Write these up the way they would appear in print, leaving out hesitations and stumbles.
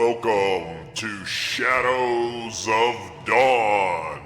Welcome to Shadows of Dawn.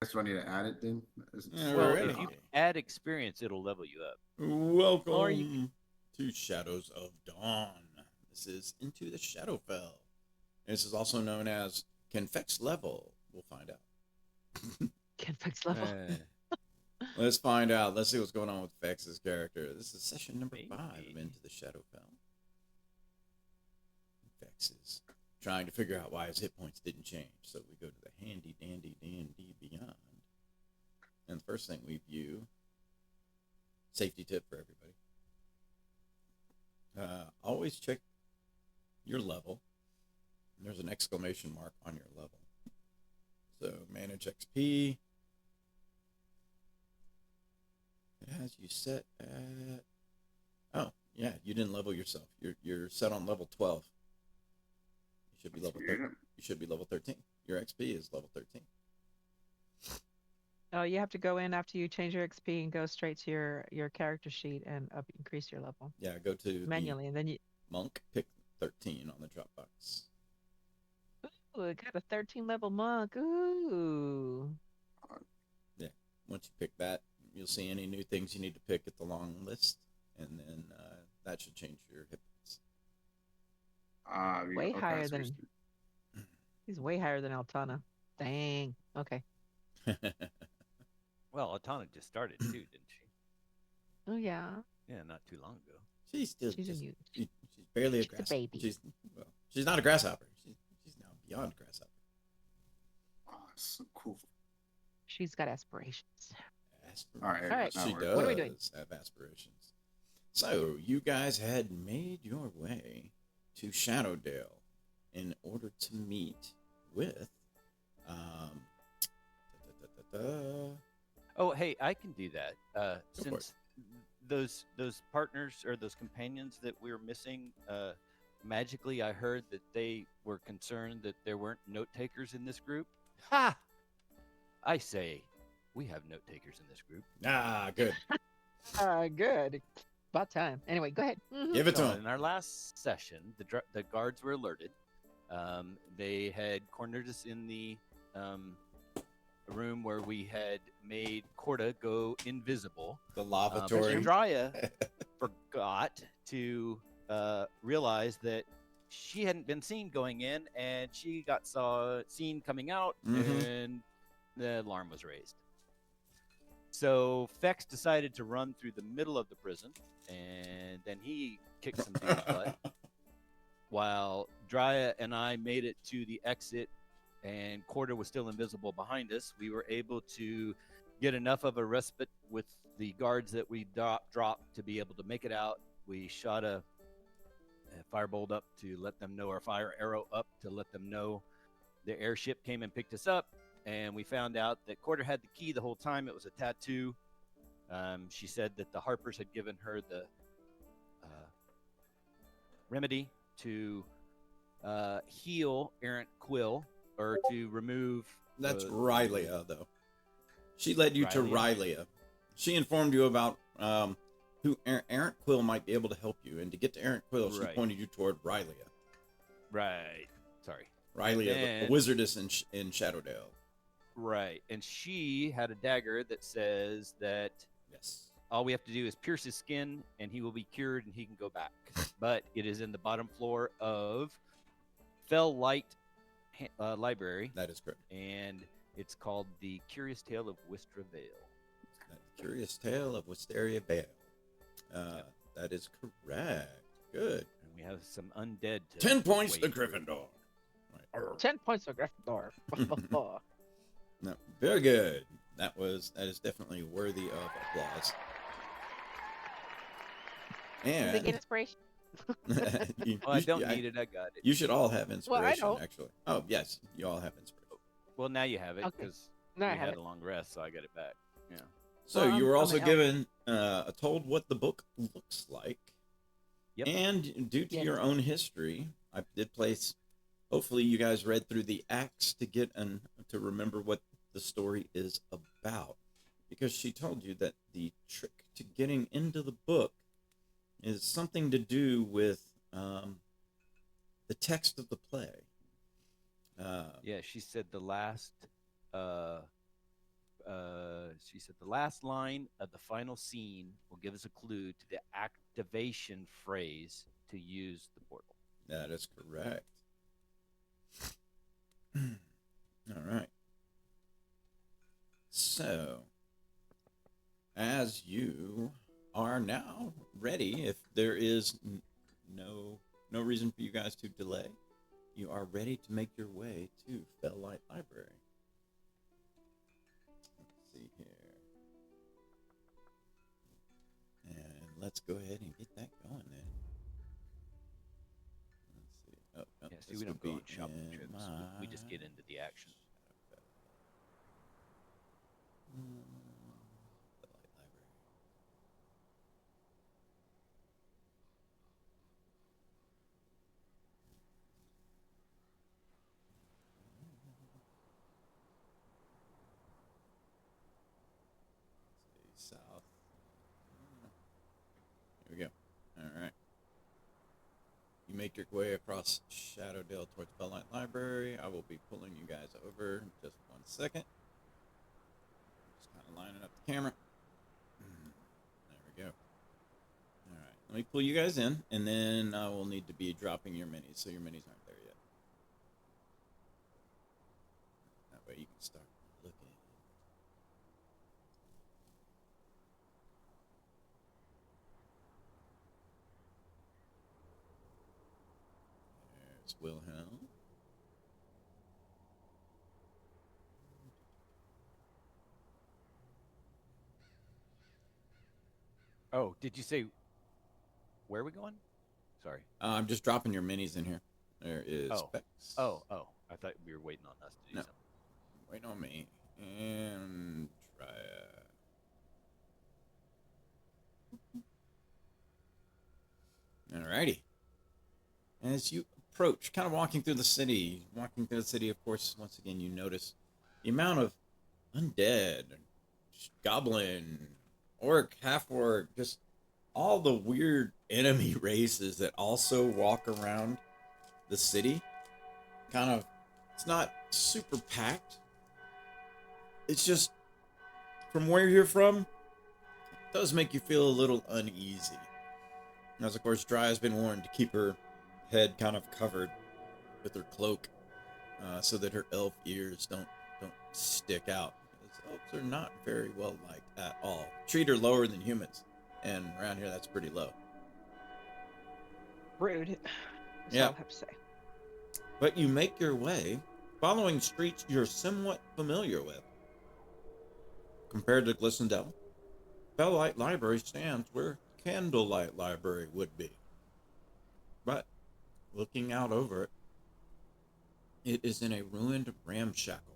That's what I need to add it then. Well, if Alrighty. you add experience, it'll level you up. Welcome Or you to Shadows of Dawn. This is Into the Shadowfell. This is also known as Confex Level. We'll find out. Can fix level. Let's find out. Let's see what's going on with Fex's character. This is session number 5 of Maybe. Into the Shadowfell. Fex is trying to figure out why his hit points didn't change. So we go to the handy dandy dandy beyond. And the first thing we view, safety tip for everybody. Always check your level. There's an exclamation mark on your level. So manage XP. It has you set at. Oh yeah, you didn't level yourself. You're set on level 12. You should be level 13. You should be level 13. Your XP is level 13. Oh, you have to go in after you change your XP and go straight to your character sheet and increase your level Yeah, go to manually, and then you. the monk. Pick 13 on the drop box. Ooh, it got a 13 level monk. Ooh. Yeah, once you pick that, you'll see any new things you need to pick at the long list, and then that should change your hit points. Way higher than. He's way higher than Altana. Dang. Okay. well, Atana just started too, didn't she? Oh yeah. Yeah, not too long ago. She's still She's a just, mutant. she's barely a She's a grasshopper. baby. She's not a grasshopper. She's now beyond grasshopper. Oh, so cool. She's got aspirations. All right. All right. She works. does What are we doing? have aspirations. So you guys had made your way to Shadowdale in order to meet with Oh, hey, I can do that. Go for Since those partners or those companions that we were missing, magically, I heard that they were concerned that there weren't note takers in this group. Ha! I say, we have note takers in this group. Good. Good. About time. Anyway, go ahead. Mhm. Give it to So him. in our last session, the guards were alerted. They had cornered us in the room where we had made Corda go invisible. The But lavatory. Andrea forgot to realize that she hadn't been seen going in, and she got seen coming out, Mhm. and the alarm was raised. So Fex decided to run through the middle of the prison, and then he kicked some dude's butt. While Drya and I made it to the exit, and Corda was still invisible behind us, we were able to get enough of a respite with the guards that we dropped to be able to make it out. We shot a firebolt up to let them know, our fire arrow up to let them know the airship came and picked us up. And we found out that Corda had the key the whole time. It was a tattoo. She said that the Harpers had given her the remedy to heal Errant Quill, or to remove. That's Rylia, though. She led you to Rylia? Rylia. She informed you about who Errant Quill might be able to help you, and to get to Errant Quill, she Right. pointed you toward Rylia. Right. Sorry. Rylia, the And- wizardess in Shadowdale. Right. And she had a dagger that says that Yes. all we have to do is pierce his skin and he will be cured and he can go back. But it is in the bottom floor of Fell Light library, That is correct. and it's called The Curious Tale of Wistra Vale. The Curious Tale of Wisteria Vale. That is correct. Good. And we have some undead. 10 points to wade through. Gryffindor. Right. 10 points for Gryffindor. No, very good. That is definitely worthy of applause. Did they get And inspiration? I don't need it. I got it. You should all have inspiration, don't. actually. Oh, yes, you all have inspiration. Well, now you have it Okay. because No, I we have had it. a long rest, so I got it back. Yeah. So Well, you were I'm also an elf. given told what the book looks like. Yep. And due to Yes. your own history, I did place. Hopefully, you guys read through the acts to get to remember what the story is about, because she told you that the trick to getting into the book is something to do with the text of the play. Yeah, she said the last. She said the last line of the final scene will give us a clue to the activation phrase to use the portal. That is correct. All right. So, as you are now ready, if there is no reason for you guys to delay, you are ready to make your way to Felllight Library. Let's see here. And let's go ahead and get that going then. Let's see. Oh, Yeah, see, this we don't would go be on shopping in trips. We just get into the action. Felllight Library. Let's see, south. Here we go. All right. You make your way across Shadowdale towards Felllight Library. I will be pulling you guys over in just 1 second. Just kind of lining up the camera. There we go. All right. Let me pull you guys in, and then I will need to be dropping your minis, so your minis aren't there yet. That way you can start looking. There's Wilhelm. Oh, did you say where are we going? Sorry. I'm just dropping your minis in here. There is Oh. Specs. Oh. I thought we were waiting on us to do No. something. Wait on me. And try Alrighty. As you approach, kind of walking through the city, of course, once again, you notice the amount of undead, goblin, orc, half-orc, just all the weird enemy races that also walk around the city. Kind of, it's not super packed. It's just, from where you're from, it does make you feel a little uneasy. As, of course, Dry has been warned to keep her head kind of covered with her cloak so that her elf ears don't stick out. Because elves are not very well liked at all. Treat her lower than humans. And around here, that's pretty low. Rude. That's Yeah. all I have to say. But you make your way following streets you're somewhat familiar with. Compared to Glissondale, Felllight Library stands where Candlelight Library would be. But looking out over it, it is in a ruined ramshackle.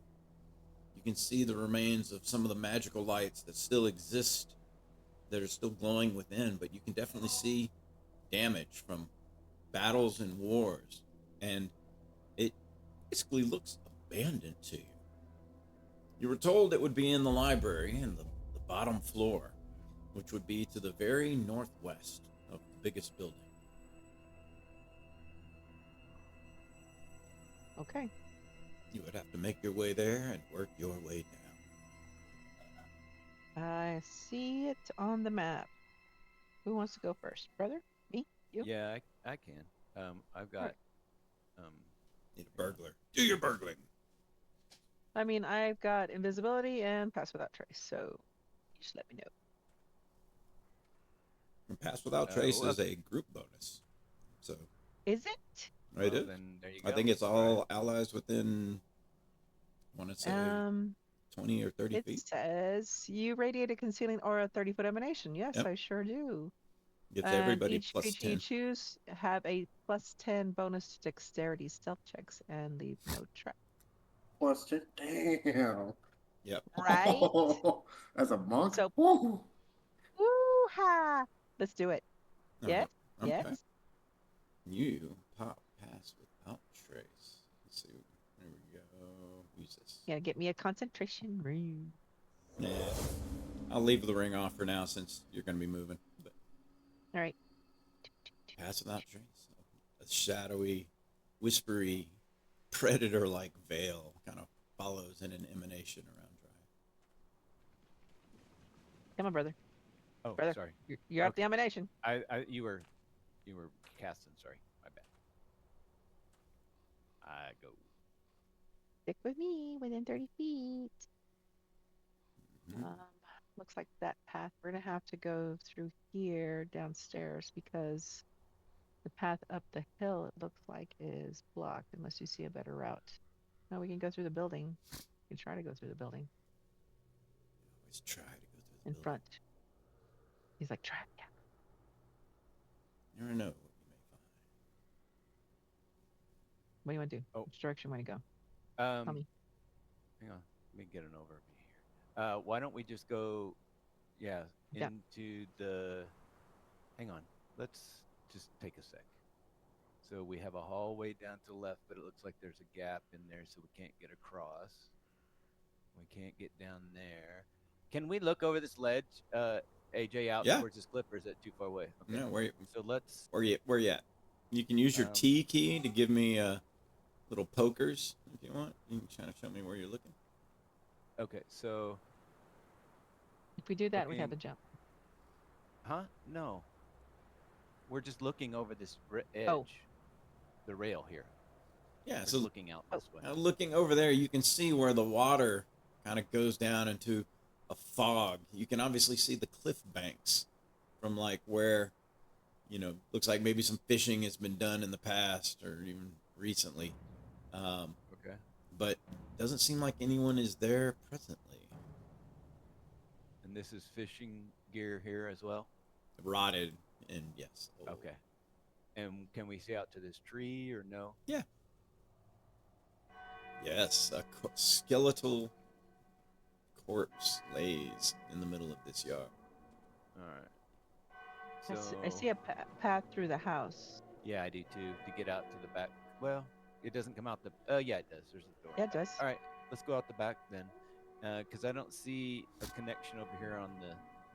You can see the remains of some of the magical lights that still exist, that are still glowing within, but you can definitely see damage from battles and wars, and it basically looks abandoned to you. You were told it would be in the library in the bottom floor, which would be to the very northwest of the biggest building. Okay. You would have to make your way there and work your way down. I see it on the map. Who wants to go first? Brother? Me? You? Yeah, I can. I've got Alright. Need a burglar. Do your burgling. I mean, I've got invisibility and pass without trace, so you just let me know. And pass without trace well, is a group bonus. So Is it? it Well, is. then there you go. I think it's All all right. allies within. I want to say 20 or 30 It feet. says you radiate a concealing aura 30-foot emanation. Yes, Yep. I sure do. Gives And everybody each plus creature 10. you choose have a +10 bonus to dexterity stealth checks and leave no track. Plus 10. Damn. Yep. Right? As a monk? So, Woo. woo-ha! Let's do it. All Yes? right. Yes? Okay. You pop pass without trace. Let's see. There we go. Use this. Yeah, get me a concentration ring. Yeah. I'll leave the ring off for now since you're going to be moving. But All right. pass without trace. A shadowy, whispery, predator-like veil kind of follows in an emanation around Dry. Come on, brother. Oh, Brother. sorry. You're up Okay. the emanation. You were casting. Sorry, my bad. I go. Stick with me within 30 feet. Mhm. Looks like that path. We're gonna have to go through here downstairs because the path up the hill, it looks like, is blocked unless you see a better route. No, we can go through the building. We can try to go through the building Always try to go through the in building. front. He's like, try it. Yeah. You never know what you may find. What do you want to do? Oh. Which direction want to go? Tell me. Hang on. Let me get an overview here. Why don't we just go, Yeah. into the. Hang on. Let's just take a sec. So we have a hallway down to the left, but it looks like there's a gap in there, so we can't get across. We can't get down there. Can we look over this ledge, AJ, out Yeah. towards this cliff, or is it too far away? Okay. No, where So let's. you at? You can use your Um, T key to give me little pokers if you want. You can try to show me where you're looking. Okay. So. If we do that, we have looking- to jump. Huh? No. We're just looking over this edge. Oh. The rail here. Yeah, We're so looking out this way. looking over there, you can see where the water kind of goes down into a fog. You can obviously see the cliff banks from like where, looks like maybe some fishing has been done in the past or even recently. Okay. But doesn't seem like anyone is there presently. And this is fishing gear here as well? Rotted and yes. Old. Okay. And can we see out to this tree or no? Yeah. Yes, a skeletal corpse lays in the middle of this yard. All right. I see a path through the house. Yeah, I do too. To get out to the back. Well, it doesn't come out the. Yeah, it does. There's a door. Yeah, it does. All right, let's go out the back then, because I don't see a connection over here on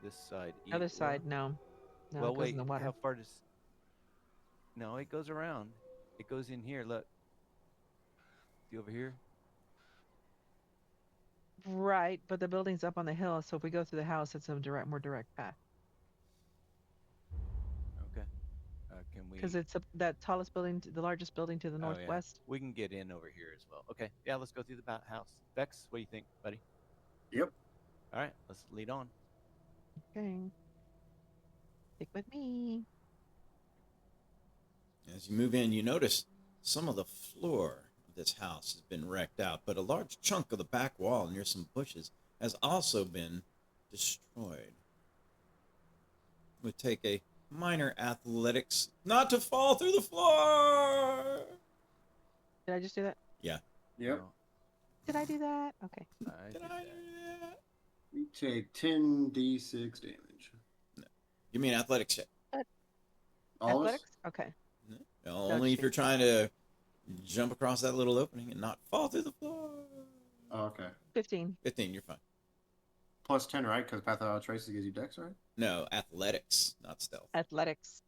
this side. Other side, no. No, well, it goes wait. in the water. How far does? No, it goes around. It goes in here. Look. See over here. Right, but the building's up on the hill, so if we go through the house, it's a more direct path. Okay. Can we? Because it's that tallest building, the largest building to the Oh, yeah. northwest. We can get in over here as well. Okay. Yeah, let's go through the house. Vex, what do you think, buddy? Yep. All right, let's lead on. Okay. Stick with me. As you move in, you notice some of the floor of this house has been wrecked out, but a large chunk of the back wall near some bushes has also been destroyed. It would take a minor athletics not to fall through the floor. Did I just do that? Yep. No, Did I do that? Okay. I Did did I that. do that? You take 10d6 damage. Give me an athletics check. All of us? Athletics? Okay. Only if you're trying to jump across that little opening and not fall through the floor. Oh, okay. 15. 15, you're fine. Plus 10, right? Because Path Without Traces gives you dex, right? No, athletics, not stealth. Athletics.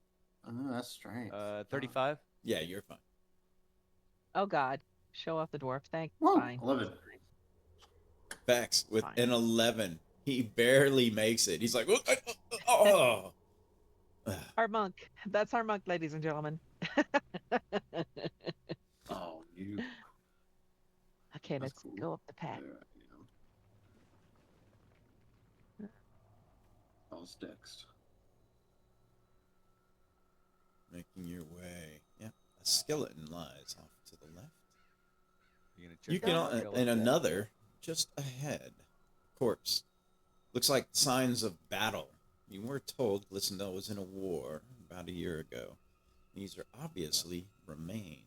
Oh, that's strange. 35. Yeah, you're fine. Oh, God. Show off the dwarf. Woo, Fine. 11. Vex with Fine. an 11. He barely makes it. He's like, oh. Our monk. That's our monk, ladies and gentlemen. Oh, You. Okay, That's let's cool. go up the path. There I am. All's next. Making your way. Yeah, a skeleton lies off to the left. You're gonna check You can, out the and skeleton? another just ahead. Corpse. Looks like signs of battle. You were told Glissondale was in a war about a year ago. These are obviously remains.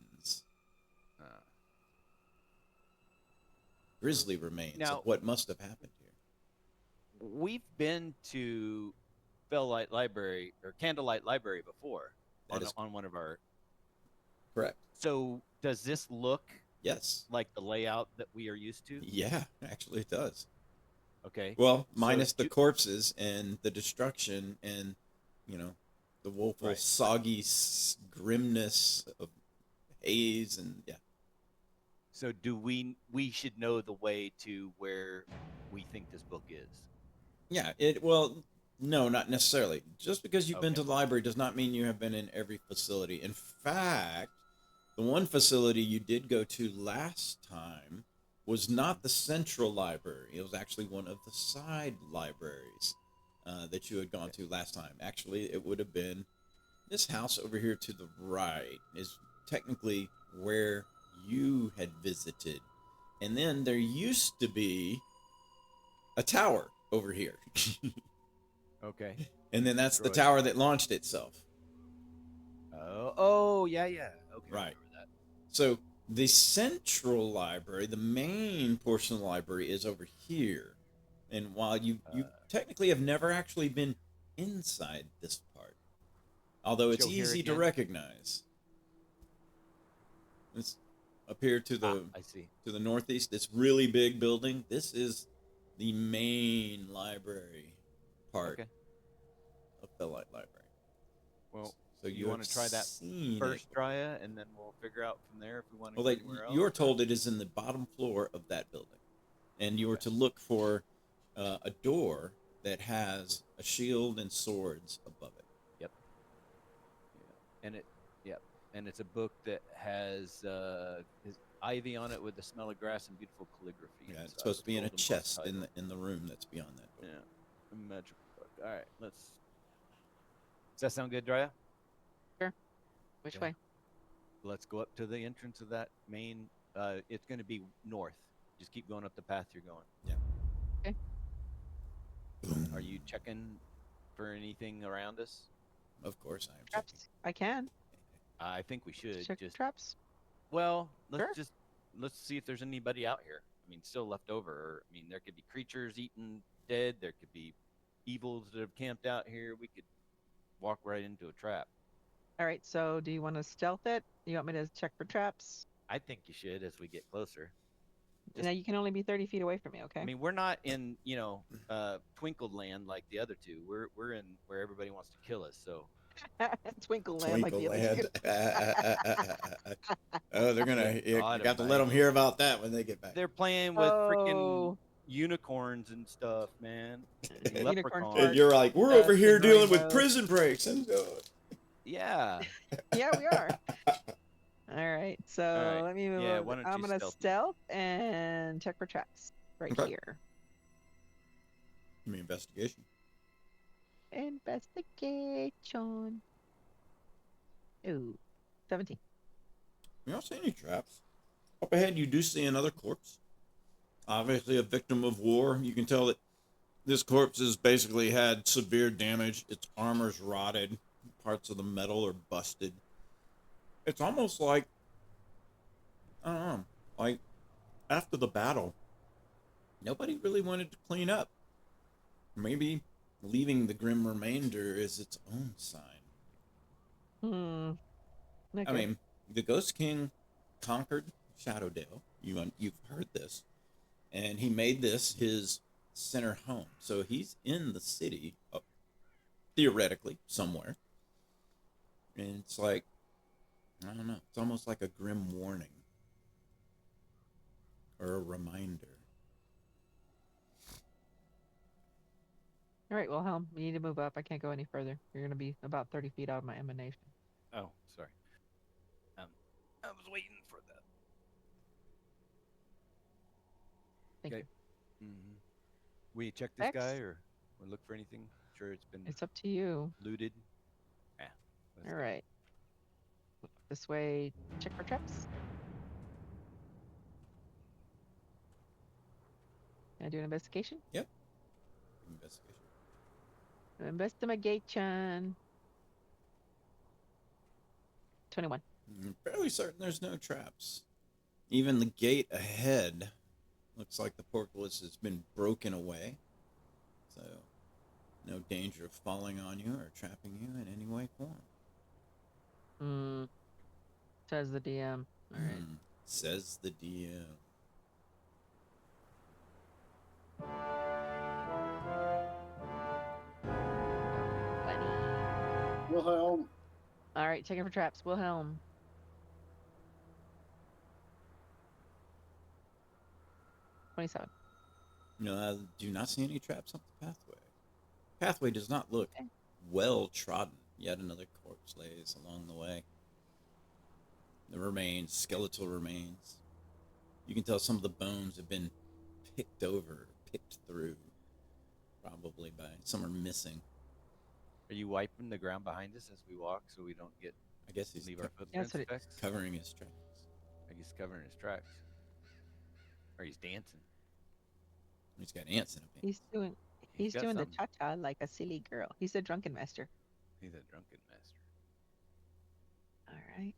Grisly remains Now- of what must have happened here. We've been to Felllight Library or Candlelight Library before That is on one of our. correct. So does this look Yes. like the layout that we are used to? Yeah, actually it does. Okay. Well, minus the do- corpses and the destruction and, the woeful, Right. soggy grimness of haze and, yeah. So do we should know the way to where we think this book is? Yeah, no, not necessarily. Just because you've been Okay. to the library does not mean you have been in every facility. In fact, the one facility you did go to last time was not the central library. It was actually one of the side libraries that you had gone to last time. Actually, it would have been this house over here to the right is technically where you had visited. And then there used to be a tower over here. Okay. And then that's the Droid. tower that launched itself. Oh, yeah. Okay. Right. I remember that. So the central library, the main portion of the library, is over here. And while you technically have never actually been inside this part, although it's Show here easy to again? recognize, it's up here to the I see. to the northeast. This really big building. This is the main library part Okay. of Felllight Library. Well, So you want to try that seen first, it. Drya, and then we'll figure out from there if we want to Well, go anywhere else. you were told it is in the bottom floor of that building, and you were to look for a door that has a shield and swords above it. Yep. And it's a book that has ivy on it with the smell of grass and beautiful calligraphy. Yeah, it's inside supposed with to be in a golden book chest title. in the room that's beyond that door. Yeah, a magical book. All right, let's. Does that sound good, Drya? Which Yeah. way? Let's go up to the entrance of that main. It's going to be north. Just keep going up the path you're going. Yeah. Okay. Boom. Are you checking for anything around us? Of course, I am. Traps? I can. I think we should Check just. traps. Well, Sure. let's see if there's anybody out here. I mean, still left over. Or, I mean, there could be creatures eaten dead. There could be evils that have camped out here. We could walk right into a trap. All right. So, do you want to stealth it? You want me to check for traps? I think you should as we get closer. Just- Now you can only be 30 feet away from me. Okay. I mean, we're not in Twinkle Land like the other two. We're in where everybody wants to kill us. So Twinkle Land like the other two. Oh, they're gonna. You God got to let them almighty. hear about that when they get back. they're playing with freaking Oh. unicorns and stuff, man. Unicorn Leprechauns. fart. And you're like, we're That's over here the dealing with rainbow. prison breaks, and Yeah. Yeah, we are. All right. So right. let me move. Yeah, over. why don't I'm you gonna stealth me? stealth and check for traps right Okay. here. give me investigation. Investigation. Ooh, 17. You don't see any traps. Up ahead, you do see another corpse. Obviously, a victim of war. You can tell that this corpse has basically had severe damage. Its armor's rotted. Parts of the metal are busted. It's almost like, I don't know, like after the battle, nobody really wanted to clean up. Maybe leaving the grim remainder is its own sign. Okay. I mean, the Ghost King conquered Shadowdale. You've heard this, and he made this his center home. So he's in the city, theoretically somewhere. And it's like, I don't know. It's almost like a grim warning or a reminder. All right. Well, Helm, we need to move up. I can't go any further. You're gonna be about 30 feet out of my emanation. Oh, sorry. I was waiting for Thank Okay. you. Mm-hmm. We check this Vex? guy or look for anything? Sure, it's been It's up to you. looted. Yeah. Let's All go. right. This way. Check for traps. Can I do an investigation? Investigation. Investigation. 21. Fairly certain there's no traps. Even the gate ahead looks like the portcullis has been broken away. So, no danger of falling on you or trapping you in any way, form. Says the DM. All right. Says the DM. Bunny. Wilhelm. All right, checking for traps. Wilhelm. 27. No, I do not see any traps up the pathway. Pathway does not look Okay. well trodden. Yet another corpse lays along the way. The remains, skeletal remains. You can tell some of the bones have been picked over, picked through. Probably by some are missing. Are you wiping the ground behind us as we walk so we don't get I guess he's leave our That's footprints what it- effects? covering his tracks. I guess covering his tracks. Or he's dancing. He's got ants in a pants. He's got doing the something. cha-cha like a silly girl. He's a drunken master. He's a drunken master. All right.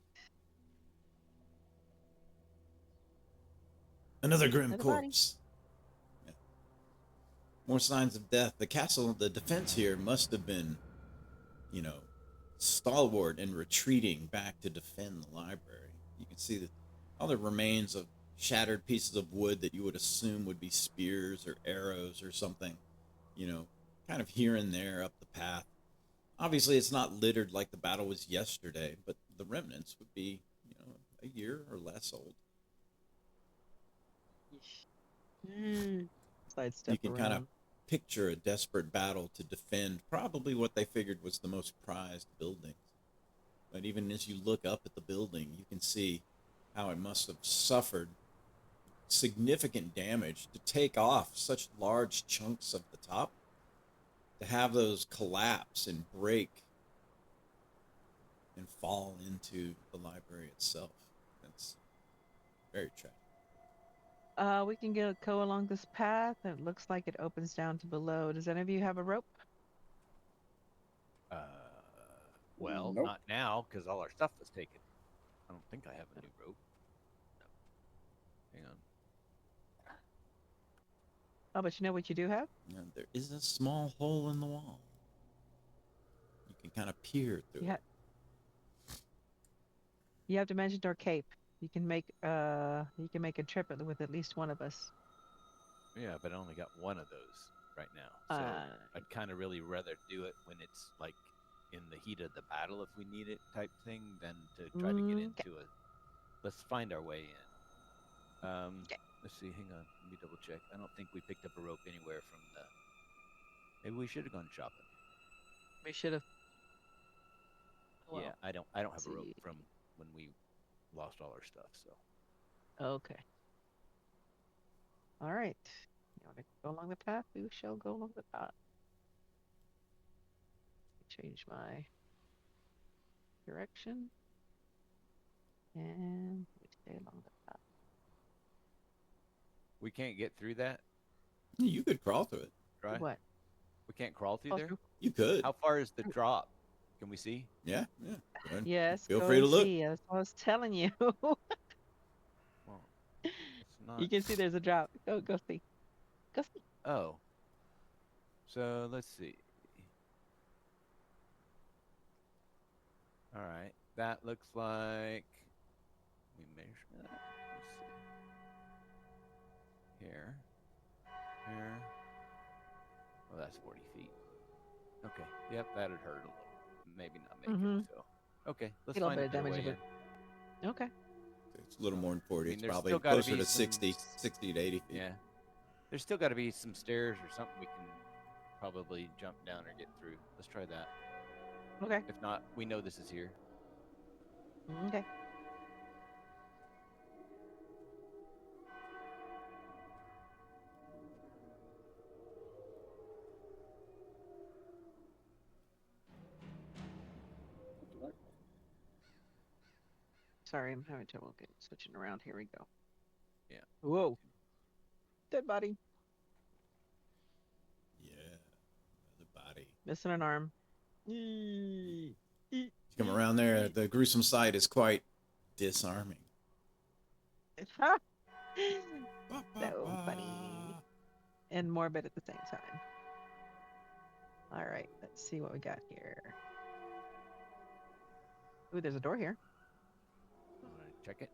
Another grim Another body. corpse. Yeah. More signs of death. The castle, the defense here must have been, stalwart and retreating back to defend the library. You can see all the remains of shattered pieces of wood that you would assume would be spears or arrows or something, kind of here and there up the path. Obviously, it's not littered like the battle was yesterday, but the remnants would be, a year or less old. Sidestep You can kind of around. picture a desperate battle to defend probably what they figured was the most prized building. But even as you look up at the building, you can see how it must have suffered significant damage to take off such large chunks of the top, to have those collapse and break and fall into the library itself. That's very tragic. We can go along this path. It looks like it opens down to below. Does any of you have a rope? Well, Nope. not now because all our stuff was taken. I don't think I have a new rope. No. Hang on. Oh, but you know what you do have? Now, there is a small hole in the wall. You can kind of peer through Yeah. it. You have Dimension Door Cape. You can make a trip with at least one of us. Yeah, but I only got one of those right now. So I'd kind of really rather do it when it's like in the heat of the battle if we need it type thing than to try to get into it. Let's find our way in. Let's see. Hang on. Let me double check. I don't think we picked up a rope anywhere from the. Maybe we should have gone shopping. We should have. Yeah, I don't have a rope see. from when we lost all our stuff. So Okay. All right. You want to go along the path? We shall go along the path. Change my direction. And we stay along the path. we can't get through that. You could crawl through it. Right? What? We can't crawl through Fall there. through? You could. How far is the drop? Can we see? Yeah. Go ahead. Yes. Feel go free to and look. see. That's what I was telling you. Well, it's not. You can see there's a drop. Go see. Go see. Oh. So let's see. All right. That looks like. We measure that. Let's see. Here. Here. Well, that's 40 feet. Okay. Yep, that'd hurt a little. Maybe not make it. So. Okay. Let's Get a little find bit a of better damage way of in. Okay. It's a little more than 40. I mean, It's there's probably still gotta closer be to some 60 to 80 feet. Yeah. There's still got to be some stairs or something we can probably jump down or get through. Let's try that. Okay. If not, we know this is here. Okay. Sorry, I'm having trouble getting switching around. Here we go. Yeah. Whoa. Dead body. Yeah. The body. Missing an arm. Eee. You come around there, the gruesome sight is quite disarming. So funny. And morbid at the same time. All right, let's see what we got here. Ooh, there's a door here. Want to check it?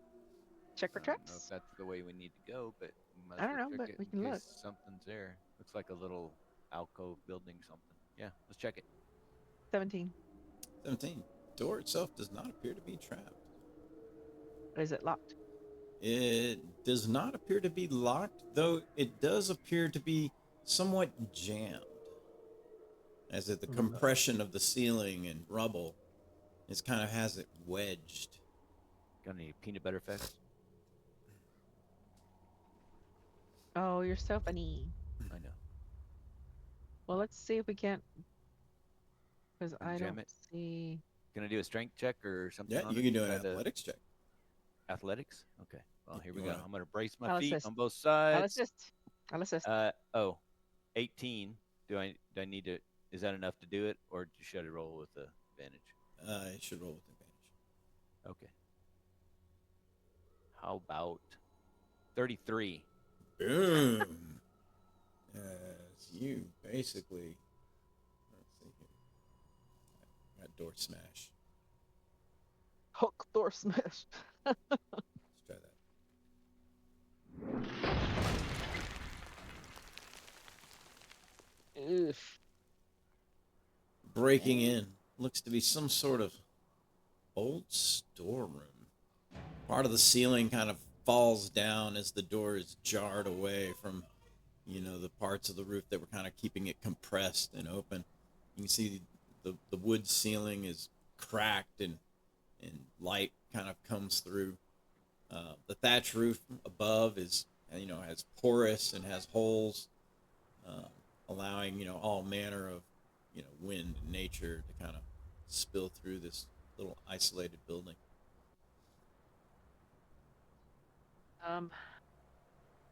Check for I don't know traps. if that's the way we need to go, but we might as I don't well know, check but it we in can look. case something's there. Looks like a little alcove building something. Yeah, let's check it. 17. 17. Door itself does not appear to be trapped. Is it locked? It does not appear to be locked, though it does appear to be somewhat jammed. As if the compression of the ceiling and rubble is kind of has it wedged. Got any peanut butter effects? Oh, you're so funny. I know. Well, let's see if we can't. Because Can I jam don't it? see. Can I do a strength check or something? Yeah, on you it can to do an try to- athletics check. Athletics? Okay. Well, here we You go. wanna- I'm going to brace my I'll feet assist. on both I'll sides. assist. I'll assist. 18. Do I need to? Is that enough to do it, or should I roll with the advantage? It should roll with advantage. Okay. How about 33? Boom. As you basically, let's see here. Got door smash. Hook door smash. Let's try that. Oof. Breaking in looks to be some sort of old storeroom. Part of the ceiling kind of falls down as the door is jarred away from, the parts of the roof that were kind of keeping it compressed and open. You can see the wood ceiling is cracked and light kind of comes through. The thatch roof above is, has porous and has holes, allowing, all manner of, wind and nature to kind of spill through this little isolated building.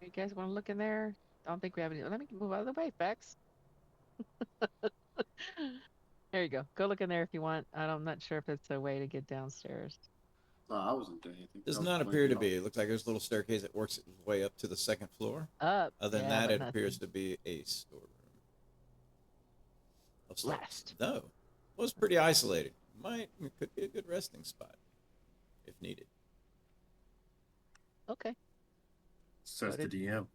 You guys want to look in there? I don't think we have any. Let me move out of the way, Bex. There you go. Go look in there if you want. I'm not sure if it's a way to get downstairs. I wasn't doing anything. Does I was not playing appear to golf. be. It looks like there's a little staircase that works its way up to the second floor. Up. Other than yeah, that, but it nothing. appears to be a storeroom. Of sorts. Last. Though, it was pretty isolated. It could be a good resting spot if needed. Okay. Says the Noted. DM.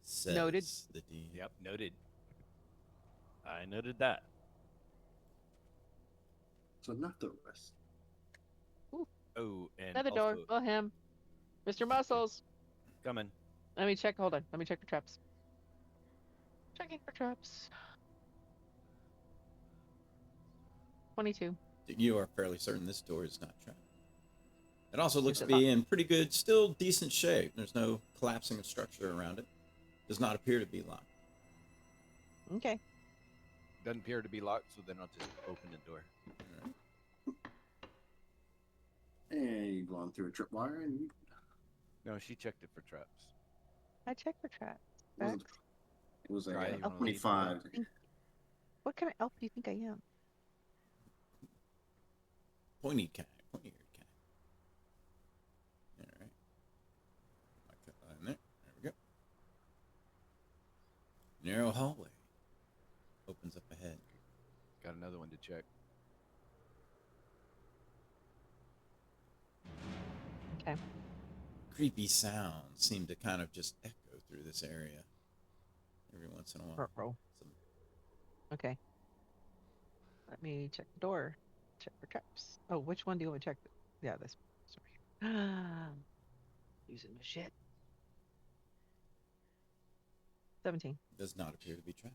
Says Noted. the DM. Yep, noted. I noted that. So not the rest. Oh, and Another door. also Well, him. Mr. Muscles. coming. Let me check. Hold on. Let me check for traps. Checking for traps. 22. You are fairly certain this door is not trapped. It also looks to it be in pretty good, still decent shape. There's no collapsing of structure around it. Does not appear to be locked. Okay. Doesn't appear to be locked, so then I'll just open the door. And you going through a tripwire and you No, she checked it for traps. I check for traps. wasn't- Bex. it was a Right, you wanna lead 25. What kind of elf do you think I am? Pointy kind. Pointy-eared kind. Alright. I cut that in there. There we go. Narrow hallway. Opens up ahead. Got another one to check. Okay. Creepy sounds seem to kind of just echo through this area every once in a while. Roll. Some Okay. Let me check the door. Check for traps. Oh, which one do you want to check? Yeah, this one. Sorry. Using the shit. 17. does not appear to be trapped.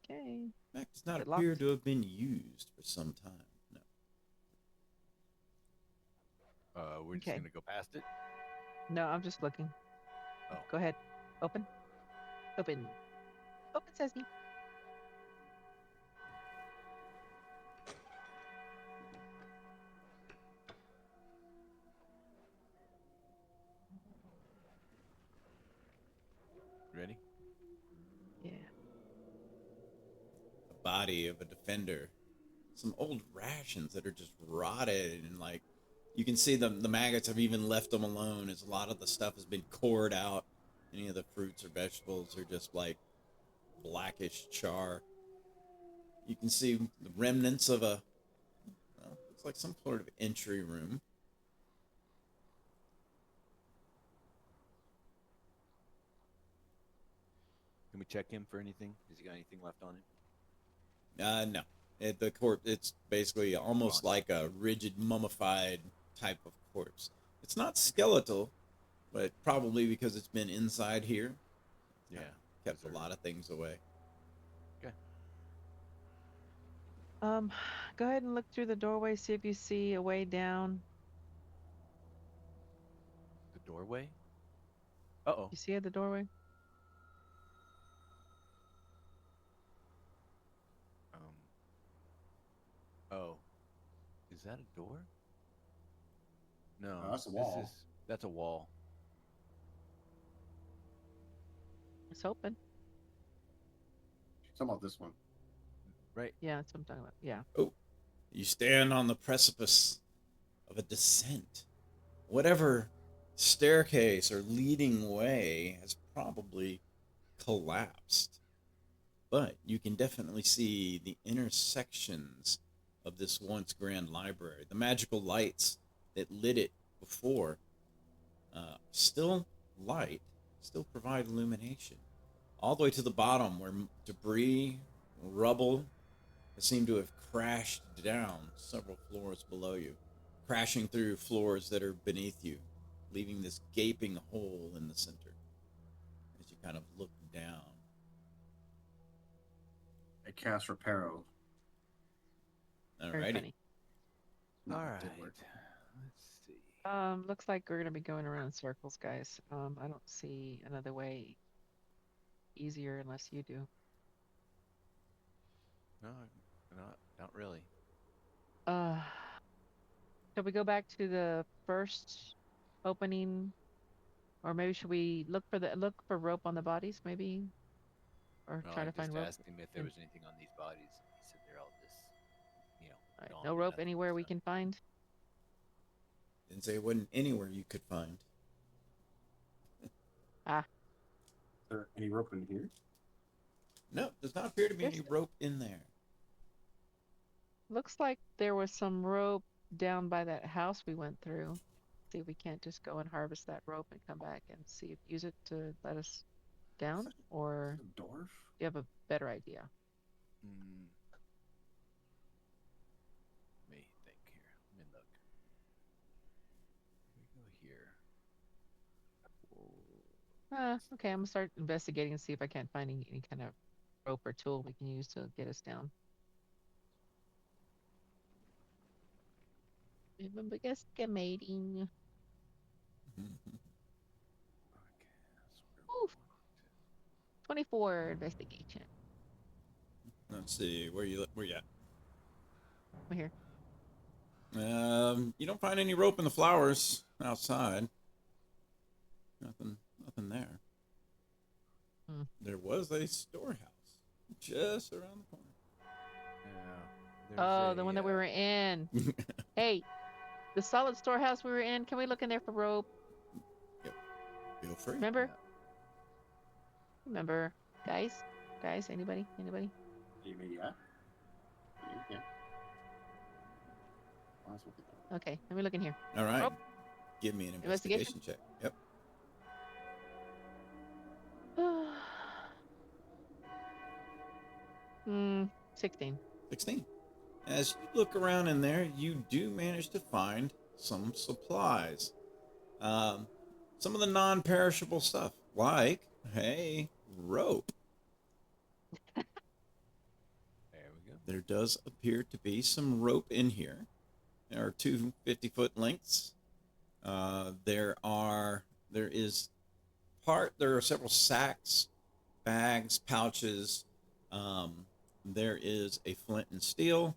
Okay. In fact, does not Is it appear locked? to have been used for some time. No. We're just Okay. gonna go past it. No, I'm just looking. Oh. Go ahead. Open. Open. Open sesame. body of a defender. Some old rations that are just rotted, and like you can see the maggots have even left them alone, as a lot of the stuff has been cored out. Any of the fruits or vegetables are just like blackish char. You can see the remnants of a, well, looks like some sort of entry room. Can we check him for anything? Has he got anything left on him? No. The corpse, it's basically almost Gone. like a rigid, mummified type of corpse. It's not skeletal, but probably because it's been inside here, Yeah. kept a Preserved. lot of things away. Go ahead and look through the doorway, see if you see a way down. The doorway? Uh-oh. You see it, the doorway? Oh. Is that a door? No. Oh, that's a wall. That's a wall. It's open. Talking about this one. Right. Yeah, that's what I'm talking about. Yeah. Oh, you stand on the precipice of a descent. Whatever staircase or leading way has probably collapsed. But you can definitely see the intersections of this once grand library. The magical lights that lit it before still light, still provide illumination. All the way to the bottom where debris, rubble seem to have crashed down several floors below you, crashing through floors that are beneath you, leaving this gaping hole in the center as you kind of look down. I cast Reparo. Very Alrighty. funny. No, All it right. did work. Let's see. Looks like we're gonna be going around in circles, guys. I don't see another way easier unless you do. No, not really. Shall we go back to the first opening, or maybe should we look for rope on the bodies, maybe, or Well, try I to find just rope? asked him if there and- was anything on these bodies. He said they're all just, All right, gone, no rope nothing anywhere we done. can find. Didn't say it wasn't anywhere you could find. Is there any rope in here? No, does not appear to be any There's- rope in there. Looks like there was some rope down by that house we went through. See if we can't just go and harvest that rope and come back and use it to let us down, or A dwarf? do you have a better idea? Mm. Let me think here. Let me look. We go here. Whoa. Okay, I'm gonna start investigating and see if I can't find any kind of rope or tool we can use to get us down. I'm estimating. Okay. That's where Oof. 24 investigation. Let's see, where you at? We're here. You don't find any rope in the flowers outside. Nothing there. Hmm. There was a storehouse just around the corner. Yeah. Oh, the one that we were in. Hey, the solid storehouse we were in. Can we look in there for rope? Feel free. Remember? Remember, guys? Anybody? You mean, yeah? Yeah. Well, that's what we thought. Okay, let me look in here. All right. Rope. Give me an Investigation? investigation check. Yep. Hmm, 16. 16. As you look around in there, you do manage to find some supplies. Some of the non-perishable stuff, like, hey, rope. There we go. There does appear to be some rope in here. There are two 50-foot lengths. There are several sacks, bags, pouches. There is a flint and steel.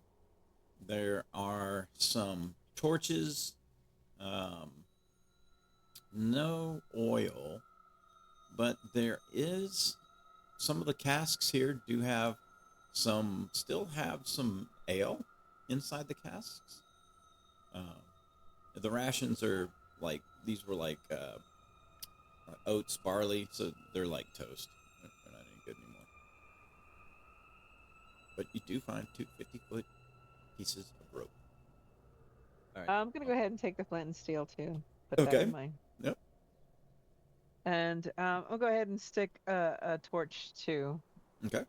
There are some torches. No oil, but there is some of the casks here do have Some still have some ale inside the casks. The rations are like, these were like oats, barley, so they're like toast. They're not any good anymore. But you do find two 50-foot pieces of rope. All right. I'm gonna go ahead and take the flint and steel too. Put that Okay. in mine. Yep. And I'll go ahead and stick a torch too. Okay.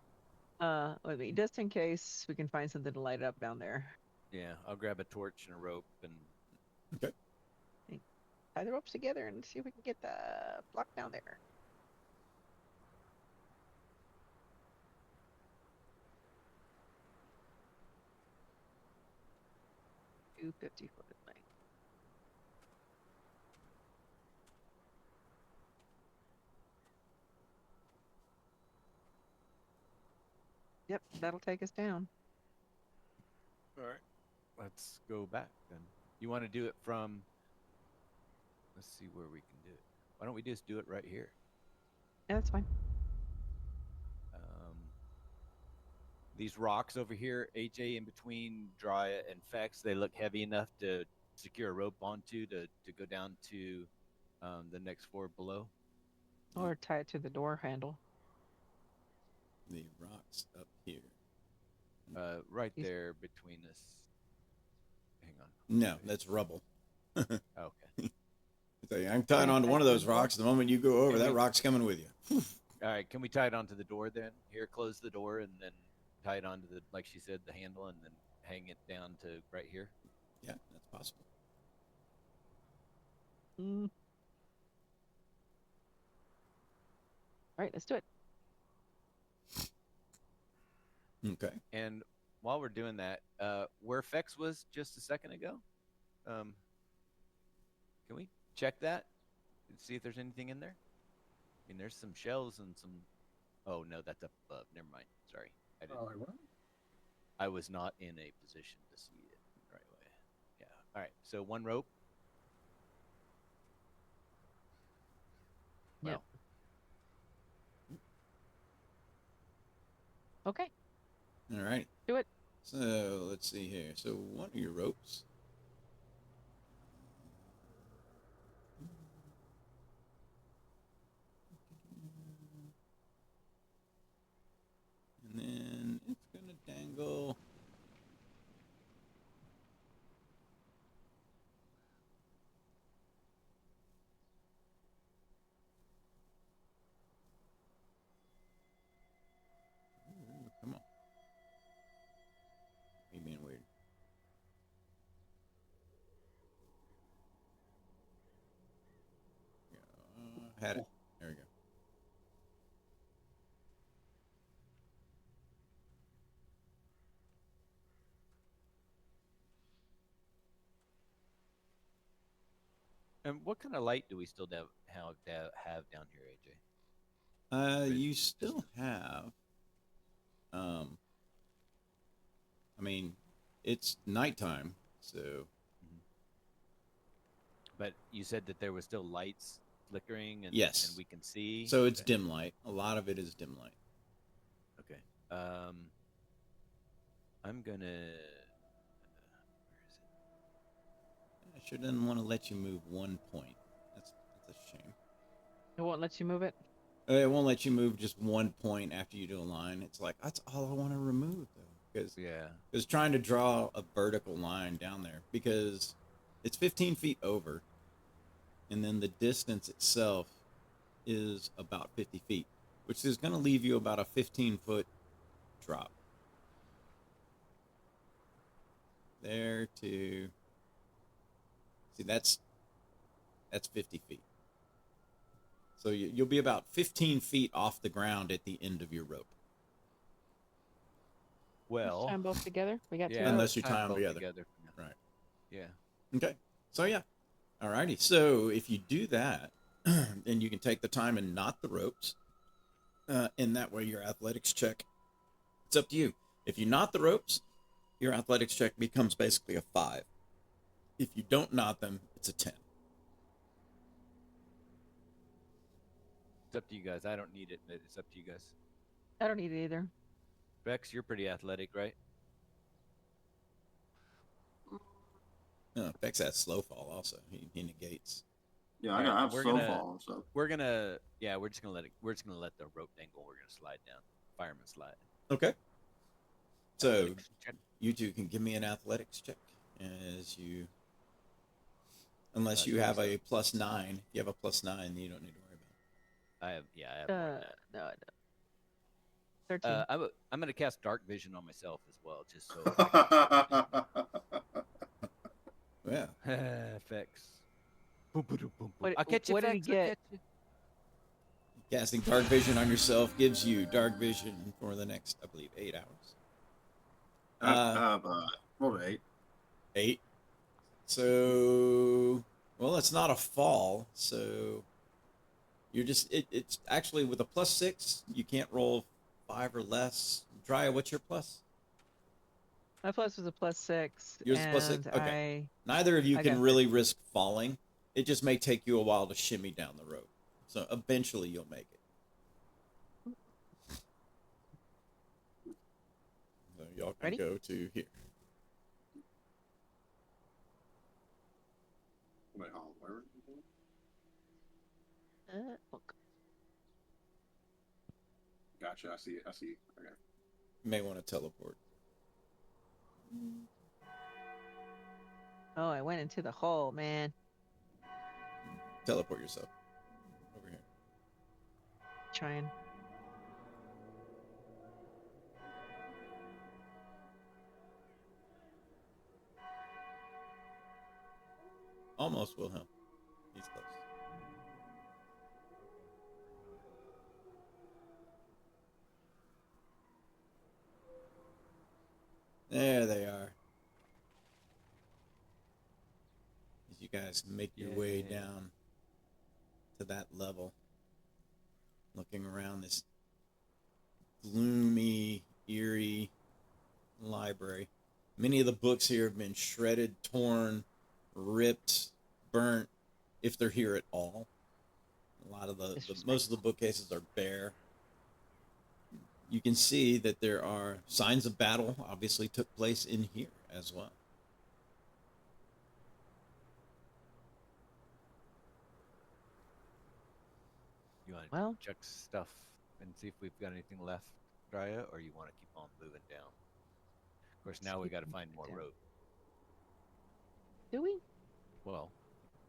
With me, just in case we can find something to light up down there. Yeah, I'll grab a torch and a rope and Okay. Tie the ropes together and see if we can get the block down there. Two 50-foot length. Yep, that'll take us down. all right. Let's go back then. You want to do it from? Let's see where we can do it. Why don't we just do it right here? Yeah, that's fine. These rocks over here, AJ, in between Dry and Fex, they look heavy enough to secure a rope onto to go down to the next floor below. Or tie it to the door handle. The rocks up here. Right These- there between us. Hang on. No, that's rubble. Okay. I'm tying onto one of those rocks. The moment you go over, that rock's coming with you. All right. Can we tie it onto the door then? Here, close the door and then tie it onto the, like she said, the handle, and then hang it down to right here. Yeah, that's possible. All right, let's do it. Okay. And while we're doing that, where Fex was just a second ago, can we check that and see if there's anything in there? I mean, there's some shells and some. Oh no, that's up above. Never mind. Sorry, I didn't. Oh, what? I was not in a position to see it right away. Yeah. All right. So one rope. Yep. Well, Okay, All right. do it. So let's see here. So one of your ropes. And then it's gonna dangle. Ooh, come on. You being weird. Had it. There we go. and what kind of light do we still have down here, AJ? You still have. I mean, it's nighttime, so But you said that there was still lights flickering, and Yes. and we can see. so it's Okay. dim light. A lot of it is dim light. Okay. I'm gonna. Where is it? I sure didn't want to let you move 1 point. That's a shame. It won't let you move it. It won't let you move just 1 point after you do a line. It's like that's all I want to remove though, because Yeah. trying to draw a vertical line down there because it's 15 feet over, and then the distance itself is about 50 feet, which is going to leave you about a 15-foot drop. There to see that's 50 feet. So you'll be about 15 feet off the ground at the end of your rope. Well. Let's tie them both together. We got two. Yeah. Unless you tie tie 'em both together. for now. Right. Yeah. Okay. So yeah. Alrighty. So if you do that, then you can take the time and knot the ropes. And that way your athletics check, it's up to you. If you knot the ropes, your athletics check becomes basically a 5. If you don't knot them, it's a 10. It's up to you guys. I don't need it, but it's up to you guys. I don't need it either. Bex, you're pretty athletic, right? No, Bex has slow fall also. He negates. Yeah, I Alright, got. I have we're slow gonna- fall and stuff. We're gonna we're just gonna let it. We're just gonna let the rope dangle. We're gonna slide down. Fireman slide. Okay. So Athletics check. you two can give me an athletics check as you, unless you do have so. a +9. If you have a +9, then you don't need to worry about I have more than that. No, I don't. 13. I'm gonna cast dark vision on myself as well, just so. it. Yeah. Effects. Boom, boom, boom, boom. What- I'll catch you. what did he Fex, I'll get? catch you. Casting dark vision on yourself gives you dark vision for the next, I believe, 8 hours. I have what was it, 8? 8. So, well, it's not a fall. So you're just it's actually with a +6. You can't roll 5 or less. Drya, what's your plus? My plus was a +6. Yours is +6? and Okay. Neither of you I can got really risk falling. It just may take you a while to shimmy down the rope. So eventually you'll make it. So y'all can Ready? go to here. Wait, hold on, where? Look. Gotcha. I see it. I see it. Okay. You may want to teleport. Oh, I went into the hole, man. Teleport yourself over here. Trying. Almost Wilhelm. He's close. There they are. As you guys make your way Yeah. down to that level, looking around this gloomy, eerie library. Many of the books here have been shredded, torn, ripped, burnt, if they're here at all. A lot of most of the bookcases are bare. You can see that there are signs of battle obviously took place in here as well. You want to Well- check stuff and see if we've got anything left, Drya, or you want to keep on moving down? Of course, now we keep got to moving find more down. rope. Do we? Well,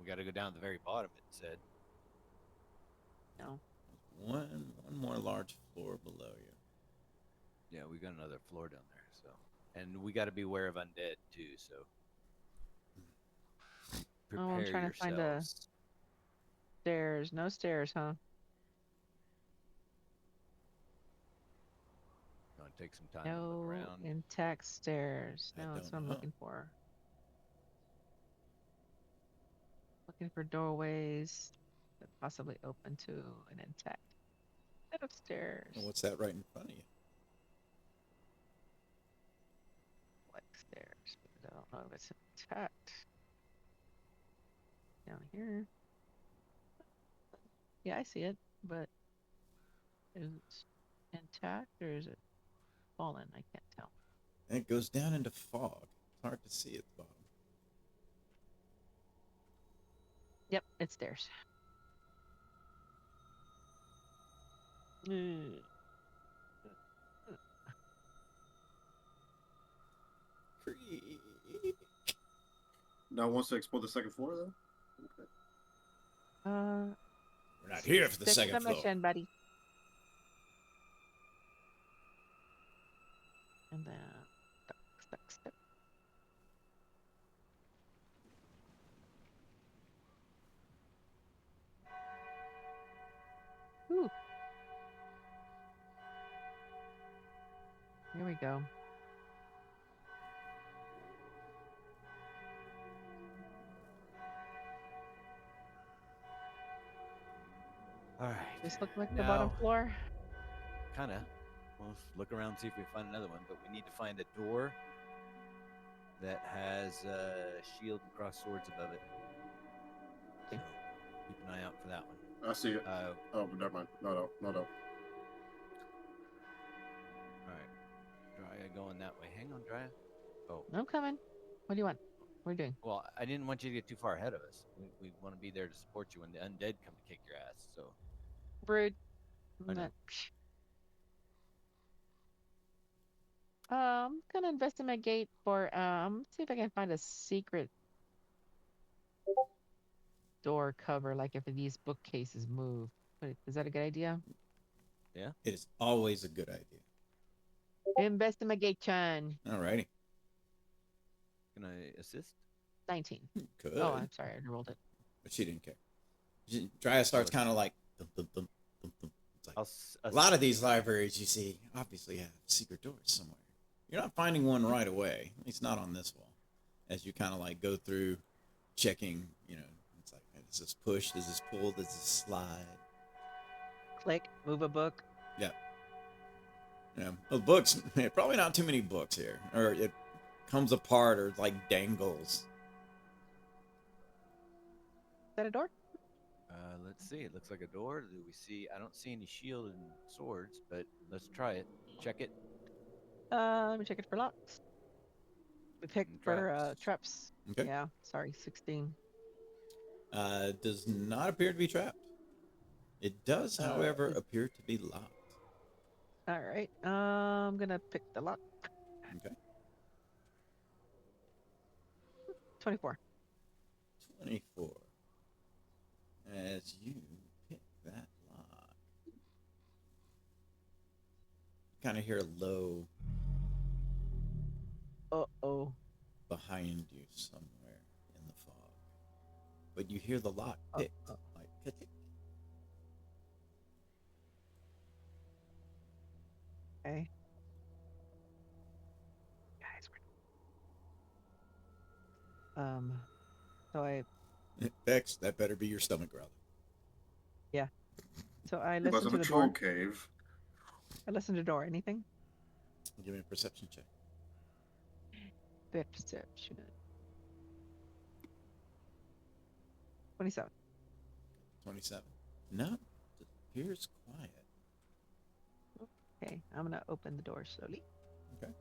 we got to go down to the very bottom. It said. No. One more large floor below you. Yeah, we got another floor down there. So, and we got to be aware of undead too. So, prepare Oh, I'm trying to find a- yourselves. Stairs. No stairs, huh? You want to take some time to look No around. intact stairs. I No, that's don't what I'm know. looking for. Looking for doorways that possibly open to an intact set of stairs. Well, what's that right in front of you? Like stairs, but I don't know if it's intact. Down here. Yeah, I see it, but is it intact or is it fallen? I can't tell. And it goes down into fog. It's hard to see at the bottom. Yep, it's stairs. Creak. Now wants to explore the second floor though. Okay. We're not here for the stick to second the floor. mission, buddy. And then stuck. Ooh. Here we go. All right. This look like the bottom Now- floor. Kind of. We'll look around and see if we find another one, but we need to find a door that has a shield and cross swords above it. So keep an eye out for that one. I see it. All Oh, but never mind. No. right. going that way. Hang on, Dry. Oh, I'm coming. What do you want? What are you doing? well, I didn't want you to get too far ahead of us. We want to be there to support you when the undead come to kick your ass. So Rude. I know. I'm gonna investigate for see if I can find a secret door cover, like if these bookcases move. Is that a good idea? Yeah. It is always a good idea. Investigation. Alrighty. Can I assist? 19. Could. Oh, I'm sorry, I rolled it. But she didn't care. Dryas starts kind of like, thump, thump, thump, thump, thump. It's like, a lot of these libraries you see obviously have secret doors somewhere. You're not finding one right away, at least not on this wall. As you kind of like go through checking, it's like, does this push, does this pull, does this slide? Click, move a book. Yeah. Well, books, probably not too many books here. Or it comes apart or like dangles. Is that a door? Let's see. It looks like a door. Do we see? I don't see any shield and swords, but let's try it. Check it. Let me check it for locks. We picked And for traps. Okay. Yeah, sorry, 16. Does not appear to be trapped. It does, however, appear to be locked. All right. I'm gonna pick the lock. Okay. 24. 24. As you pick that lock, you kind of hear a low Uh-oh. behind you somewhere in the fog. But you hear the lock picked, like ka-tick. Okay. Guys, so I Vex, that better be your stomach growling. It listen wasn't to a the troll door. cave. I listen to the door. Anything? Give me a perception check. Perception. 27. 27. No, it appears quiet. Okay, I'm gonna open the door slowly. Okay.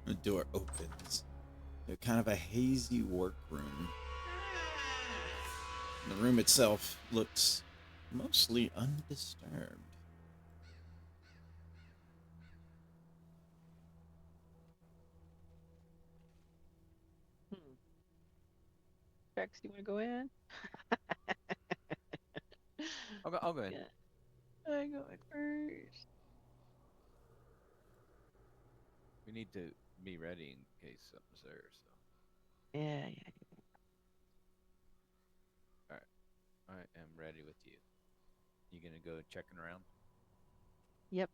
The door opens. They're kind of a hazy workroom. The room itself looks mostly undisturbed. Rex, do you want to go in? I'll go in. Yeah. I go in first. We need to be ready in case something's there. So Yeah. I am ready with you. You gonna go checking around? Yep.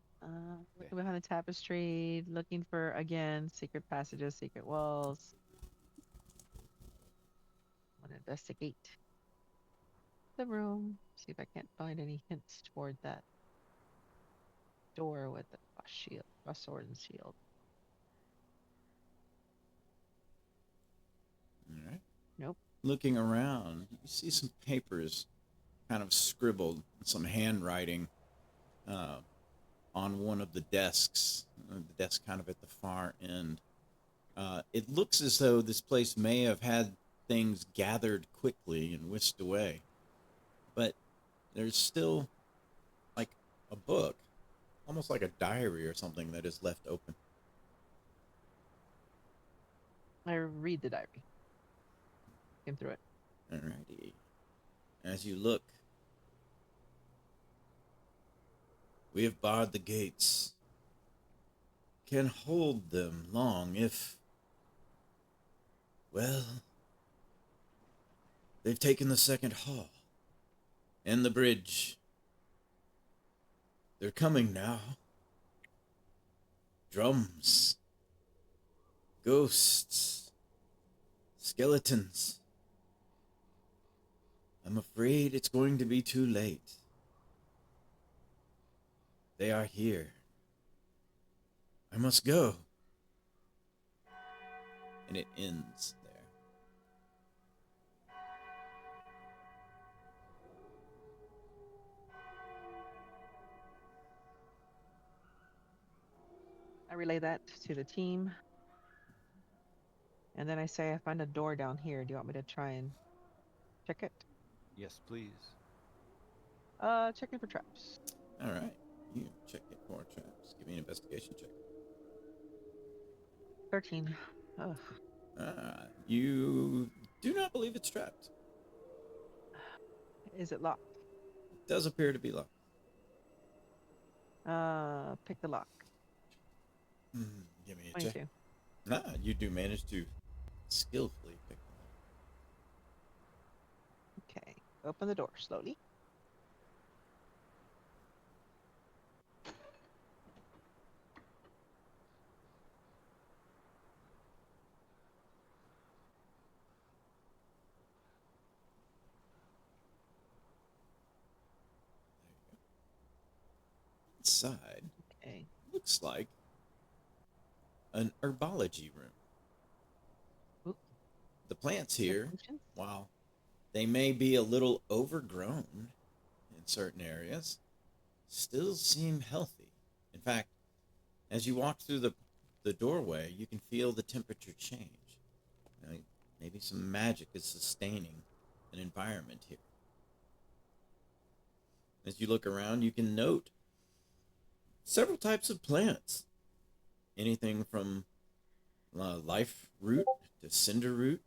Looking behind the tapestry, looking for, again, secret passages, secret walls. Want to investigate the room, see if I can't find any hints toward that door with the cross sword and shield. All right. Nope. Looking around, you see some papers kind of scribbled, some handwriting on one of the desks, the desk kind of at the far end. It looks as though this place may have had things gathered quickly and whisked away. But there's still like a book, almost like a diary or something that is left open. I read the diary. Skim through it. Alrighty. As you look, we have barred the gates. Can hold them long if, well, they've taken the second hall and the bridge. They're coming now. Drums, ghosts, skeletons. I'm afraid it's going to be too late. They are here. I must go. And it ends there. I relay that to the team. And then I say I find a door down here. Do you want me to try and check it? Yes, please. Checking for traps. All right. You check it for traps. Give me an investigation check. 13. Ugh. You do not believe it's trapped. Is it locked? It does appear to be locked. Pick the lock. Give me a check. 22. You do manage to skillfully pick the lock. Okay. Open the door slowly. Inside Okay. looks like an herbology room. Oop. The plants here, Potions? while they may be a little overgrown in certain areas, still seem healthy. In fact, as you walk through the doorway, you can feel the temperature change. Maybe some magic is sustaining an environment here. As you look around, you can note several types of plants. Anything from life root to cinder root,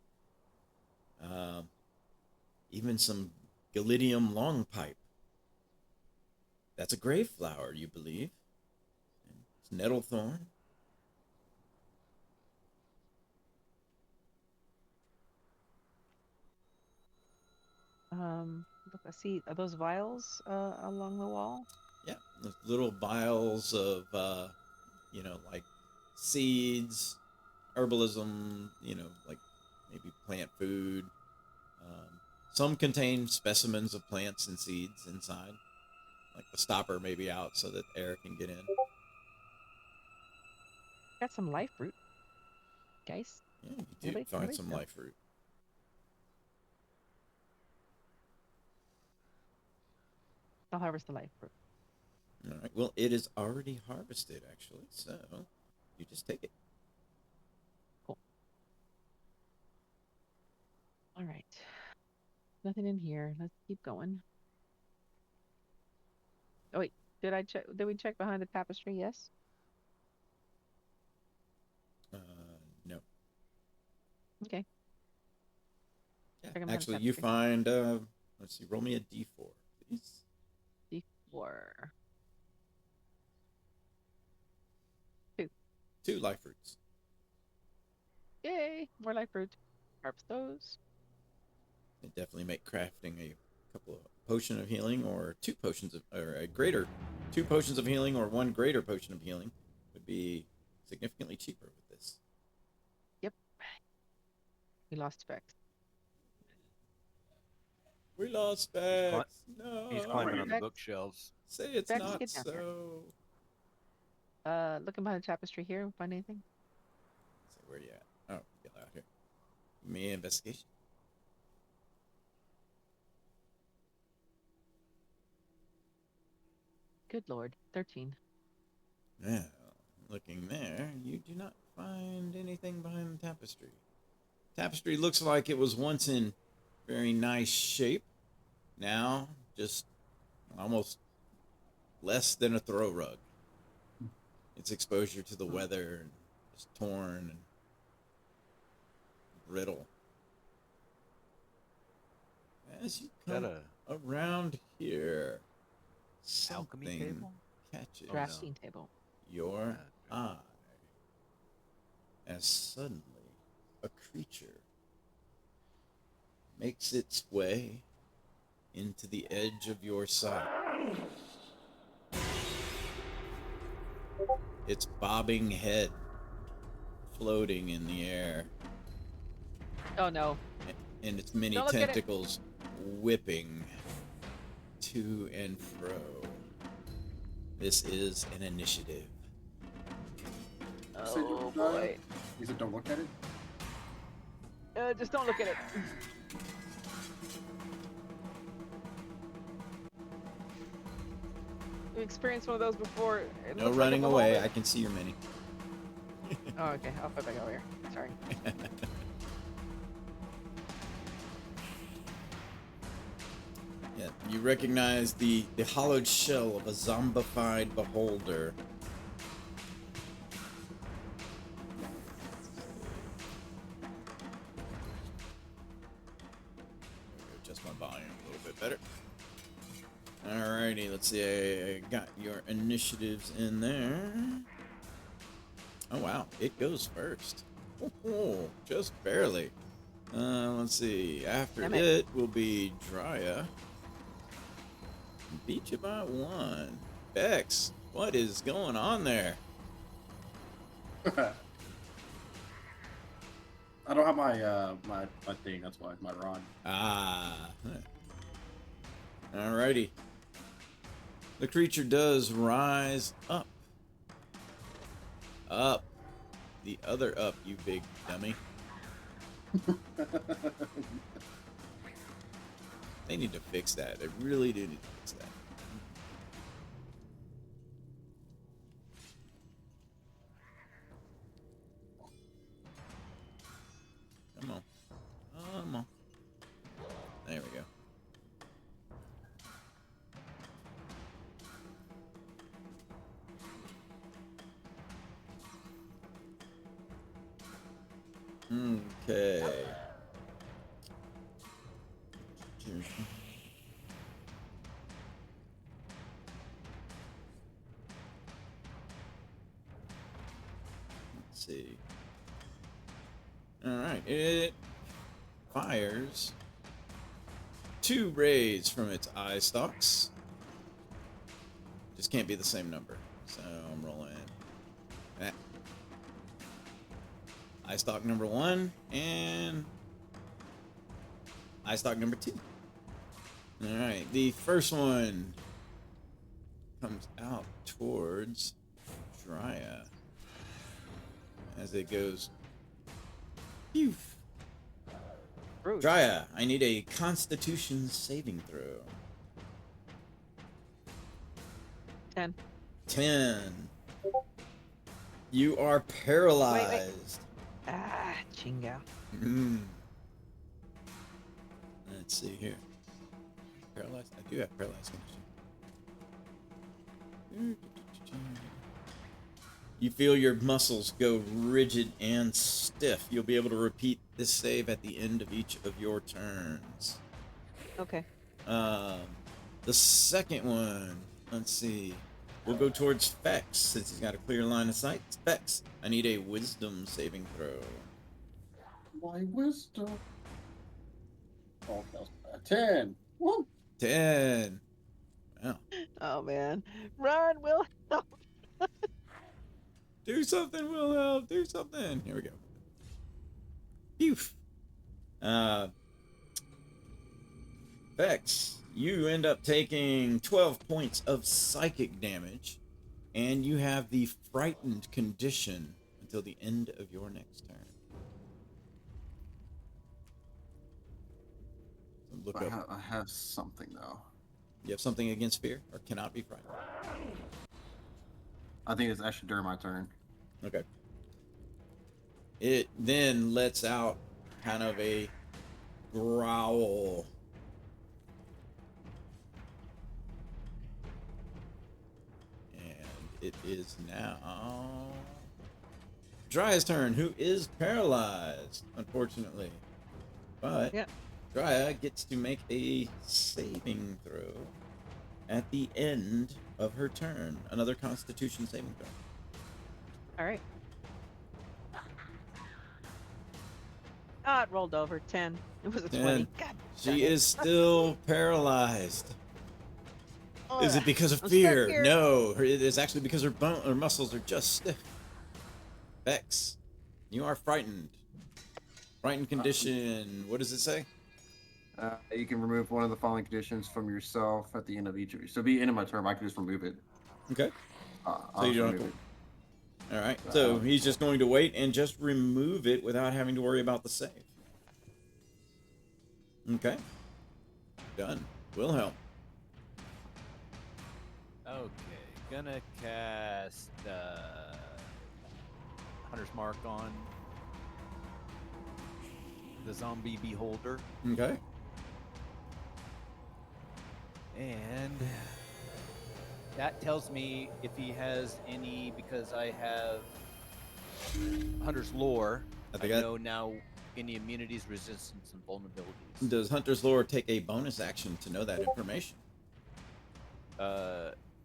even some Galidium long pipe. That's a grave flower, you believe. It's nettlethorn. Look, I see. Are those vials along the wall? Yeah, those little vials of, like seeds, herbalism, like maybe plant food. Some contain specimens of plants and seeds inside. Like the stopper may be out so that air can get in. Got some life root, guys. Yeah, you do Anybody- find anybody some know? life root. I'll harvest the life root. All right. Well, it is already harvested, actually. So you just take it. Cool. All right. Nothing in here. Let's keep going. Oh wait, did I check? Did we check behind the tapestry? Yes. No. Okay. Yeah. Checking behind the Actually, you tapestry. find. Let's see. Roll me a d4, please. D4. 2 life roots. Yay! More life root. Harvest those. It definitely make crafting a couple of potion of healing or 2 potions of, or a greater 2 potions of healing or 1 greater potion of healing would be significantly cheaper with this. Yep. We lost specs. We lost cli- specs. No. He's climbing on the Bex- bookshelves. Say it's Bex, not get down here. so. Looking behind the tapestry here. Find anything? Say where you at? Oh, get out here. Give me an investigation. Good lord. 13. Now, looking there, you do not find anything behind the tapestry. Tapestry looks like it was once in very nice shape. Now, just almost less than a throw rug. Its exposure to the weather and just torn and brittle. As you Is that come around here, alchemy something table? catches Drafting table. your eye as suddenly a creature makes its way into the edge of your sight. Its bobbing head floating in the air, Oh no. and its many Don't look at it. tentacles whipping to and fro. This is an initiative. Say Oh don't die? boy. He said don't look at it? Just don't look at it. We experienced one of those before. It No looks like running a away. moment. I can see your mini. Oh, okay. I'll put back over here. Sorry. Yeah, you recognize the hollowed shell of a zombified beholder. Adjust my volume a little bit better. Alrighty, let's see. I got your initiatives in there. Oh wow, it goes first. Oh, just barely. Let's see. After Damn it. it. Will be Drya. Beat you by 1. Bex, what is going on there? I don't have my my thing. That's why my rod. Ah. Alrighty. The creature does rise up. Up. The other up, you big dummy. They need to fix that. They really do need to fix that. Come on. Come on. There we go. Okay. Let's see. Alright, it fires 2 rays from its eye stalks. Just can't be the same number. So I'm rolling. Eye stalk number 1 and eye stalk number 2. Alright, the first one comes out towards Drya as it goes. Phew. Rude. Drya, I need a Constitution saving throw. 10. 10. You are paralyzed. Ah, chinga. Mm. Let's see here. Paralyzed? I do have paralyzed condition. You feel your muscles go rigid and stiff. You'll be able to repeat this save at the end of each of your turns. Okay. The second one, let's see. We'll go towards Fex since he's got a clear line of sight. Fex, I need a wisdom saving throw. My wisdom. Oh, that was 10. Woo! 10. Wow. Oh man. Run, Will. Do something, will help. Do something. Here we go. Phew. Vex, you end up taking 12 points of psychic damage, and you have the frightened condition until the end of your next turn. So look up. I have something though. You have something against fear, or cannot be frightened. I think it's actually during my turn. Okay. It then lets out kind of a growl. And it is now Drya's turn, who is paralyzed, unfortunately. But Yep. Drya gets to make a saving throw at the end of her turn. Another Constitution saving throw. All right. Ah, it rolled over. 10. It was a 20. God. She is still paralyzed. Is it because of I'm stuck fear? here. No, it is actually because her muscles are just stiff. Vex, you are frightened. Frightened condition. What does it say? You can remove one of the following conditions from yourself at the end of each of you. So, be end of my turn, I can just remove it. Okay. I'll So you just don't have remove to. All right. So he's just going to wait and just remove it without having to worry about the save. Okay. Done. Wilhelm. Okay, gonna cast Hunter's Mark on the zombie beholder, Okay. and that tells me if he has any, because I have Hunter's Lore. I I think know now any immunities, resistance, and vulnerabilities. Does Hunter's Lore take a bonus action to know that information?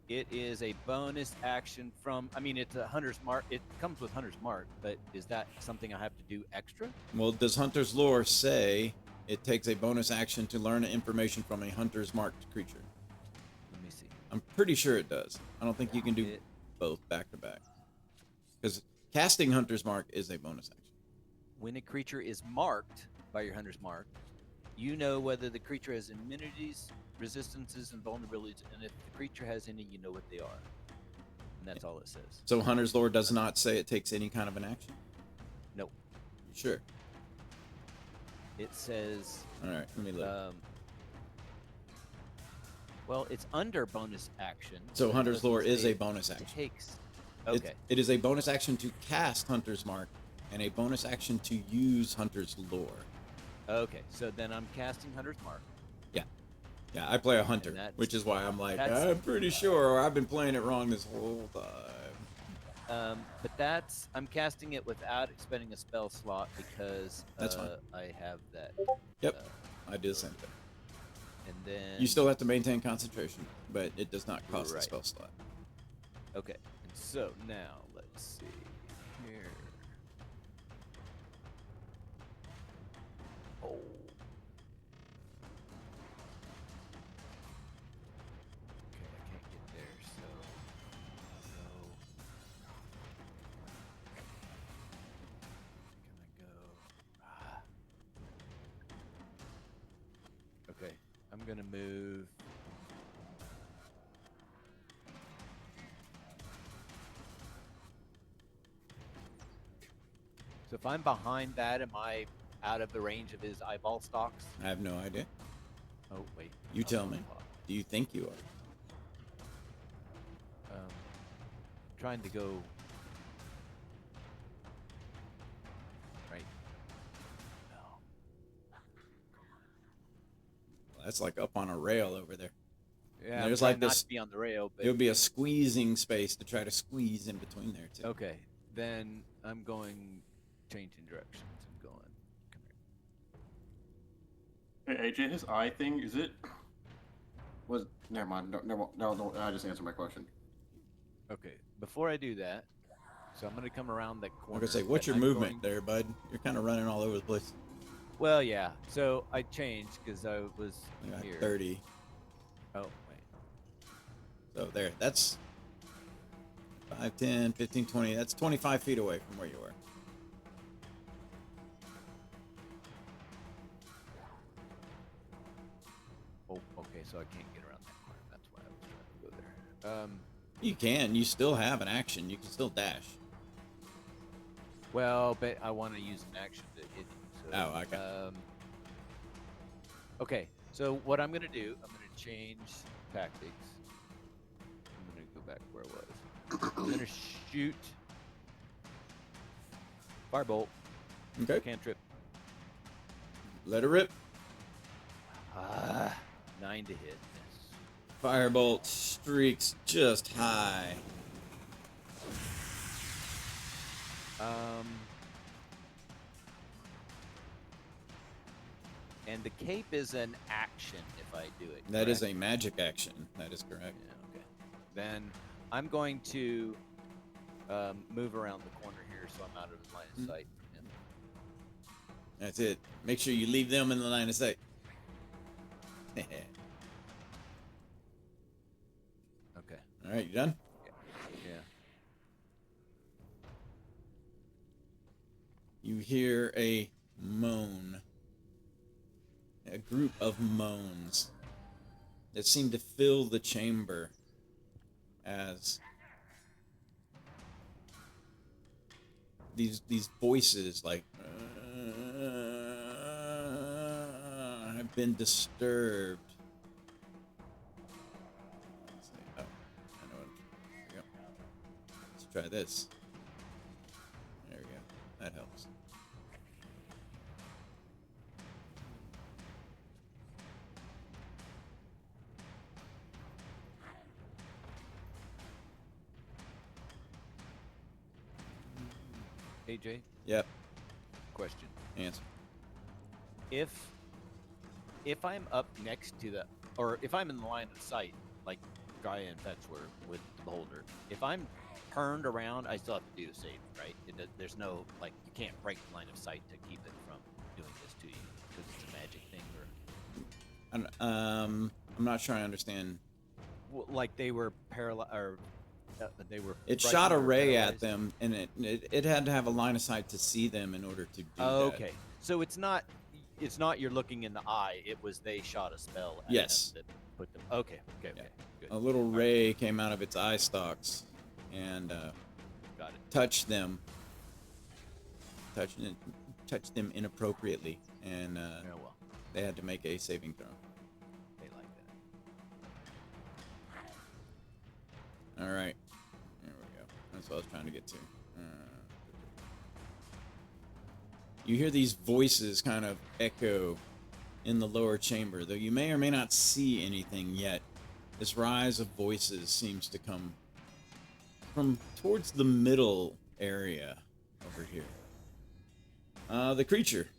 It is a bonus action from. I mean, it's a Hunter's Mark. It comes with Hunter's Mark, but is that something I have to do extra? Well, does Hunter's Lore say it takes a bonus action to learn information from a Hunter's Marked creature? Let me see. I'm pretty sure it does. I don't think you can do both back to back. Because casting Hunter's Mark is a bonus action. When a creature is marked by your Hunter's Mark, you know whether the creature has immunities, resistances, and vulnerabilities, and if the creature has any, you know what they are. And that's all it says. So Hunter's Lore does not say it takes any kind of an action? Nope. You sure? It says. All right, let me look. Well, it's under bonus action. So Hunter's doesn't Lore is say a bonus action. It takes. Okay. It is a bonus action to cast Hunter's Mark and a bonus action to use Hunter's Lore. Okay, so then I'm casting Hunter's Mark. Yeah, I play a hunter, which is why I'm like, I'm pretty sure I've been playing it wrong this whole time. But I'm casting it without expending a spell slot because That's fine. I have that. Yep, I do the same thing. And then You still have to maintain concentration, but it does not cost a Right. spell slot. Okay, and so now let's see here. Oh. Okay, I can't get there, so I'll go. Can I go? Okay, I'm gonna move. So if I'm behind that, am I out of the range of his eyeball stalks? I have no idea. Oh wait. You tell me. Do you think you are? Trying to go right. No. Well, that's like up on a rail over there. Yeah, There's I'm like trying not this- to be on the rail, but There would be a squeezing space to try to squeeze in between there, too. okay. Then I'm going changing directions and going. Come here. Hey, AJ, his eye thing, is it? Never mind. No, I just answered my question. Okay. Before I do that, so I'm gonna come around that I'm corner. going to say, what's your and I'm movement going- there, bud? You're kind of running all over the place. Well, yeah. So I changed because I was You got here. 30. Oh wait. So there, that's 5, 10, 15, 20. That's 25 feet away from where you were. Oh, okay. So I can't get around that corner. That's why I was trying to go there. You can. You still have an action. You can still dash. Well, but I want to use an action to hit him. So, Oh, okay. Okay, so what I'm going to do, I'm going to change tactics. I'm going to go back where I was. I'm going to shoot Firebolt. Okay. Cantrip. Let her rip. 9 to hit. Yes. Firebolt streaks just high. And the cape is an action if I do it. That is correct? a magic action. That is correct. Yeah, okay. Then I'm going to move around the corner here so I'm out of his line of sight. And That's it. Make sure you leave them in the line of sight. okay. All right, you done? Yeah. You hear a moan. A group of moans that seem to fill the chamber as these voices like have been disturbed. Let's see. Oh, I know what. There we go. Let's try this. There we go. That helps. AJ, Yep. question. Answer. If I'm up next to the, or if I'm in the line of sight, like Gaia and Vex were with the beholder, if I'm turned around, I still have to do the save, right? There's no, like, you can't break the line of sight to keep it from doing this to you because it's a magic thing, or I'm not sure I understand. well, like they were paralyzed, or they were. It frightened shot a or ray at paralyzed? them, and it had to have a line of sight to see them in order to do that. Okay, so it's not you're looking in the eye. It was they shot a spell at Yes. them that put them. Okay, Yeah. good. A little ray came out of its eye stalks and Got it. touched them. Touched them inappropriately, and Yeah, well, they had to make a saving throw. they like that. All right, there we go. That's what I was trying to get to. You hear these voices kind of echo in the lower chamber, though you may or may not see anything yet. This rise of voices seems to come from towards the middle area over here. The creature.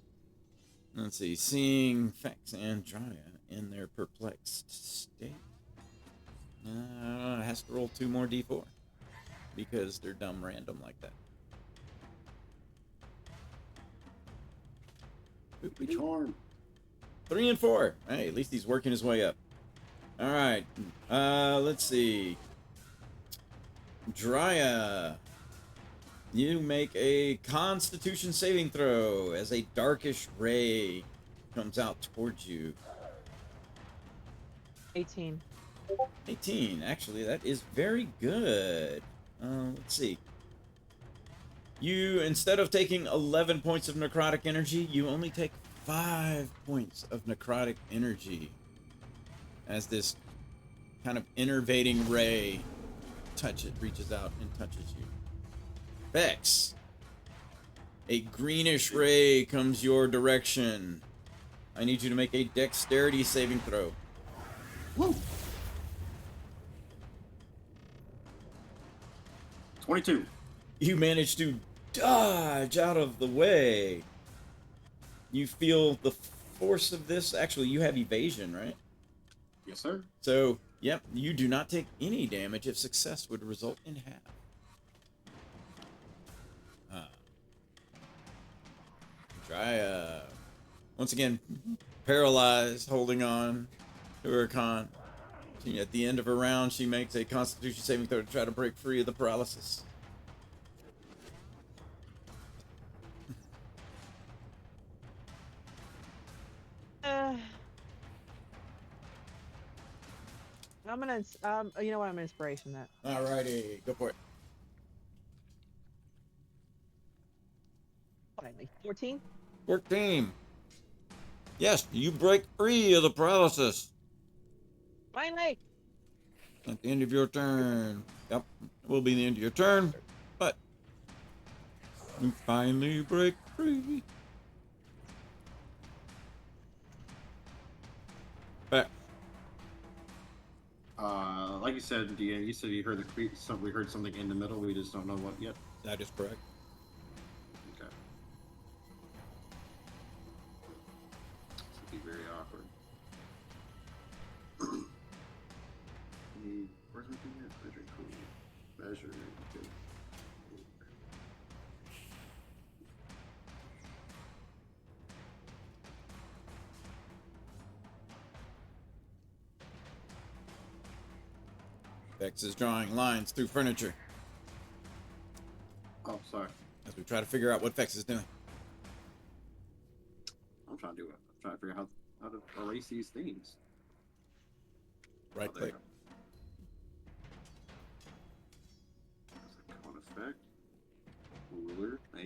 Let's see, seeing Fex and Drya in their perplexed state. It has to roll 2 more d4 because they're dumb random like that. Charm. 3 and 4. Hey, at least he's working his way up. All right. Let's see. Drya, you make a Constitution saving throw as a darkish ray comes out towards you. 18. 18. Actually, that is very good. Let's see. You, instead of taking 11 points of necrotic energy, you only take 5 points of necrotic energy as this kind of innervating ray reaches out and touches you. Vex, a greenish ray comes your direction. I need you to make a dexterity saving throw. Woo! 22. You manage to dodge out of the way. You feel the force of this. Actually, you have evasion, right? Yes, sir. So, yep, you do not take any damage if success would result in half. Try, once again, paralyzed, holding on to her con. At the end of her round, she makes a Constitution saving throw to try to break free of the paralysis. I'm gonna, you know what? I'm gonna inspiration that. Alrighty, go for it. Finally, 14. 14. Yes, you break free of the paralysis Finally. at the end of your turn. Yep, it will be the end of your turn, but you finally break free. Back. Like you said, you said you heard we heard something in the middle. We just don't know what yet. That is correct. Okay. This would be very awkward. Where's my thing at? Measure, cool. Measure, good. Vex is drawing lines through furniture Oh, sorry. as we try to figure out what Vex is doing. I'm trying to do it. I'm trying to figure out how to erase these things. Right Oh, there click. you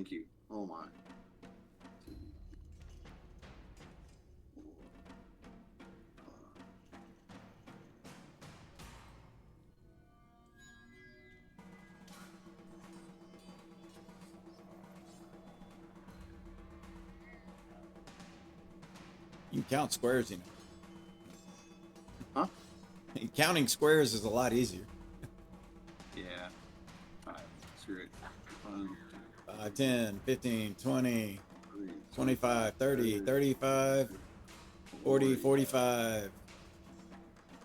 Thank you. Oh my. You can count squares, you know. Huh? Counting squares is a lot easier. Yeah. Alright, screw it. 1, 5, 10, 15, 20, 2, 3, 25, 30, 35, 40, 45.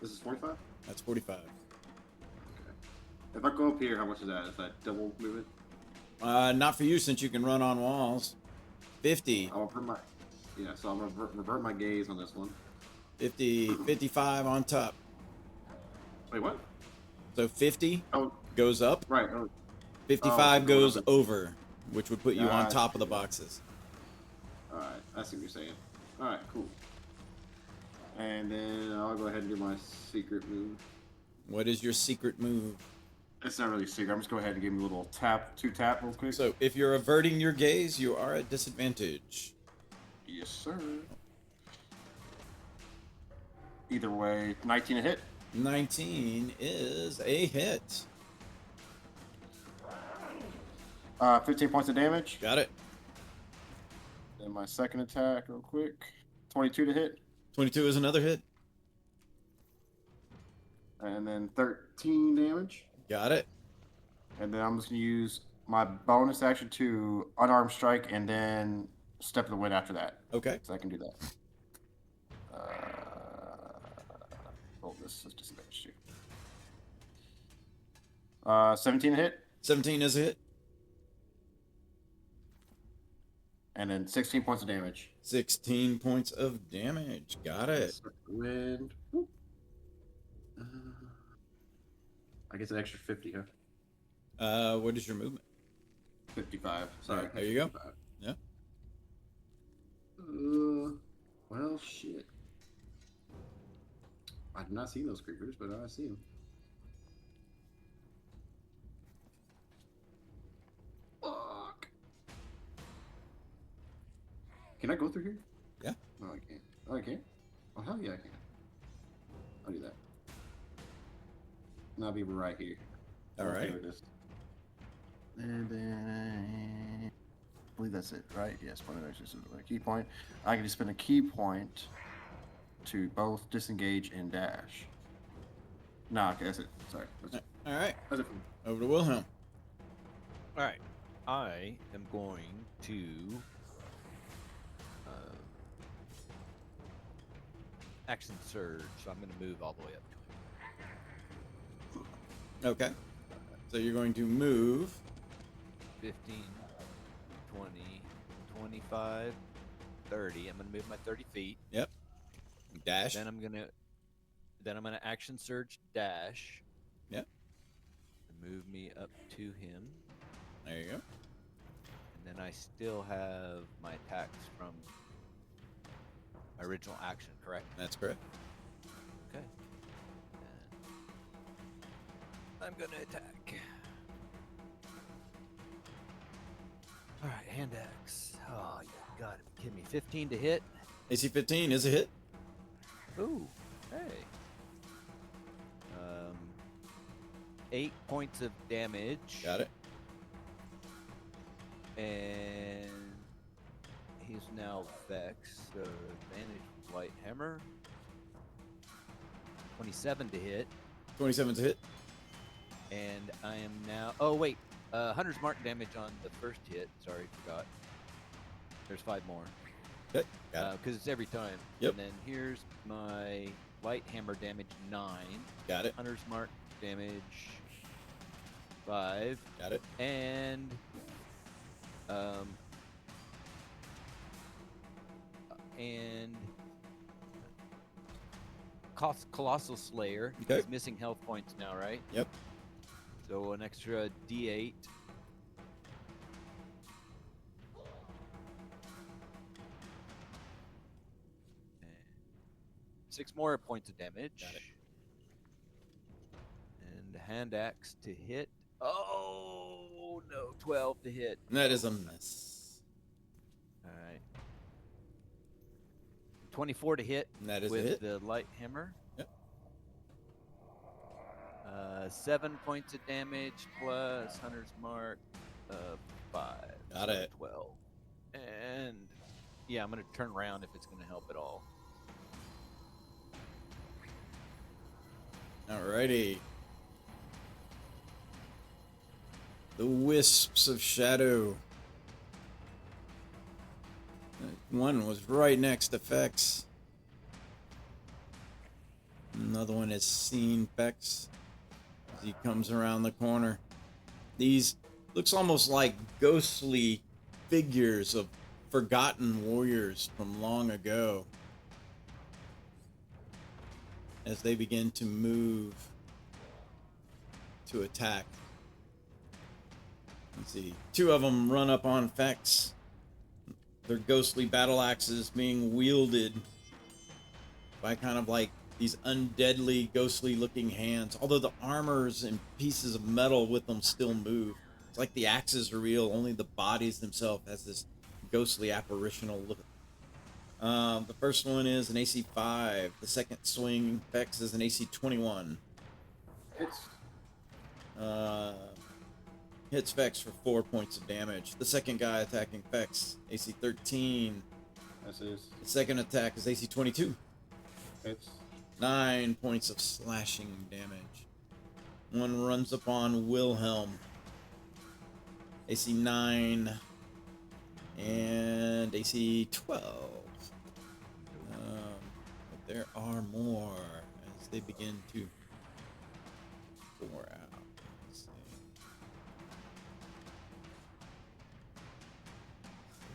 This is 45? That's 45. Okay. If I go up here, how much is that? Is that double movement? Not for you since you can run on walls. 50, I'll revert my. Yeah, so I'm gonna revert my gaze on this one. 50, 55 on top. Wait, what? So 50 Oh, goes up, right. Oh, 55 going goes up over, which would put you on Gotcha. top of the boxes. Alright, I see what you're saying. Alright, cool. And then I'll go ahead and do my secret move. What is your secret move? It's not really secret. I'm just go ahead and give me a little tap, 2-tap real quick. So if you're averting your gaze, you are at disadvantage. Yes, sir. Either way, 19 a hit. 19 is a hit. 15 points of damage. Got it. Then my second attack real quick. 22 to hit. 22 is another hit. And then 13 damage. Got it. And then I'm just going to use my bonus action to unarmed strike and then step of the wind after that. Okay. So I can do that. Oh, this is disadvantage too. 17 hit. 17 is a hit. And then 16 points of damage. 16 points of damage. Got it. Step of the wind. Whoop. I guess an extra 50, huh? What is your movement? 55. Sorry. Alright, there you go. 55. Yeah. Well, shit. I did not see those creepers, but I see them. Fuck. Can I go through here? Yeah. No, I can't. Oh, I can't? Oh, hell yeah, I can. I'll do that. And I'll be right here. All I'm okay right. with this. And then I believe that's it, right? Yes, point of extra a key point. I can just spend a key point to both disengage and dash. Nah, okay, that's it. Sorry. All right. That's it. Over to Wilhelm. All right, I am going to action surge, so I'm going to move all the way up to him. Okay. So you're going to move. 15, 20, 25, 30. I'm going to move my 30 feet. Yep. Dash. Then I'm gonna action surge dash. Yep. And move me up to him. There you go. And then I still have my attacks from my original action, correct? That's correct. Okay. And I'm gonna attack. Alright, hand axe. Oh, you gotta be kidding me. 15 to hit. AC 15 is a hit. Ooh, hey. 8 points of damage. Got it. And he's now Vex. Advantage with Light Hammer. 27 to hit. 27's a hit. And I am now. Oh, wait. Hunter's Mark damage on the first hit. Sorry, forgot. There's 5 more. Okay. Got it. Because it's every time. Yep. And then here's my Light Hammer damage 9. Got it. Hunter's Mark damage 5. Got it. And Colossal Slayer. Okay. He's missing health points now, right? Yep. So an extra D8. And 6 more points of damage. Got it. And hand axe to hit. Oh Oh no, 12 to hit. And that is a miss. All right. 24 to hit And that is a with hit. the light hammer. Yep. 7 points of damage plus Hunter's Mark of 5. Got so it. 12. And yeah, I'm going to turn around if it's going to help at all. Alrighty. The wisps of shadow. One was right next to Fex. Another one has seen Fex as he comes around the corner. These looks almost like ghostly figures of forgotten warriors from long ago. As they begin to move to attack. Let's see. 2 of them run up on Fex. Their ghostly battle axes being wielded by kind of like these undeadly, ghostly looking hands. Although the armors and pieces of metal with them still move. It's like the axes are real, only the bodies themselves has this ghostly apparitional look. The first one is an AC 5. The second swing Fex is an AC 21. Hits. Hits Fex for 4 points of damage. The second guy attacking Fex, AC 13. This is. The second attack is AC 22. Hits. 9 points of slashing damage. One runs upon Wilhelm. AC 9 and AC 12. But there are more as they begin to pour out. Let's see.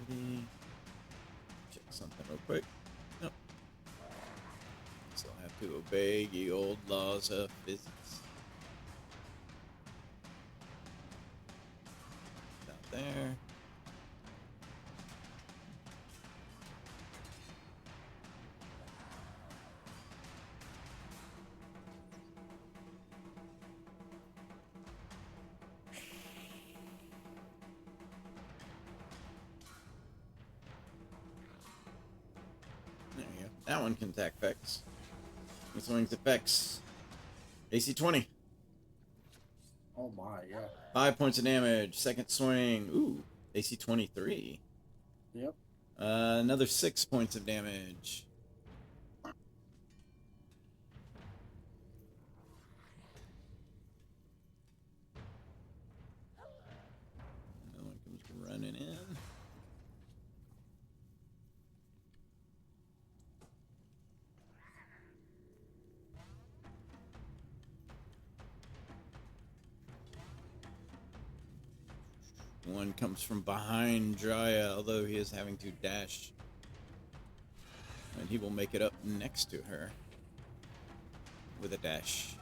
30. Check something real quick. Nope. Still have to obey the old laws of physics. Out there. There you go. That one can attack Fex. He swings at Fex. AC 20. Oh my, yeah. 5 points of damage. Second swing. Ooh. AC 23. Yep. Another 6 points of damage. Another one comes running in. One comes from behind Jaya, although he is having to dash. And he will make it up next to her with a dash.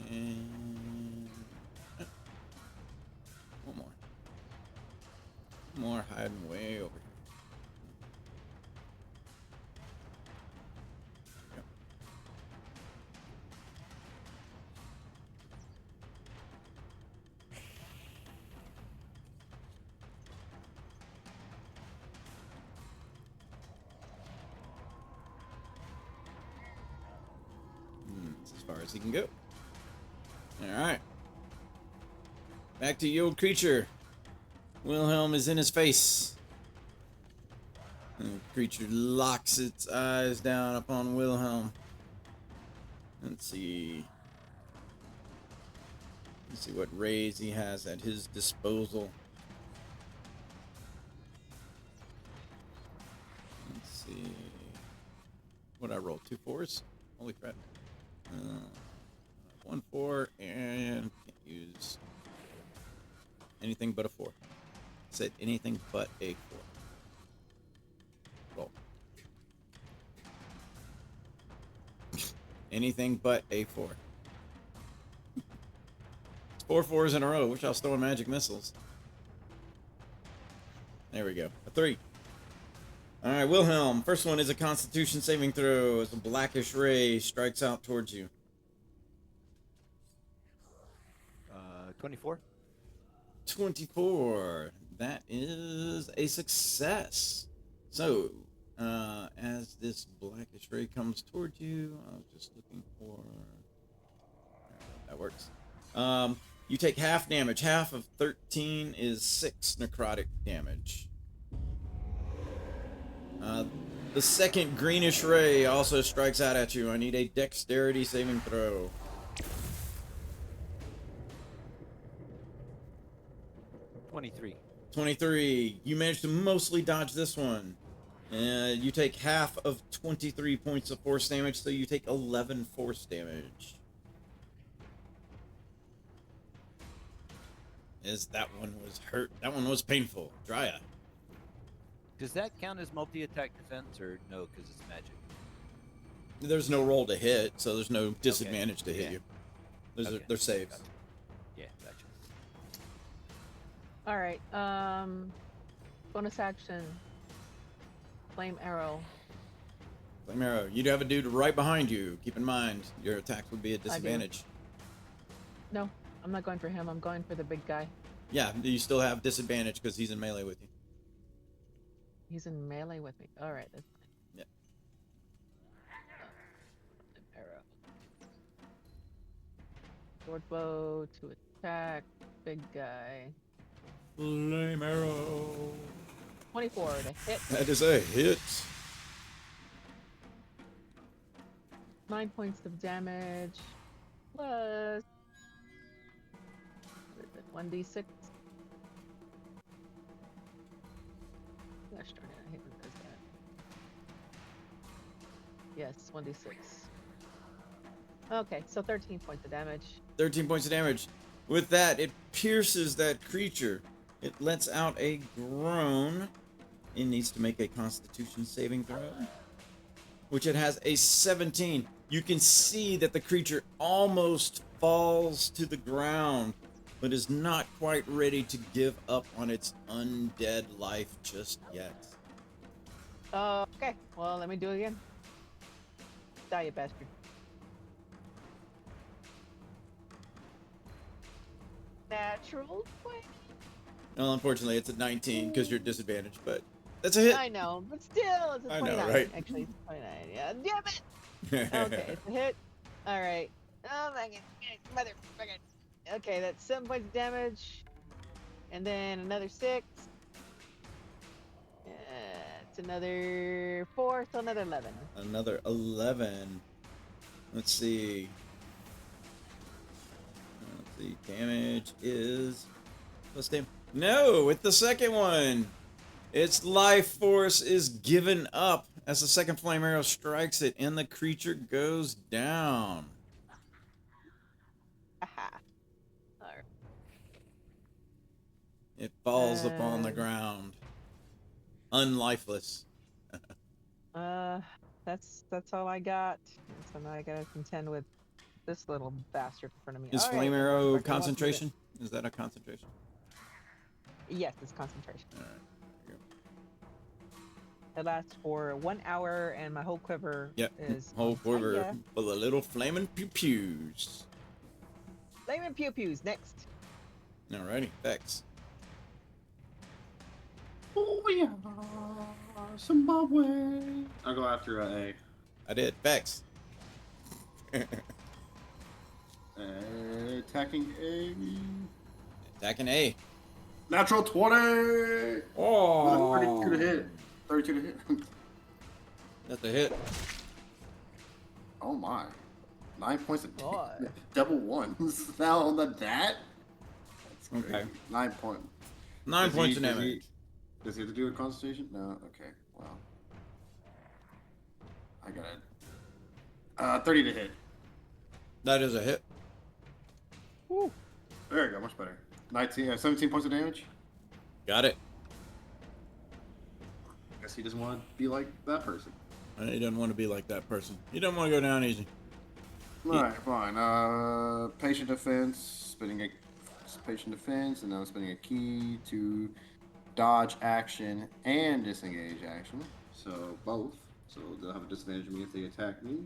And one more. One more hiding way over here. Yep. That's as far as he can go. Alright. Back to the old creature. Wilhelm is in his face. And the creature locks its eyes down upon Wilhelm. Let's see. Let's see what rays he has at his disposal. Let's see. What did I roll? 2 4s? Holy crap. 1 4 and can't use anything but a 4. Said anything but a 4. Roll. Anything but a 4. It's 4 4s in a row. Wish I was throwing magic missiles. There we go. A 3. Alright, Wilhelm. First one is a Constitution saving throw as a blackish ray strikes out towards you. 24. 24. That is a success. So, as this blackish ray comes towards you, I was just looking for. That works. You take half damage. Half of 13 is 6 necrotic damage. The second greenish ray also strikes out at you. I need a dexterity saving throw. 23. 23. You managed to mostly dodge this one. You take half of 23 points of force damage, so you take 11 force damage. As that one was hurt. That one was painful. Drya. Does that count as multi-attack defense or no? Because it's magic. There's no roll to hit, so there's no disadvantage to hit Yeah. you. Okay. They're saves. Gotcha. Yeah, gotcha. All right. Bonus action. Flame arrow. Flame arrow. You do have a dude right behind you. Keep in mind, your attacks would be at disadvantage. No, I'm not going for him. I'm going for the big guy. Yeah, you still have disadvantage because he's in melee with you. He's in melee with me. All right. That's fine. Yeah. Flame arrow. Sword bow to attack. Big guy. Flame arrow. 24 to hit. That is a hit. 9 points of damage. Plus. What is it? 1d6. Gosh darn it, I hate when it does that. Yes, 1d6. Okay, so 13 points of damage. 13 points of damage. With that, it pierces that creature. It lets out a groan. It needs to make a Constitution saving throw, which it has a 17. You can see that the creature almost falls to the ground, but is not quite ready to give up on its undead life just yet. Okay, well, let me do it again. Die, you bastard. Natural 20. Well, unfortunately, it's a 19 because you're disadvantaged, but that's a hit. I know, but still, it's a I 29. know, right? Actually, it's 29. Yeah, damn it! Okay, it's a hit. All right. Oh my god, motherfucker. Okay, that's 7 points of damage, and then another 6. It's another 4, so another 11. Another 11. Let's see. Damage is plus damage. No, with the second one, its life force is given up as the second flame arrow strikes it, and the creature goes down. Haha. Alright. It falls upon the ground, unlifeless. That's all I got. So now I gotta contend with this little bastard in front of me. Is All right, flame then, arrow motherfucker, what concentration? Is that a concentration? is it? Yes, it's concentration. All right. There you It lasts for 1 hour, and my whole quiver go. Yep. is Whole on quiver fire. full of little flaming pew-pews. Flaming pew pews next. Alrighty, Vex. Oh yeah, Zimbabwe. I'll go after A. I did. Vex. Attacking A. Attacking A. Natural 20. Oh. 32 to hit. 32 to hit. That's a hit. Oh my. 9 points of Boy. double ones. Now on the dat. That's crazy. Okay. 9 point. 9 points of damage. Does he have to do a concentration? No. Okay. Well. I got it. 30 to hit. That is a hit. Woo. There you go. Much better. 17 points of damage. Got it. Guess he doesn't want to be like that person. He doesn't want to be like that person. He doesn't want to go down easy. Alright, fine. Patient defense, patient defense, and now spending a key to dodge action and disengage action. So both. So they'll have a disadvantage on me if they attack me.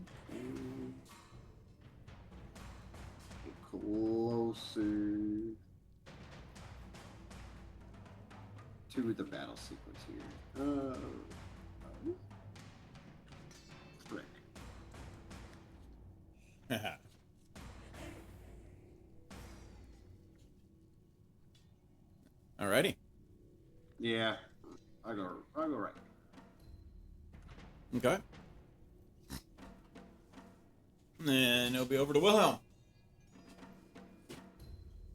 Get closer. to the battle sequence here. Frick. Alrighty. Yeah, I'll go right. Okay. And it'll be over to Wilhelm.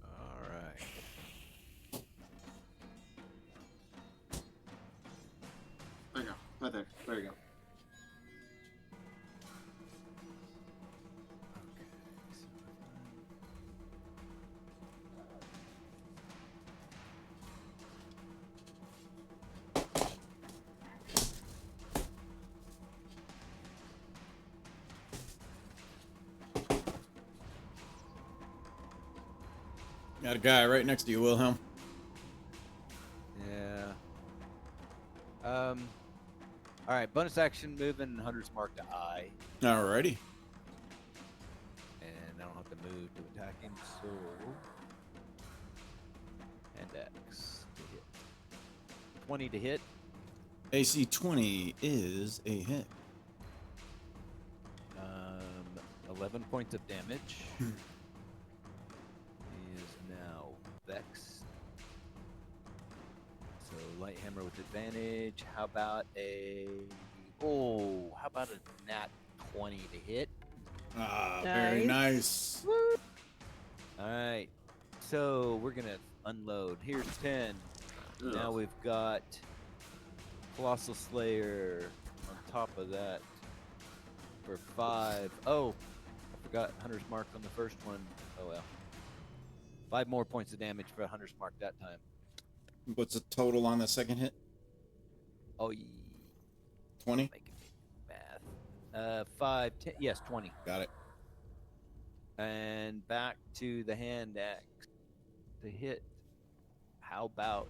All right. There you go. Right there. There you go. Got a guy right next to you, Wilhelm. Yeah. All right. Bonus action moving Hunter's Mark to I, Alrighty. and I don't have to move to attack him. So, and X to hit. 20 to hit. AC 20 is a hit. 11 points of damage. He is now vexed. So light hammer with advantage. How about a nat 20 to hit? Ah, very nice. All right. So we're gonna unload. Here's 10. Now we've got Colossal Slayer on top of that for 5. Oh, I forgot Hunter's Mark on the first one. Oh well. 5 more points of damage for Hunter's Mark that time. What's the total on the second hit? Oh, 20? making me math. 5, 10, yes, 20. Got it. And back to the hand axe to hit. How about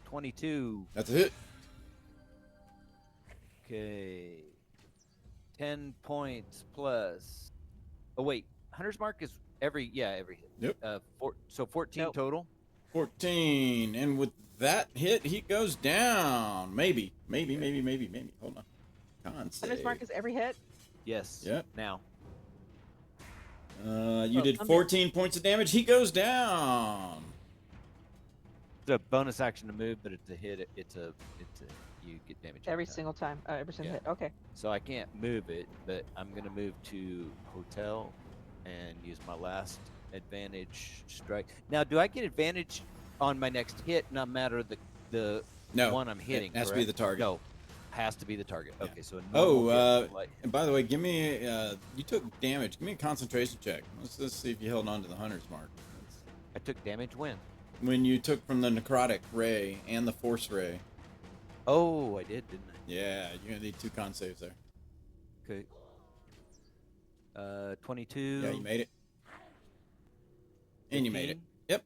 22? That's a hit. Okay. 10 points plus. Oh wait, Hunter's Mark is every hit. Yep. So 14 Nope. total. 14. And with that hit, he goes down. Maybe. Hold on. Con save. Hunter's Mark is every hit. Yes. Yep. Now. You Oh, did I'm 14 points of damage. He goes down. It's a bonus action to move, but it's a hit. It's a you get damage Every time. single time. Every single Yeah. hit. Okay. So I can't move it, but I'm gonna move to hotel and use my last advantage strike. Now, do I get advantage on my next hit, no matter the No. one I'm hitting? It has to be correct? the target. No, has to be the target. Yeah. Okay, so a Oh, normal hit, like, and by the way, give me, you took damage. Give me a concentration check. Let's see if you held on to the Hunter's Mark. I took damage when? When you took from the necrotic ray and the force ray. Oh, I did, didn't I? Yeah, you're gonna need 2 con saves there. Okay. 22. Yeah, you made it. And you made it. 15? Yep.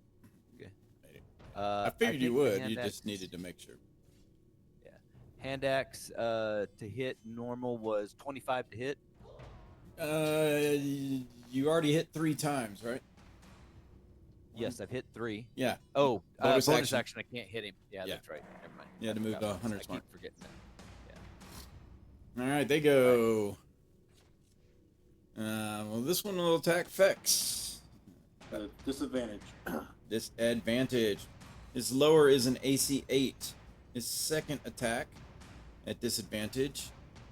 Okay. Made it. I I figured you think the would. hand You just axe- needed to make sure. Hand axe to hit normal was 25 to hit. You already hit 3 times, right? Yes, I've hit 3. Yeah. Oh, Bonus bonus action. action. I can't hit him. Yeah, Yeah. that's right. Never mind. You had to I move forgot the about Hunter's this. I Mark. keep forgetting that. All right, they go. Well, this one will attack Fex. Disadvantage. Disadvantage. His lower is an AC 8. His second attack at disadvantage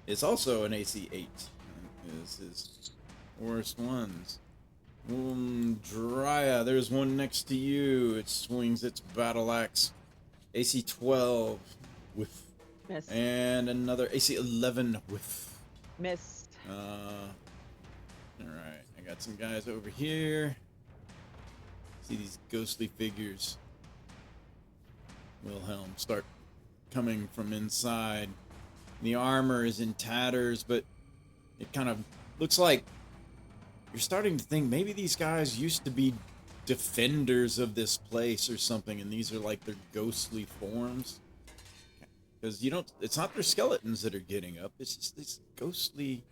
is also an AC 8. Is his worst ones. Drya, there's one next to you. It swings its battle axe. AC 12 with, Miss. and another AC 11 with. Missed. Alright, I got some guys over here. See these ghostly figures. Wilhelm start coming from inside. The armor is in tatters, but it kind of looks like you're starting to think maybe these guys used to be defenders of this place or something, and these are like their ghostly forms. Because you don't, it's not their skeletons that are getting up, it's just these ghostly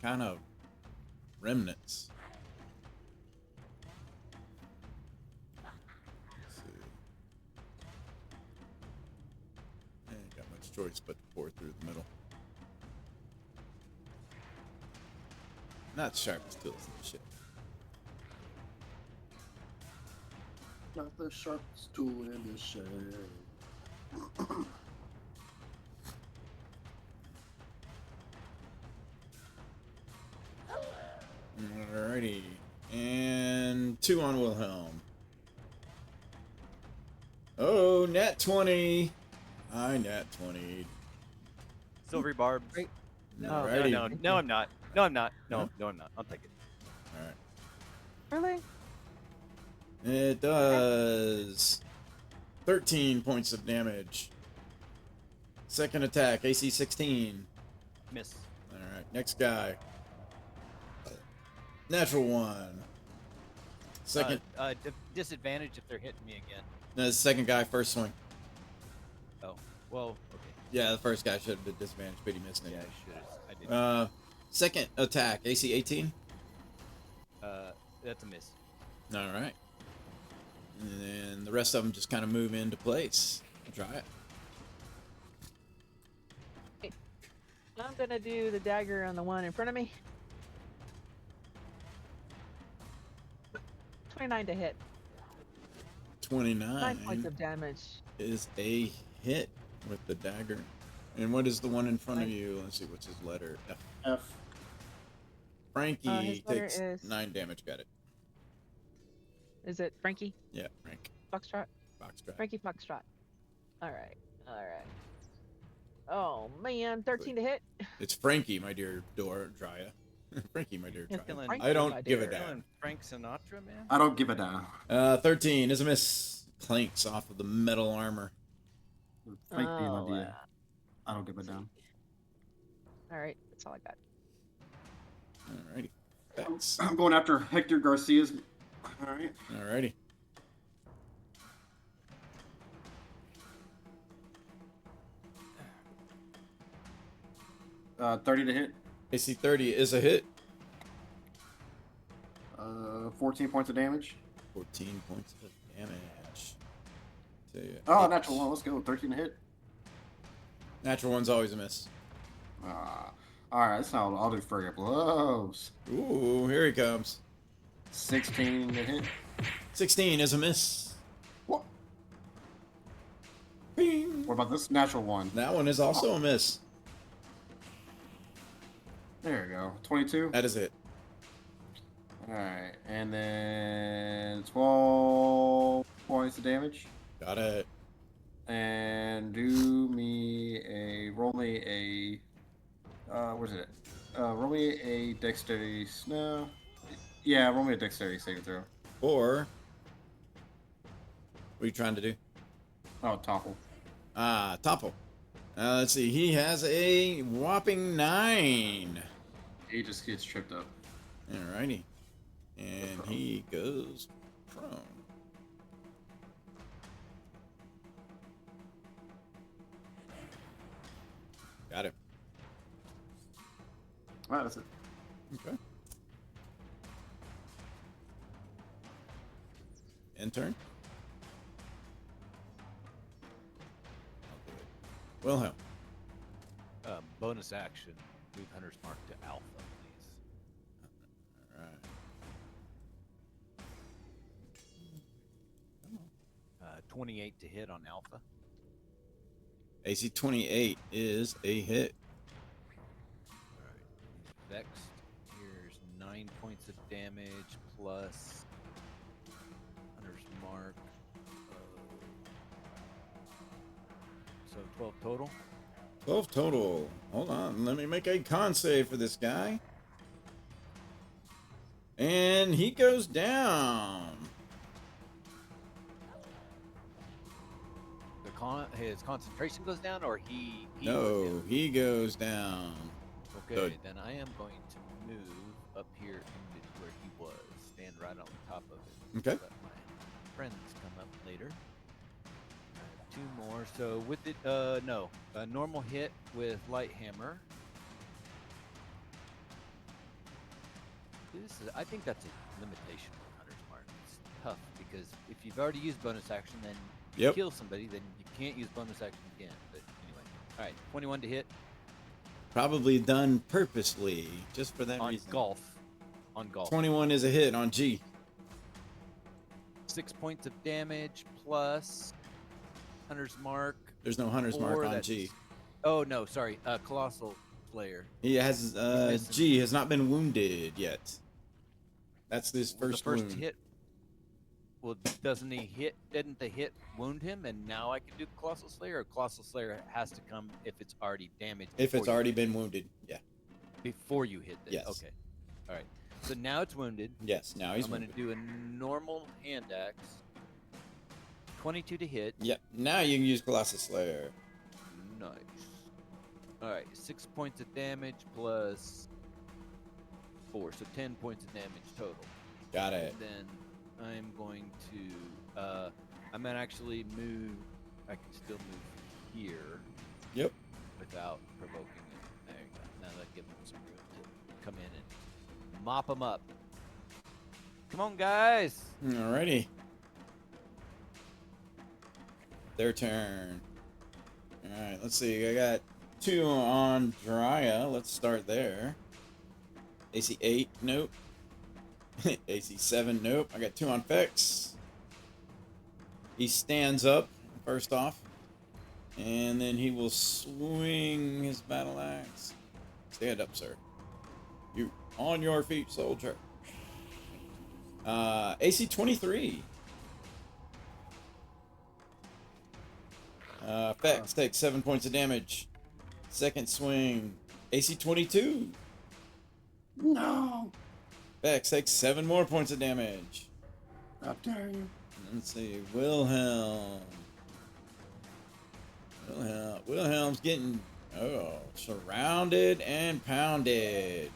kind of remnants. Let's see. choice but to pour through the middle. Not the sharpest tools and shit. Not the sharpest tool in the shed. Alrighty. And 2 on Wilhelm. Oh, nat 20. I nat 20. Silvery barbs. Great. No, Alrighty. no, I'm not. No, I'm not. No, no, I'm not. I'll take it. Alright. Really? It does 13 points of damage. Second attack, AC 16. Miss. Alright, next guy. Natural 1. Second, Disadvantage if they're hitting me again. the second guy, first swing. Oh, well, okay. Yeah, the first guy should have been disadvantaged, but he missed it. Yeah, I should have. I didn't. Second attack, AC 18. That's a miss. Alright. And then the rest of them just kind of move into place. Try it. I'm gonna do the dagger on the one in front of me. 29 to hit. 29 9 points of damage. is a hit with the dagger. And what is the one in front of Frank. you? Let's see, what's his letter? F. F. Frankie his letter takes is- 9 damage. Got it. Is it Frankie? Yeah, Frank. Foxtrot? Foxtrot. Frankie Foxtrot. Alright. Alright. Oh man, 13 to hit. It's Frankie, my dear Drya. Frankie, my dear Yeah, Drya. feeling- Frankie, I don't my give a dear. damn. Feeling Frank Sinatra, man. I don't give a damn. 13 is a miss. Clanks off of the metal armor. Frank being Oh, idea. I don't give a damn. Alright, that's all I got. Alrighty. That's I'm going after Hector Garcia's. All right. alrighty. 30 to hit. AC 30 is a hit. 14 points of damage. 14 points of damage. So, yeah, Oh, eight. natural one. Let's go. 13 to hit. Natural one's always a miss. All right. That's how I'll do Furry Blows. Ooh, here he comes. 16 to hit. 16 is a miss. What? Bing. What about this natural one? That one is also a miss. There you go. 22. That is it. All right. And then 12 points of damage. Got it. And do me a roll me a where's it? Roll me a dexterity. No. Yeah, roll me a dexterity saving throw. Or what are you trying to do? Oh, topple. Topple. Let's see. He has a whopping 9. He just gets tripped up. Alrighty. And he goes prone. Got him. All right, that's it. Okay. End turn. I'll do it. Wilhelm. Bonus action. Move Hunter's Mark to Alpha, please. Alright. 28 to hit on Alpha. AC 28 is a hit. Alright. Vexed. Here's 9 points of damage plus Hunter's Mark. So 12 total. 12 total. Hold on. Let me make a con save for this guy. And he goes down. His concentration goes down, or he goes No, down? he goes down. Okay, Good. then I am going to move up here into where he was. Stand right on top of it. Okay. Let my friends come up later. 2 more. So with it, no, a normal hit with light hammer. I think that's a limitation with Hunter's Mark. It's tough because if you've already used bonus action, then you Yep. kill somebody, then you can't use bonus action again. But anyway, All right, 21 to hit Probably done purposely, just for that on reason. golf. On golf. 21 is a hit on G. 6 points of damage plus Hunter's Mark. There's no Hunter's Mark on G. Oh no, sorry. Colossal Slayer. He has missing. G has not been wounded yet. That's his Well, first the first wound. hit. Well, doesn't he hit? Didn't the hit wound him? And now I can do Colossal Slayer. Or Colossal Slayer has to come if it's already damaged. If it's before you already hit been wounded, yeah. it. Before you hit it. Yes. Okay. All right. So now it's wounded. Yes, now he's I'm going to wounded. do a normal hand axe. 22 to hit. Yep, now you can use Colossus Slayer. Nice. All right, 6 points of damage plus 4, so 10 points of damage total. Got it. And then I'm going to, I'm gonna actually move. I can still move here. Yep. Without provoking it. There you go. Now that gives them some room to come in and mop them up. Come on, guys. Alrighty. Their turn. Alright, let's see. I got 2 on Drya. Let's start there. AC 8, nope. AC 7, nope. I got 2 on Vex. He stands up, first off. And then he will swing his battle axe. Stand up, sir. You on your feet, soldier. AC 23. Vex takes 7 points of damage. Second swing. AC 22. No! Vex takes 7 more points of damage. How dare you? Let's see. Wilhelm. Wilhelm's getting surrounded and pounded.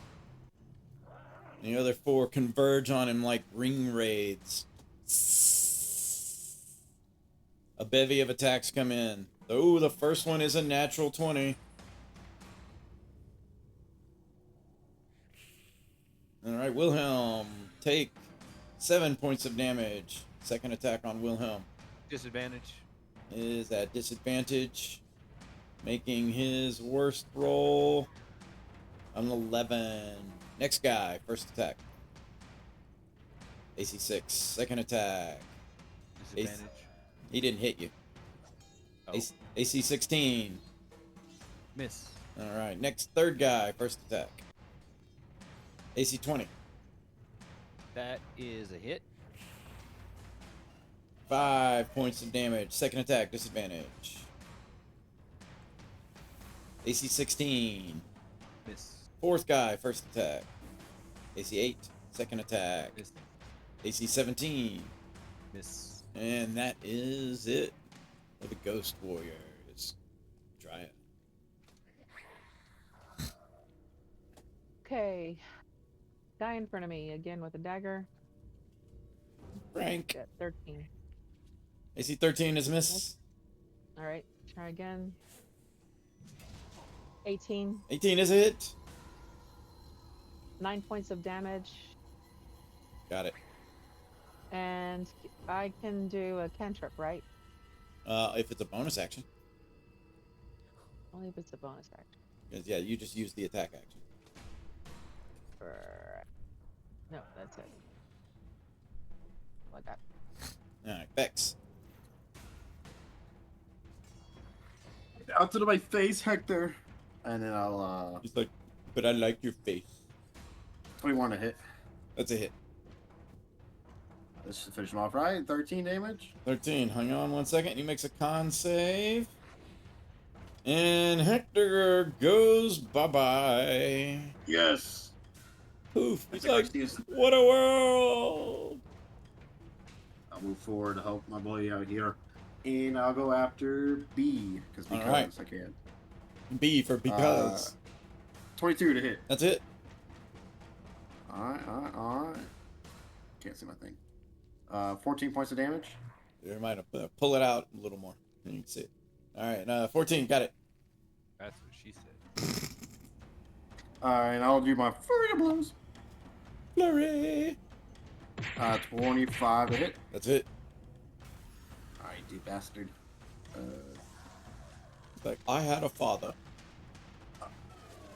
The other 4 converge on him like ring raids. A bevy of attacks come in. Oh, the first one is a natural 20. Alright, Wilhelm. Take 7 points of damage. Second attack on Wilhelm Disadvantage. is at disadvantage, making his worst roll an 11. Next guy, first attack. AC 6, second attack. Disadvantage. He didn't hit you. Oh, AC 16. miss. Alright, next third guy, first attack. AC 20. That is a hit. 5 points of damage. Second attack, disadvantage. AC 16. Miss. Fourth guy, first attack. AC 8, second attack. Miss. AC 17. Miss. And that is it for the Ghost Warriors. Try it. Okay. Guy in front of me again with a dagger. Frank. At 13. AC 13 is a miss. All right. Try again. 18. 18 is a hit. 9 points of damage. Got it. And I can do a cantrip, right? If it's a bonus action. Only if it's a bonus action. 'Cause, yeah, you just use the attack action. No, that's it. Like that. Alright, Vex. Out to my face, Hector. And then I'll, He's like, but I like your face. 21 to hit. That's a hit. This should finish him off right. 13 damage. 13. Hang on 1 second. He makes a con save. And Hector goes bye-bye. Yes. Poof. I He's think I like, just used- what a world. I'll move forward to help my boy out here. And I'll go after B. Because Alright. I can. B for because. 22 to hit. That's it. Alright. Can't see my thing. 14 points of damage. You might have pull it out a little more. Then you can see it. Alright, 14. Got it. That's what she said. Alright, and I'll do my flurry of blows. Flurry. 25 to hit. That's it. Alright, you bastard. Like, I had a father.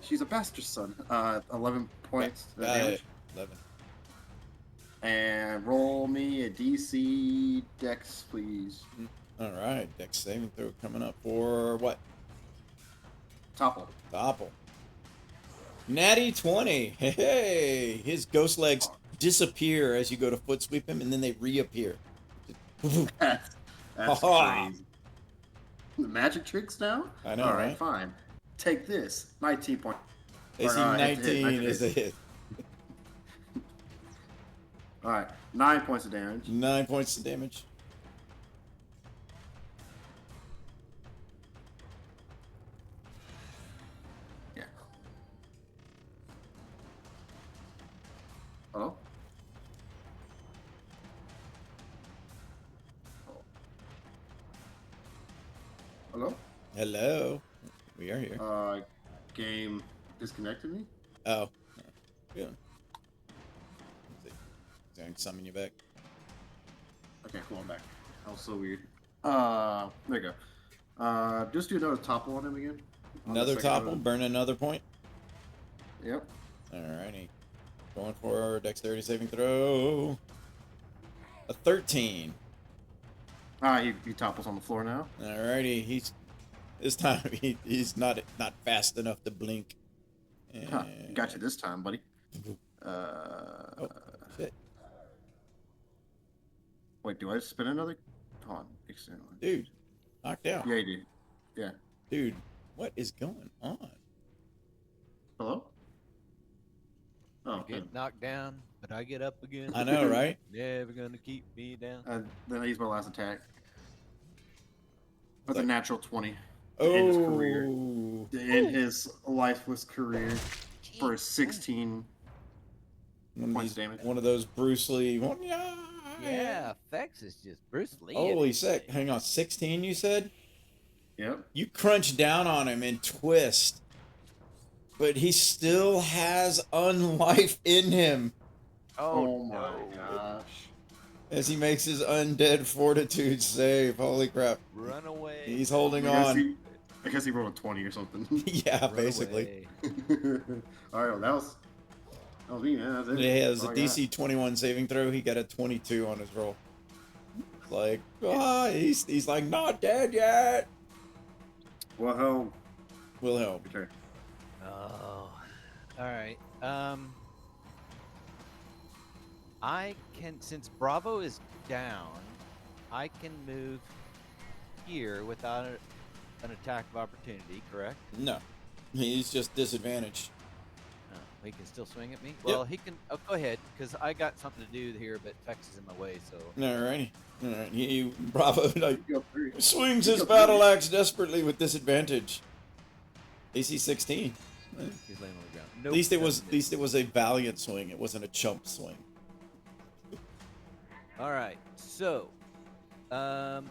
She's a bastard son. 11 points of Got damage. it. 11. And roll me a DC Dex, please. All right. Dex saving throw coming up for what? Topple. Topple. Natty 20. Hey, his ghost legs disappear as you go to foot sweep him, and then they reappear. That's Ha-ha. crazy. The magic tricks now? I know, All right, right? fine. Take this. 19 point. AC Or, 19 is a hit. All right, 9 points of damage. 9 points of damage. Yeah. Hello? Hello? Hello. We are here. Game disconnected me? Oh. Good. Let's see. Is I can summon you back. Okay, cool, I'm back. That was so weird. There you go. Just do another topple on him again. On the Another second topple. one. Burn another point. Yep. Alrighty. Going for dexterity saving throw. A 13. He topples on the floor now. Alrighty. This time he's not fast enough to blink. Huh, And... got you this time, buddy. Oh, shit. Wait, do I spin another? Hold on. Extend one. Dude. Knocked out. Yeah, you do. Yeah. Dude, what is going on? Hello? Oh, okay. Get knocked down, but I get up again. I know, right? Never gonna keep me down. Then I use my last attack. With Like- a natural 20. Oh. In his career. In his lifeless career. For 16 points of damage. One of those Bruce Lee. Yeah, Fex is just Bruce Lee. Holy sick. Hang on, 16 you said? Yep. You crunch down on him and twist. But he still has unlife in him Oh my gosh. as he makes his undead fortitude save. Holy crap. Run away. He's holding Because on. I guess he rolled a 20 or something. Yeah, Run basically. away. Alright, well, that was me, man. That's it. He has That's a all I got. DC 21 saving throw. He got a 22 on his roll. It's like, he's like, not dead yet. Well, hell, Will help. your turn. Oh, all right. I can, since Bravo is down, I can move here without an attack of opportunity. Correct? No, he's just disadvantaged. Oh, he can still swing at me. Well, he can. Oh, go ahead, because I got something to do here, but Fex is in my way. So. Alrighty. Alright. Bravo like, You go through. swings You his go battle through. axe desperately with disadvantage. AC 16. He's laying on the ground. At Nope, least doesn't it was a valiant swing. It wasn't a chump swing. All right, so, all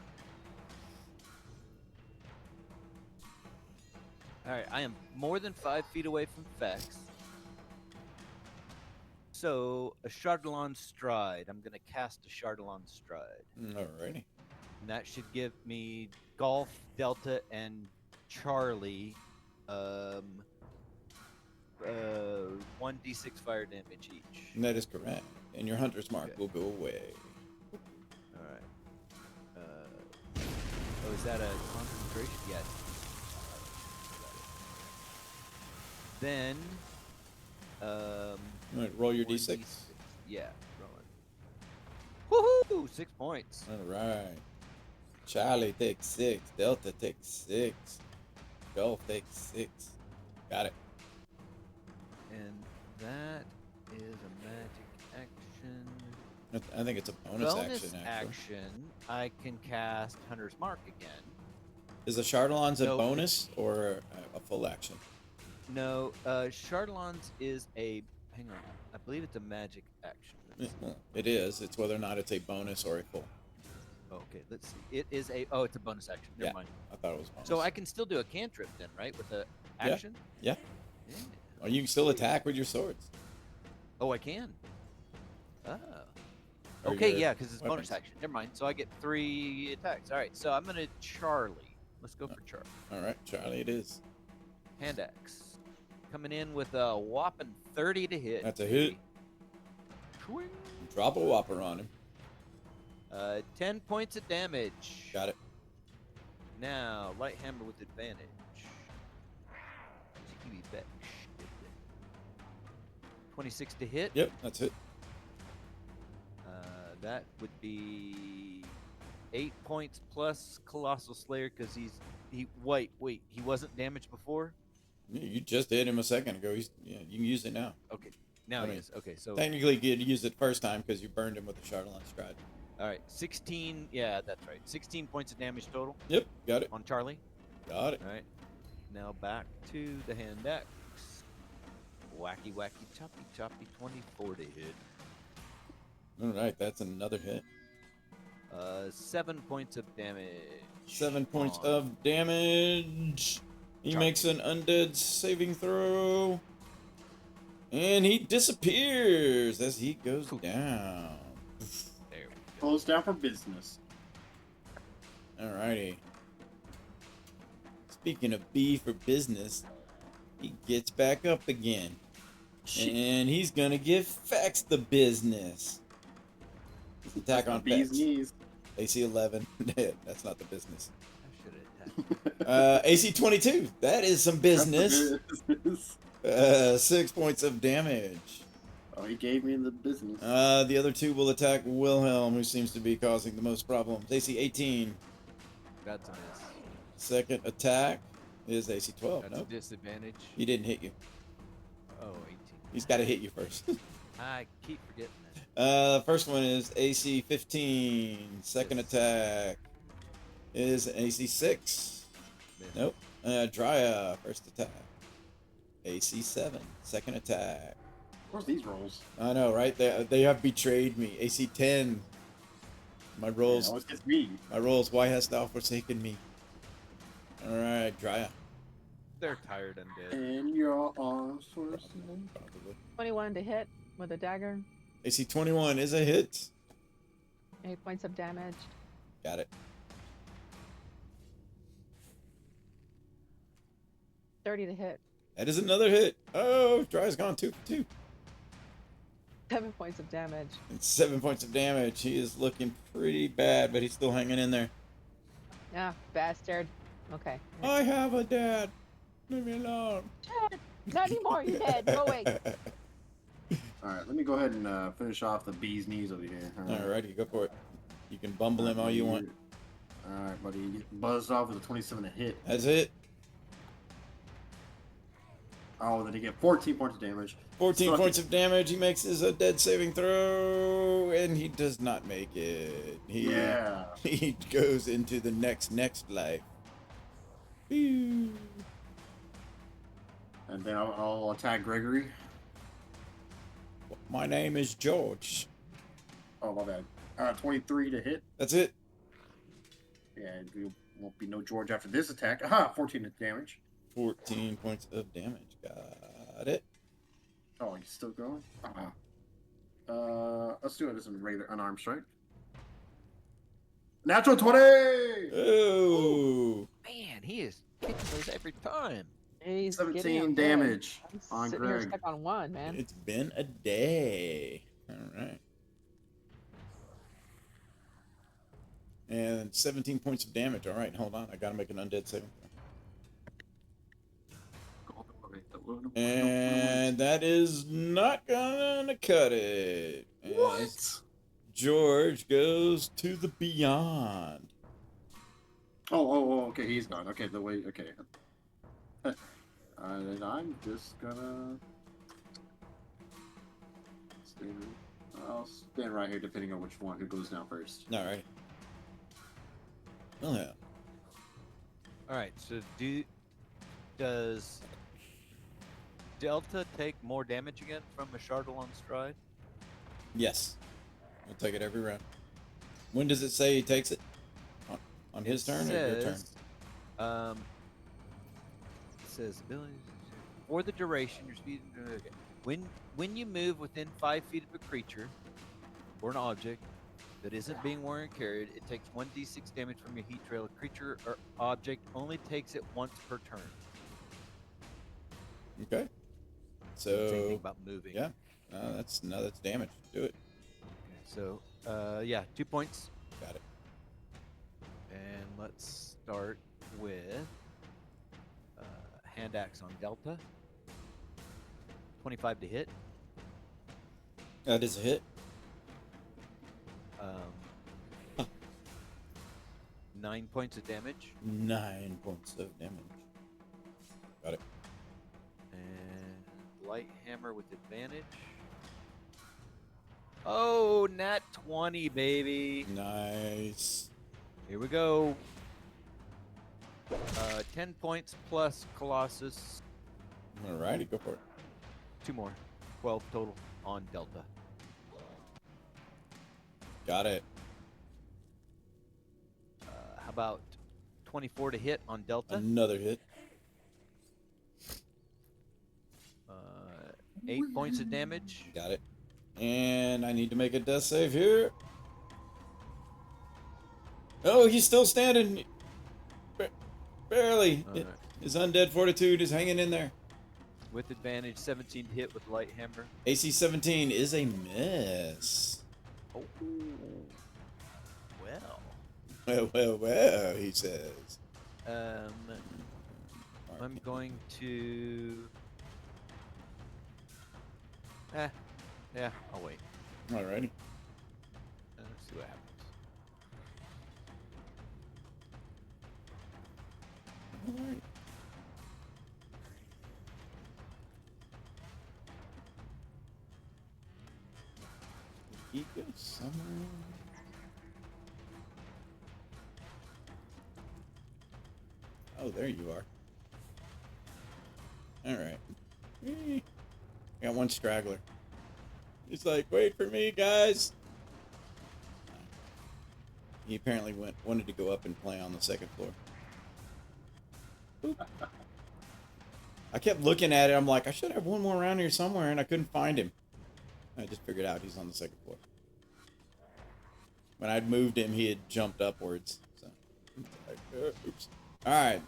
right, I am more than 5 feet away from Fex. So a Chardalon Stride. I'm gonna cast a Chardalon Stride, Alrighty. and that should give me Golf, Delta, and Charlie, 1d6 fire damage each. And that is correct. And your hunter's mark Okay. will go away. All right. Oh, is that a concentration? Yes. Then, Alright, roll your D6. 1d6. Yeah, rolling. Woohoo! 6 points. Alright. Charlie takes 6. Delta takes 6. Golf takes 6. Got it. And that is a magic action. I think it's a bonus action, actually. action, I can cast Hunter's Mark again. Is the Chardalon's a No. bonus or a full action? No, Chardalon's is a. Hang on. I believe it's a magic action. Well, it is. It's whether or not it's a bonus or a full. Okay, let's see. It is a. Oh, it's a bonus action. Never Yeah. mind. I thought it was bonus. So I can still do a cantrip then, right? With the action? Yeah. Yeah. Or you can still attack with your swords. Oh, I can. Oh. Or Okay, your yeah, because it's bonus weapons. action. Never mind. So I get 3 attacks. All right, so I'm gonna Charlie. Let's go for Charlie. All right, Charlie, it is. Hand axe. Coming in with a whopping 30 to hit. That's a hit. Swing. Drop a whopper on him. 10 points of damage. Got it. Now, light hammer with advantage. Give me back. 26 to hit. Yep, that's it. That would be 8 points plus Colossal Slayer because he wasn't damaged before. You just hit him a second ago. You can use it now. Okay, now I he mean, is. Okay, so Technically, you could use it first time because you burned him with the Shadowfell stride. all right, 16. Yeah, that's right. 16 points of damage total Yep, got it. on Charlie. Got it. All right, now back to the hand axe. Wacky, choppy, 24 to hit. All right, that's another hit. 7 points of damage. 7 points on- of damage. He Charlie. makes an undead saving throw. And he disappears as he goes Cool. down. There we go. Close down for business. Alrighty. Speaking of B for business, he gets back up again. And he's gonna give Fex the business. His attack on Bees Fex. knees. AC 11. That's not the business. I should have attacked. AC 22. That is some business. That's the business. 6 points of damage. Oh, he gave me the business. The other two will attack Wilhelm, who seems to be causing the most problems. AC 18. That's a miss. Second attack is AC 12. That's Nope. a disadvantage. He didn't hit you. Oh, 18. He's got to hit you first. I keep forgetting that. First one is AC 15. Second Yes. attack is AC 6. Miss. Nope. Drya, first attack. AC 7. Second attack. Where's these rolls? I know, right? They have betrayed me. AC 10. My rolls. It always gets me. My rolls. Why hast thou forsaken me? All right, Drya. They're tired and dead. And your arms for 21 to hit with a dagger. AC 21 is a hit. 8 points of damage. Got it. 30 to hit. That is another hit. Oh, Drya's gone 2 for 2. 7 points of damage. And 7 points of damage. He is looking pretty bad, but he's still hanging in there. Ah, bastard. Okay. I have a dad. Leave me alone. Not anymore, you're dead. Go away. Alright, let me go ahead and finish off the bee's knees over here. Alrighty, go for it. You can bumble him all you want. Alright, buddy. You get buzzed off with a 27 to hit. That's it. Oh, then you get 14 points of damage. 14 Suck points it. of damage. He makes his dead saving throw, and he does not make it. Yeah. He goes into the next life. Pew. And then I'll attack Gregory. My name is George. Oh, my bad. 23 to hit. That's it. Yeah, there won't be no George after this attack. Aha, 14 damage. 14 points of damage. Got it. Oh, he's still going? Let's do it as a regular unarmed strike. Natural 20! Oh. Man, he is kicking those every time. He's 17 getting up there. damage I'm on sitting here Greg. stuck on 1, man. It's been a day. All right. And 17 points of damage. All right, hold on. I got to make an undead saving throw. And that is not gonna cut it. And What? George goes to the beyond. Oh, okay, he's gone. Okay, the way, okay. And I'm just gonna I'll stand right here depending on which one who goes down first. All right. Well, yeah. All right, so does Delta take more damage again from a Shardalon stride? Yes. We'll take it every round. When does it say he takes it? On his turn or your turn? It says abilities for the duration. Your speed. Okay. When you move within 5 feet of a creature or an object, that isn't being worn and carried. It takes 1d6 damage from your heat trail. A creature or object only takes it once per turn. Okay. Same thing So about moving. yeah, that's damage. Do it. So yeah, 2 points. Got it. And let's start with hand axe on Delta. 25 to hit. That is a hit. 9 points of damage. 9 points of damage. Got it. And light hammer with advantage. Oh, nat 20, baby. Nice. Here we go. 10 points plus Colossus. Alrighty, go for it. 2 more. 12 total on Delta. Got it. How about 24 to hit on Delta? Another hit. 8 points of damage. Got it. And I need to make a death save here. Oh, he's still standing. Barely. Alright. His undead fortitude is hanging in there. With advantage, 17 to hit with light hammer. AC 17 is a miss. Oh, well. Well, he says. I'm going to. Yeah, I'll wait. Alrighty. Let's see what happens. Alright. He goes somewhere. Oh, there you are. Alright. Got one straggler. He's like, wait for me, guys. He apparently wanted to go up and play on the second floor. Boop. I kept looking at it. I'm like, I should have one more around here somewhere, and I couldn't find him. I just figured out he's on the second floor. When I'd moved him, he had jumped upwards. So, oops. All right.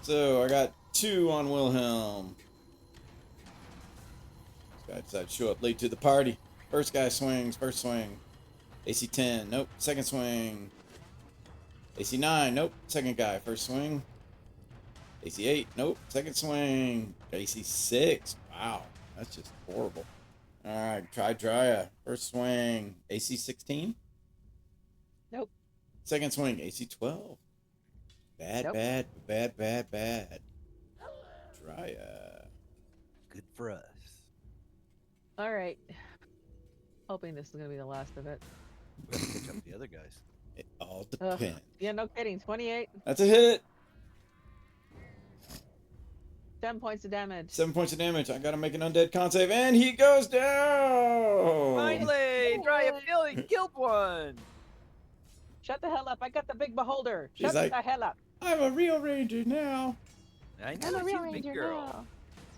So I got 2 on Wilhelm. This guy decided to show up late to the party. First guy swings. First swing. AC 10. Nope. Second swing. AC 9. Nope. Second guy. First swing. AC 8. Nope. Second swing. AC 6. Wow. That's just horrible. Alright. Try Drya. First swing. AC 16. Nope. Second swing. AC 12. Bad, Nope. bad. Drya. Good for us. All right. Hoping this is gonna be the last of it. We have to catch up with the other guys. It all depends. Yeah, no kidding. 28, That's a hit. 10 points of damage. 7 points of damage. I gotta make an undead con save, and he goes down. Finally, Dry Fury killed one. Shut the hell up! I got the big beholder. She's Shut like, the hell up! I'm a real ranger now. I I'm know a she's real a big ranger girl. now.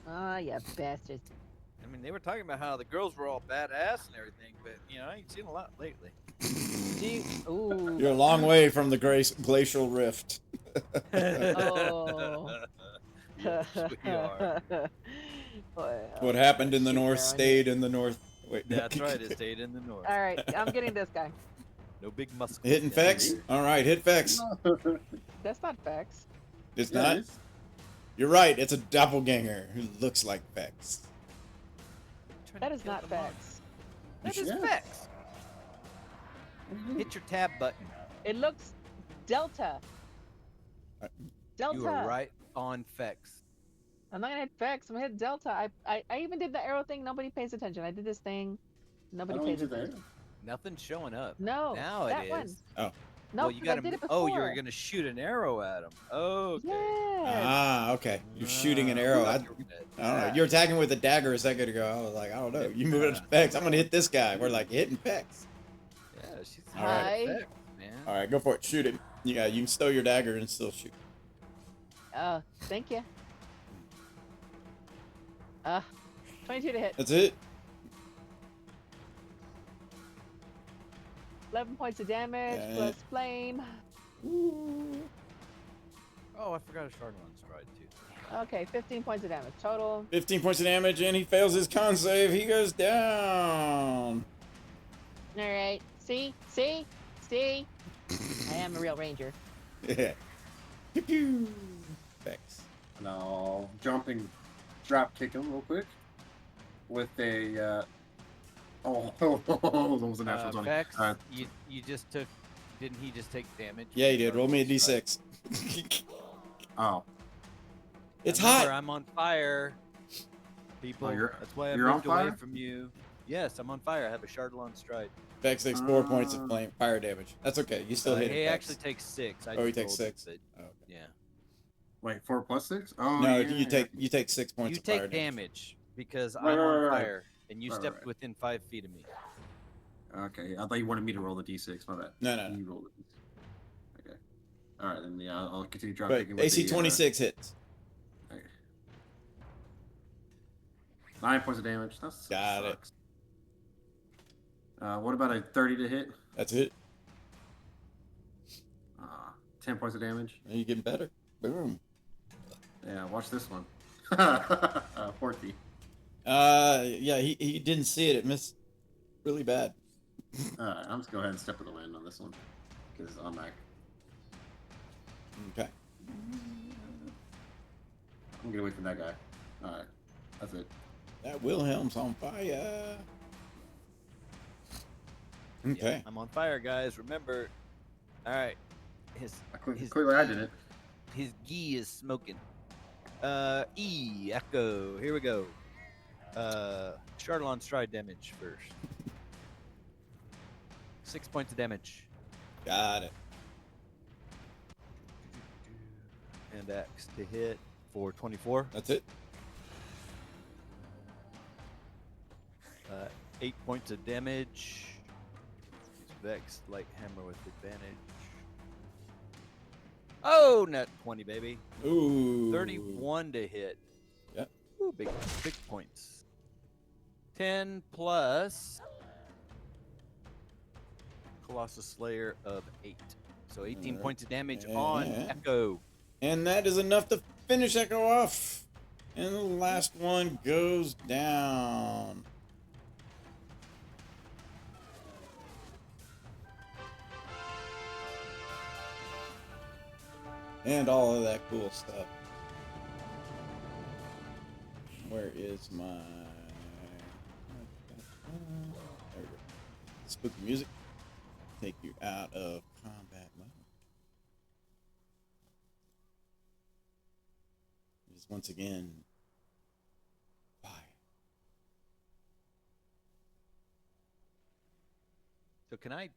Ah, you bastards. I mean, they were talking about how the girls were all badass and everything, but you know, I ain't seen a lot lately. Ooh. You're a long way from the glacial rift. Oh. We are. Well, What happened in the shit, north Aaron. stayed in the north. Wait, no. That's right, it stayed in the north. All right, I'm getting this guy. No big muscles. Hitting down Fex? here. All right, hit Fex. That's not facts. It's Yeah, not? it is. You're right, it's a doppelganger who looks like Fex. Trying That to is kill not them all. facts. That is Yeah. facts. Hit your tab button. It looks Delta. Delta. You are right on Fex. I'm not gonna hit facts. I'm gonna hit Delta. I even did the arrow thing. Nobody pays attention. I did this thing. I Nobody don't pays need there. attention. Nothing's showing up. No. Now that it one. is. Oh. No, well, you 'cause got I did it Oh, before. you were gonna shoot an arrow at him. Okay. Yeah. Ah, okay. You're shooting an arrow. I don't know. You're attacking with a dagger a second ago. I was like, I don't know. You move it to Fex. I'm going to hit this guy. We're like hitting Fex. Yeah, she's All right. Hi. Fex, man. All right, go for it. Shoot him. Yeah, you can stow your dagger and still shoot. Thank you. 22 to hit. That's it. 11 points of damage Eh. plus flame. Ooh. Oh, I forgot a Shardlon Stride too. Okay, 15 points of damage total. 15 points of damage, and he fails his con save. He goes down. All right. See? I am a real ranger. Yeah. Pew pew. Vex. And I'll jumping drop kick him real quick with a oh, that was a natural 20. Vex, you just took. Didn't he just take damage? Yeah, he from did. Roll me a Shardlon Stride? d6. Oh, It's Remember, hot. I'm on fire. People, that's why I you're on moved away fire? from you. Yes, I'm on fire. I have a Shardlon Stride. Vex takes 4 points of flame fire damage. That's okay. You still hit He it. Vex. actually takes 6. I Oh, he just takes rolled it, 6. but Oh, okay. yeah. wait, 4 plus 6? Oh, No, yeah. you take 6 points You of fire take damage. damage because Right, I'm right, on right, right. fire, and you Right, stepped right. within 5 feet of me. Okay, I thought you wanted me to roll the d6. My bad. No. You roll the d6. Okay. All right, then yeah, I'll continue drop But kicking with AC the 26 hits. okay. 9 points of damage. That Got it. sucks. What about a 30 to hit? That's it. 10 points of damage. Now you're getting better. Boom. Yeah, watch this one. 14. Yeah, he didn't see it. It missed really bad. Alright, I'm just go ahead and step to the wind on this one. Because I'm back. Okay. I'm gonna wait for that guy. Alright, that's it. That Wilhelm's on fire. Okay. Yeah, I'm on fire, guys. Remember. All right. His Clearly I didn't. his gi is smoking. Echo. Here we go. Shardlon Stride damage first. 6 points of damage. Got it. And axe to hit for 24. That's it. 8 points of damage. Use Vex Light Hammer with advantage. Oh, net 20, baby. Ooh. 31 to hit. Yep. Ooh, big points. 10 plus Colossus Slayer of 8. So 18 Alright. points of damage on Yeah. Echo. And that is enough to finish Echo off. And the last one goes down. And all of that cool stuff. Where is my... There we go. Spooky music. Take you out of combat mode. Is once again fire. So can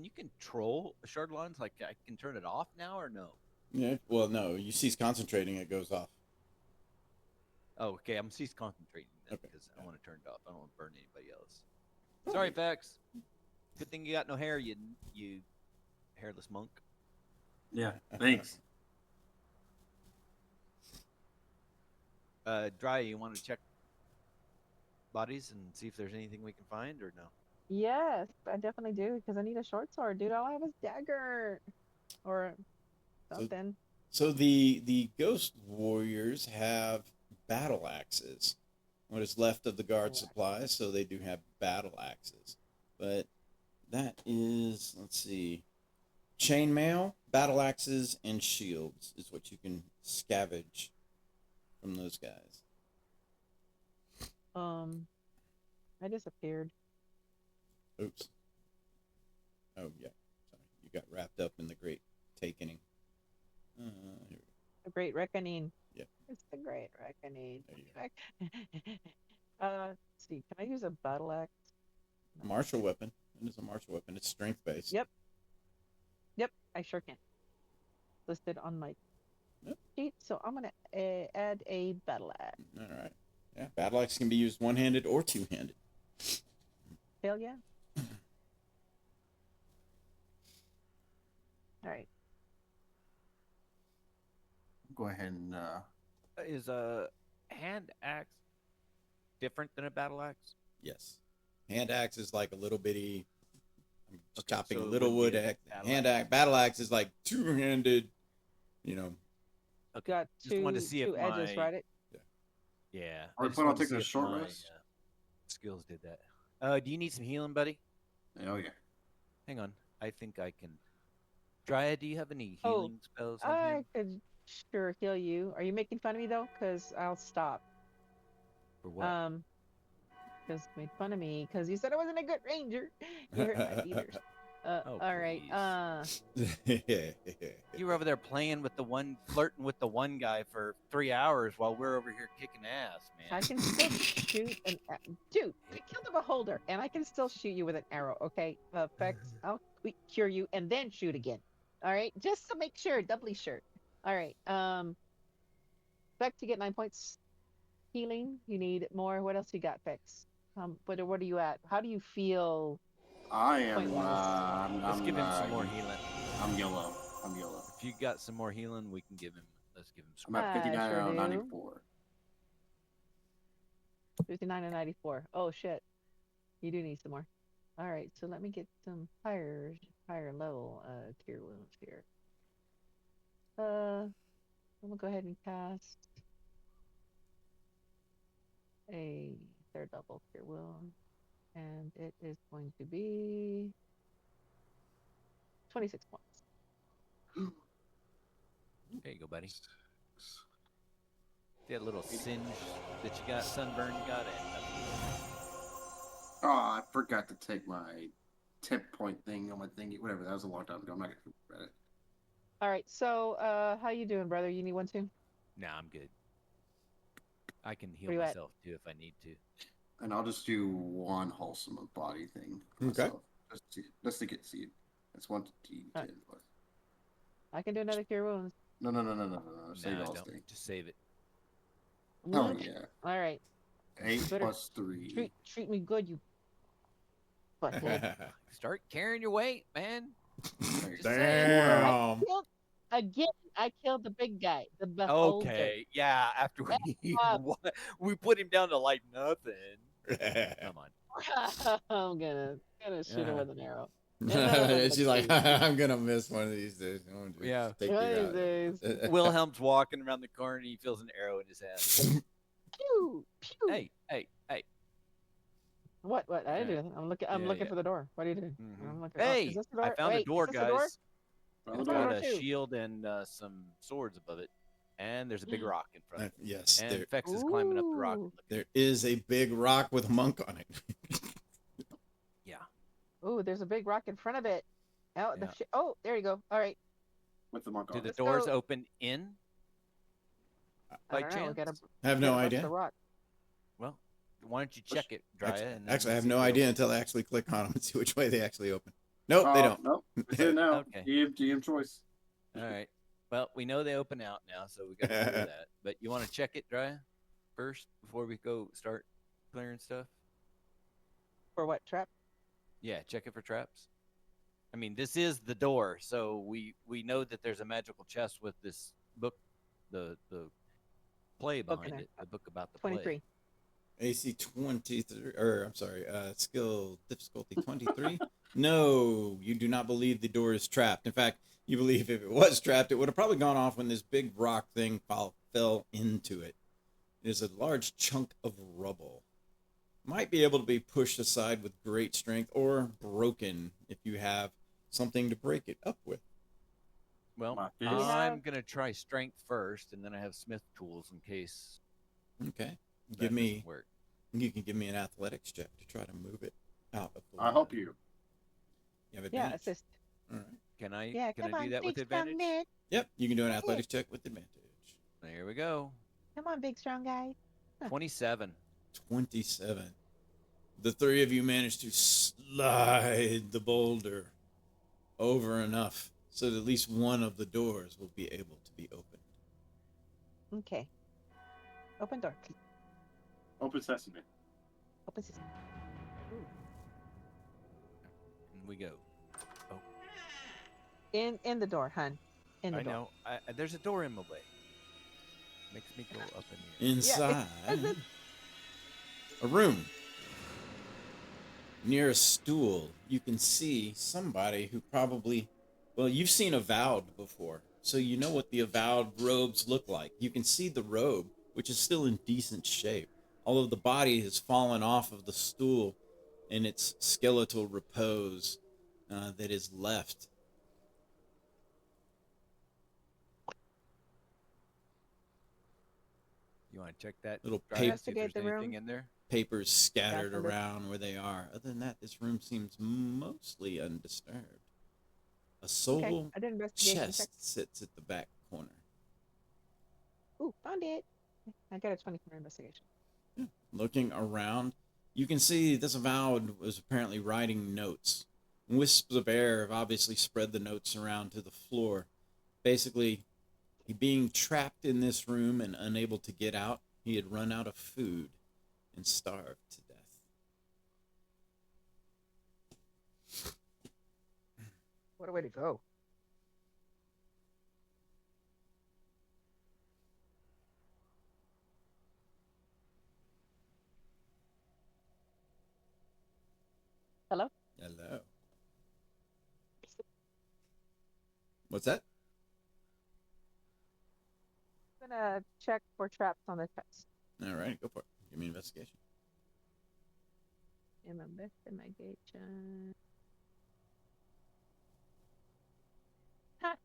you control Shardlons? Like I can turn it off now or no? Yeah, well, no, you cease concentrating, it goes off. Oh, okay. I'm cease concentrating then Okay. because I want to turn it off. I don't want to burn anybody else. Sorry, Vex. Good thing you got no hair, you hairless monk. Yeah, thanks. Dry, you want to check bodies and see if there's anything we can find or no? Yes, I definitely do because I need a short sword, dude. All I have is dagger or something. So the ghost warriors have battle axes. What is left of the guard supplies, so they do have battle axes. But that is, let's see, chainmail, battle axes, and shields is what you can scavenge from those guys. I disappeared. Oops. Oh yeah, sorry, you got wrapped up in the great takening. Here we go. The Great Reckoning. Yep. It's the Great Reckoning. There you Let's see. Can I use a battle axe? A martial weapon. It is a martial weapon. It's strength based. Yep. Yep, I sure can. Listed on my Yep. sheet, so I'm gonna add a battle axe. All right. Yeah, battle axe can be used one-handed or two-handed. Hell yeah! All right. Go ahead and Is a hand axe different than a battle axe? Yes. Hand axe is like a little bitty. Just Okay, chopping so it little wouldn't wood be a axe. battle Hand axe. axe. Battle axe is like two-handed. You know. Okay. Got Just wanted to see if two edges, my right? yeah. Are I we just planning on wanted to taking see a if short my rest? skills did that. Do you need some healing, buddy? Oh yeah. Hang on. I think I can. Dryad, do you have any Oh, healing spells on I him? could sure heal you. Are you making fun of me though? Cause I'll stop. For what? Because made fun of me because you said I wasn't a good ranger. You hurt my feelers. Oh, All right. please. You were over there playing with the one, flirting with the one guy for 3 hours while we're over here kicking ass, man. I can still shoot an dude. I killed a beholder, and I can still shoot you with an arrow. Okay, Vex, I'll cure you and then shoot again. All right, just to make sure, doubly sure. All right. Vex, you get 9 points healing. You need more. What else you got, Vex? What are you at? How do you feel? I am. Point-wise. Let's give him some more healing. I'm yellow. I'm yellow. If you got some more healing, we can give him. Let's give him some. I'm at 59 sure out of do. 94. 59 and 94. Oh shit. You do need some more. All right, so let me get some higher level cure wounds here. I'm gonna go ahead and cast a third level cure wound, and it is going to be 26 points. There you go, buddy. That little singe that you got, sunburn you got, and Oh, I forgot to take my tip point thing on my thingy. Whatever, that was a long time ago. I'm not gonna regret it. All right, so how you doing, brother? You need one too? nah, I'm good. I can heal Where you at? myself too if I need to. And I'll just do one wholesome of body thing for Okay. myself. Just to get seed. That's 1 to D10 plus. I can do another cure wounds. No. Save Nah, all don't. thing. Just save it. Oh Mm, yeah. All right, 8 Better plus 3. treat me good, you butthead. Start carrying your weight, man. Just Damn. Again, I killed the big guy, the beholder. Okay, yeah. After we Uh, we put him down to like nothing. Come on. I'm gonna shoot him with an arrow. She's like, I'm gonna miss one of these days. I'm gonna just Yeah. take One you of out. these Wilhelm's walking around the corner and he feels an arrow in his hand. Pew, pew. Hey. What? I didn't do anything. I'm looking Yeah. for the door. What are you doing? Mhm. I'm looking. Hey, is this the door? I found Wait, a door, is this the door? guys. Well, It's the got door. a too. shield and some swords above it, and there's a big rock in front of it. Yes, And Fex is climbing up the rock. Ooh. And looking. there is a big rock with a monk on it. Yeah. Ooh, there's a big rock in front of it. Oh, Yeah. oh, there you go. All right. With the monk Do on the it. doors go. open in? I By don't know. We chance? gotta, I have no gotta bust idea. The rock. Well, why don't you check it, Drya? Actually, I have no idea until I actually click on them and see which way they actually open. Nope, they don't. Nope. It's in now. Okay. GM choice. All right. Well, we know they open out now, so we got to clear that. But you want to check it, Drya, first before we go start clearing stuff? For what trap? Yeah, check it for traps. I mean, this is the door, so we know that there's a magical chest with this book, the play Book in behind there. it, the book about the 23. play. AC 23, or I'm sorry, skill difficulty 23. No, you do not believe the door is trapped. In fact, you believe if it was trapped, it would have probably gone off when this big rock thing fell into it. It is a large chunk of rubble. Might be able to be pushed aside with great strength or broken if you have something to break it up with. Well, My fist. I'm going to try strength first, and then I have smith tools in case Okay. that Give me, doesn't work. you can give me an athletics check to try to move it out of the I way. hope you. You have Yeah, advantage? assist. All right. Can I Yeah, can come I on, do that with big strong advantage? man. Yep, you can do an athletics check with advantage. There we go. Come on, big strong guy. 27. 27. The three of you managed to slide the boulder over enough so that at least one of the doors will be able to be opened. Okay. Open door. Open sesame. Open system. And we go. In the door, hun. In the I door. know. There's a door in my way. Makes me go up in here. Inside Yeah, a room. near a stool, you can see somebody who probably, well, you've seen Avowed before, so you know what the Avowed robes look like. You can see the robe, which is still in decent shape, although the body has fallen off of the stool in its skeletal repose that is left. You want to check that? Little Drive, see if Investigate there's the anything room. in there. Papers scattered Found it. around where they are. Other than that, this room seems mostly undisturbed. A sole I did an investigation check. chest sits at the back corner. Ooh, found it. I got a 20 for investigation. Looking around, you can see this Avowed was apparently writing notes. Wisps of air have obviously spread the notes around to the floor. Basically, he being trapped in this room and unable to get out, he had run out of food and starved to death. What a way to go. Hello? Hello. What's that? I'm gonna check for traps on the chest. All right, go for it. Give me an investigation. Investigation. Ha!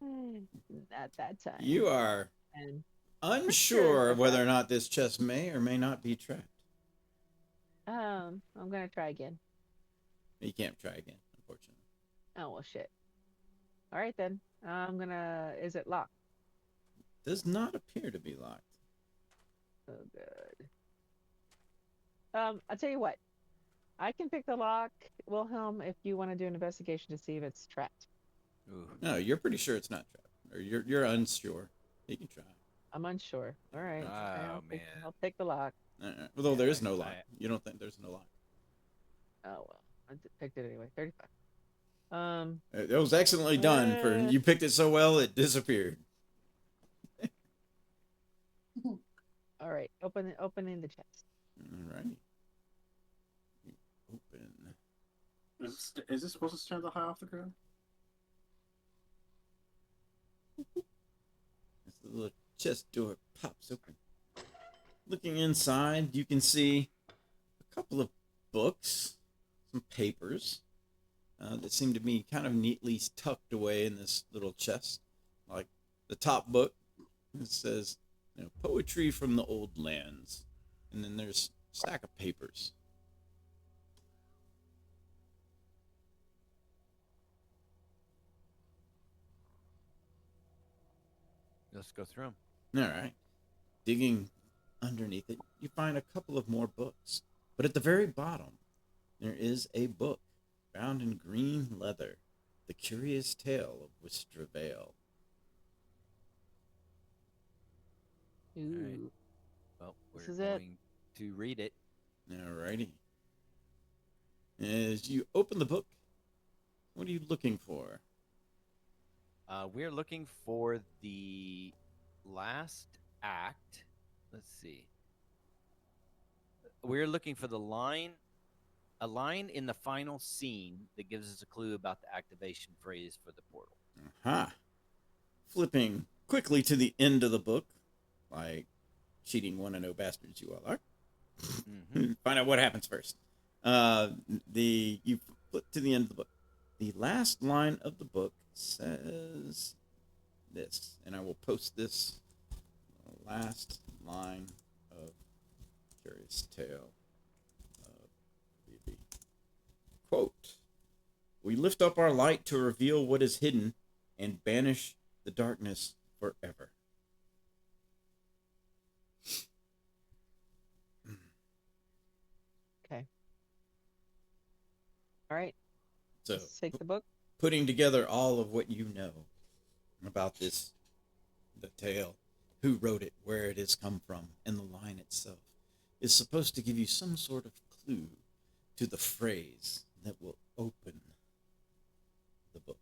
Not that time. You are And unsure That's whether right. or not this chest may or may not be trapped. I'm gonna try again. You can't try again, unfortunately. Oh well, shit. All right then. I'm gonna. Is it locked? Does not appear to be locked. Oh good. I'll tell you what. I can pick the lock, Wilhelm, if you want to do an investigation to see if it's trapped. Ooh. No, you're pretty sure it's not trapped, or you're unsure. You can try. I'm unsure. All right. Okay, Oh, man. I'll take the lock. Although there is Yeah, no lock. You don't think there's no lock? Oh well, picked it anyway. 35. It was excellently done. For you picked it so well, it disappeared. All right. Opening the chest. Alrighty. Open. Is this supposed to stand high off the ground? As the little chest door pops open. Looking inside, you can see a couple of books, some papers that seem to be kind of neatly tucked away in this little chest. Like the top book, it says, poetry from the old lands. And then there's a stack of papers. Let's go through them. All right. Digging underneath it, you find a couple of more books. But at the very bottom, there is a book bound in green leather, The Curious Tale of Wistra Vale. Ooh. Right. Well, This we're is it. going to read it. Alrighty. As you open the book, what are you looking for? We're looking for the last act. Let's see. We're looking for a line in the final scene that gives us a clue about the activation phrase for the portal. Aha. Flipping quickly to the end of the book, like cheating wanna-know bastards you all are. Mm-hmm. Find out what happens first. You flip to the end of the book. The last line of the book says this, and I will post this last line of Curious Tale of BB. Quote, "We lift up our light to reveal what is hidden and banish the darkness forever." Okay. All right. So, Let's take the book. putting together all of what you know about this, the tale, who wrote it, where it has come from, and the line itself, is supposed to give you some sort of clue to the phrase that will open the book.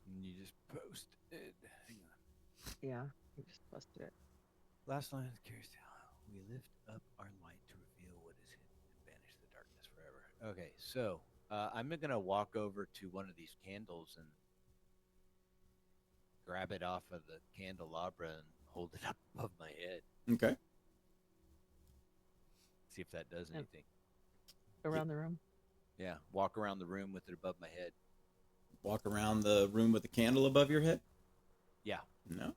And you just posted. Hang on. Yeah, you just busted it. Last line of the curious tale. We lift up our light to reveal what is hidden and banish the darkness forever. Okay, so I'm gonna walk over to one of these candles and grab it off of the candelabra and hold it up above my head. Okay. See if that does And- anything. Around the room. Yeah, walk around the room with it above my head. Walk around the room with a candle above your head? Yeah. No.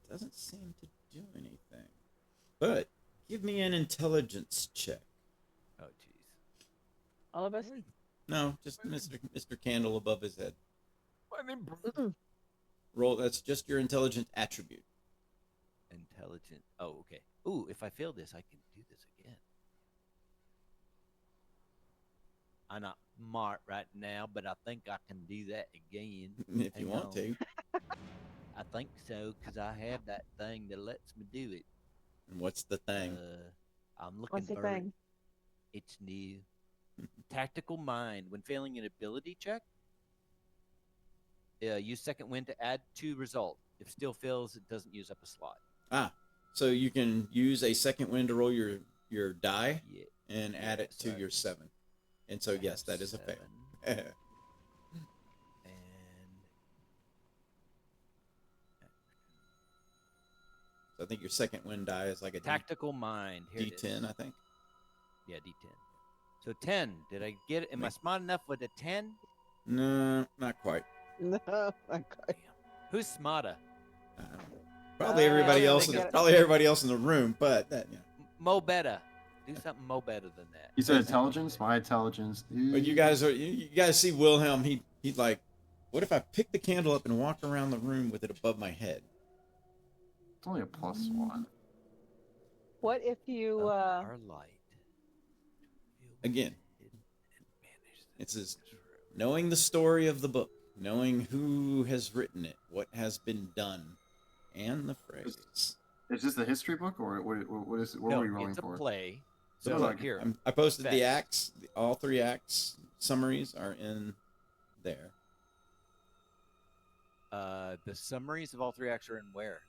Doesn't seem to do anything. But give me an intelligence check. Oh, jeez. All of us. No, just Mr. Candle above his head. Mm-mm. Roll. That's just your intelligent attribute. Intelligent. Oh, okay. Ooh, if I fail this, I can do this again. I'm not smart right now, but I think I can do that again. If you Hang want on. to. I think so, because I have that thing that lets me do it. And what's the thing? I'm looking What's the for thing? it. It's new. Tactical mind. When failing an ability check, use second wind to add 2 result. If still fails, it doesn't use up a slot. So you can use a second wind to roll your die Yeah. and add it to so your 7. And so, I yes, have that is a fail. 7, and So I think your second wind die is like a tactical mind. Here it is. D10, I think. Yeah, D10. So 10. Did I get it? Am I smart enough with a 10? No, not quite. No, not quite. Damn. Who's smarter? I don't know. Probably everybody yeah, else. they In, get it. probably everybody else in the room, but that, Mo better. Do something mo better than that. You said intelligence? My intelligence. But you guys are you guys see Wilhelm? He'd like, what if I pick the candle up and walk around the room with it above my head? It's only a +1. What if you Our light. Again, it's this knowing the story of the book, knowing who has written it, what has been done, and the phrase. Is this the history book or what is it? What No, are we rolling it's a for? play. So, So like, here, I posted the Facts. acts. All 3 acts summaries are in there. the summaries of all 3 acts are in where?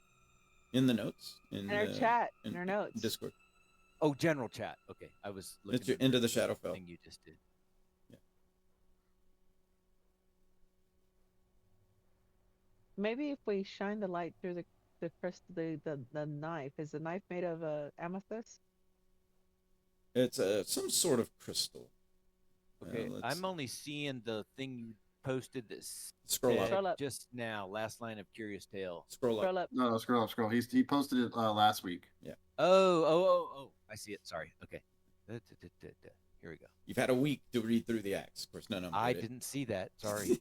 In the notes. in our chat, in our notes? Discord. Oh, general chat. Okay, I was looking It's your at Into the Shadowfell. thing you just did. Maybe if we shine the light through the crystal, the knife. Is the knife made of amethyst? It's some sort of crystal. Okay, let's I'm only seeing the thing you posted that's scroll up. Scroll up. just now. Last line of Curious Tale. Scroll up. Scroll up. No, scroll up, scroll. He posted it last week. Oh! I see it. Sorry. Okay. Here we go. You've had a week to read through the acts. Of course, none of them I did it. didn't see that. Sorry.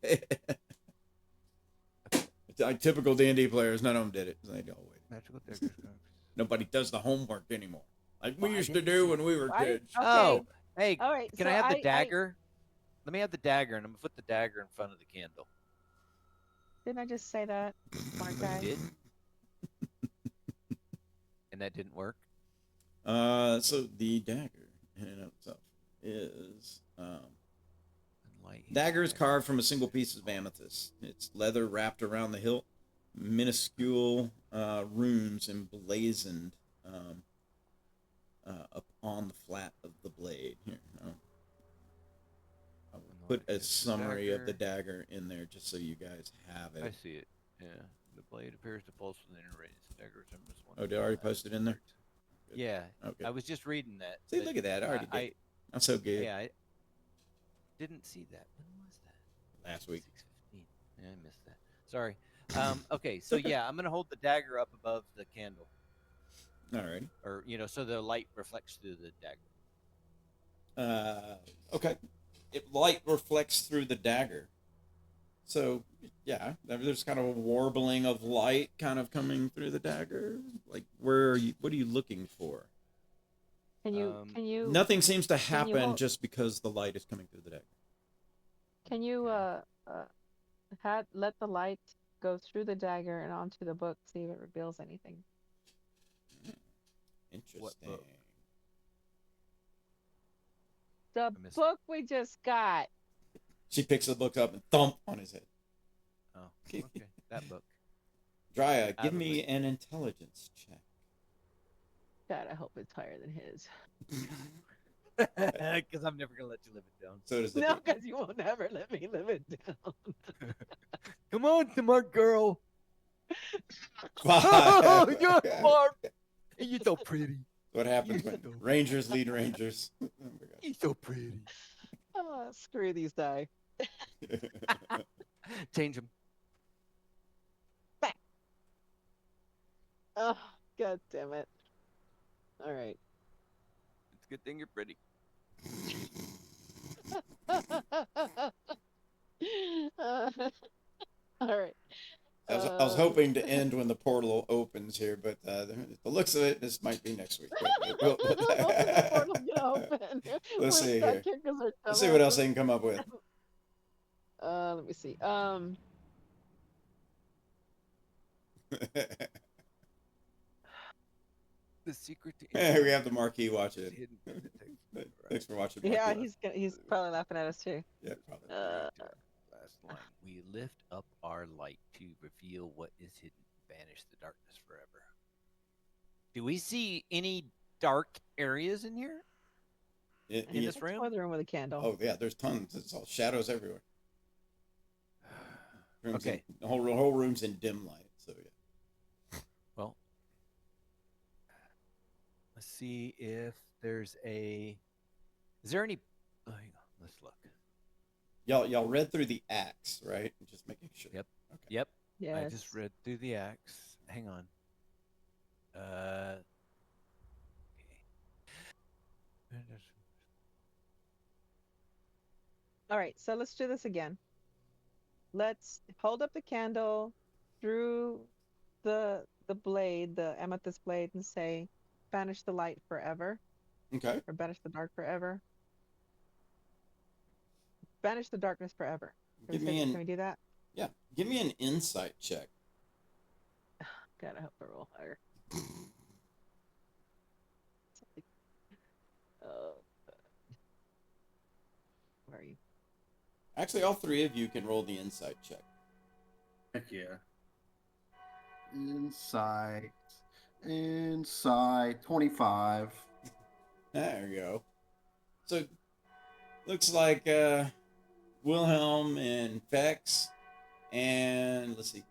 It's like typical D&D players. None of them did it. They all wait. Magical daggers. Nobody does the homework anymore, like we Well, I used to didn't do see when we were I- kids. Okay. Oh, hey, All right. can so I have the dagger? Let me have the dagger, and I'm gonna put the dagger in front of the candle. Didn't I just say that, smart guy? You did? And that didn't work. So the dagger in and of itself is dagger is carved from a single piece of amethyst. It's leather wrapped around the hilt, minuscule runes emblazoned upon the flat of the blade. Here, I will put a summary of the dagger in there just so you guys have I it. see it. Yeah. The blade appears to pulse with inner rays. The dagger resembles one. Oh, did I already post it in there? Good. Yeah. Okay. I was just reading that. See, but look at that. I already did. I I'm so good. yeah. I didn't see that. When was that? Last week. 6:15. Yeah, I missed that. Sorry. Okay, so yeah, I'm gonna hold the dagger up above the candle, Alrighty. or so the light reflects through the dagger. Okay. Light reflects through the dagger. So, yeah, there's kind of a warbling of light kind of coming through the dagger. Like, what are you looking for? Can you Nothing seems to can you happen hold- just because the light is coming through the dagger. Can you let the light go through the dagger and onto the book, see if it reveals anything? Interesting. book? The missed- book we just got. She picks the book up and thump on his head. Oh, okay, that book. Drya, give Out of me an intelligence check. God, I hope it's higher than his. Because I'm never gonna let you live it down. So does the No, D- because you won't ever let me live it down. Come on, smart girl. Five. You're smart. And you're so pretty. What happens when Rangers lead Rangers? You're so pretty. Oh, screw these die. Change them. Oh, God damn it. All right. It's a good thing you're pretty. All right. I was hoping to end when the portal opens here, but the looks of it, this might be next week. When is the portal gonna open? Let's When see Star here. Kickers are Let's see what else they coming. can come up with. Let me see. The secret to Hey, we have the marquee watching it. hidden in the text of the Thanks for watching. Yeah, Marquee. he's probably laughing at us too. Yeah, probably. Last line. We lift up our light to reveal what is hidden, banish the darkness forever. Do we see any dark areas in here? In Yeah. this room? Explore the room with a candle. Oh yeah, there's tons. It's all shadows everywhere. Okay. The whole room's in dim light. So yeah. Well, let's see if there's a. Is there any? Oh, hang on. Let's look. Y'all read through the acts, right? Just making sure. Yep. Okay. Yep. Yes. I just read through the acts. Hang on. Okay. All right, so let's do this again. Let's hold up the candle through the blade, the amethyst blade, and say, "Banish the light forever," Okay. or "Banish the dark forever." Banish the darkness forever. Give me Can we do that? Yeah. Give me an insight check. God, I hope I roll higher. Oh, where are you? Actually, all three of you can roll the insight check. Heck yeah. Insight. 25. There you go. So, looks like Wilhelm and Fex, and let's see.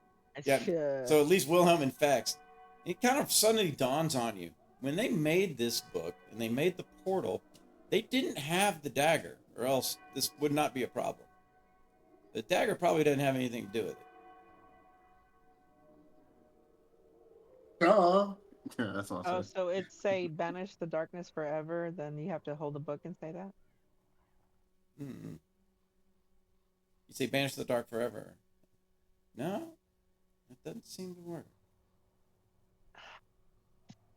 Yeah. So at least Wilhelm and Fex. It kind of suddenly dawns on you when they made this book and they made the portal. They didn't have the dagger, or else this would not be a problem. The dagger probably doesn't have anything to do with it. Yeah, that's what I Oh, said. so it's say banish the darkness forever, then you have to hold the book and say that? Mm-mm. You say banish the dark forever. No, that doesn't seem to work.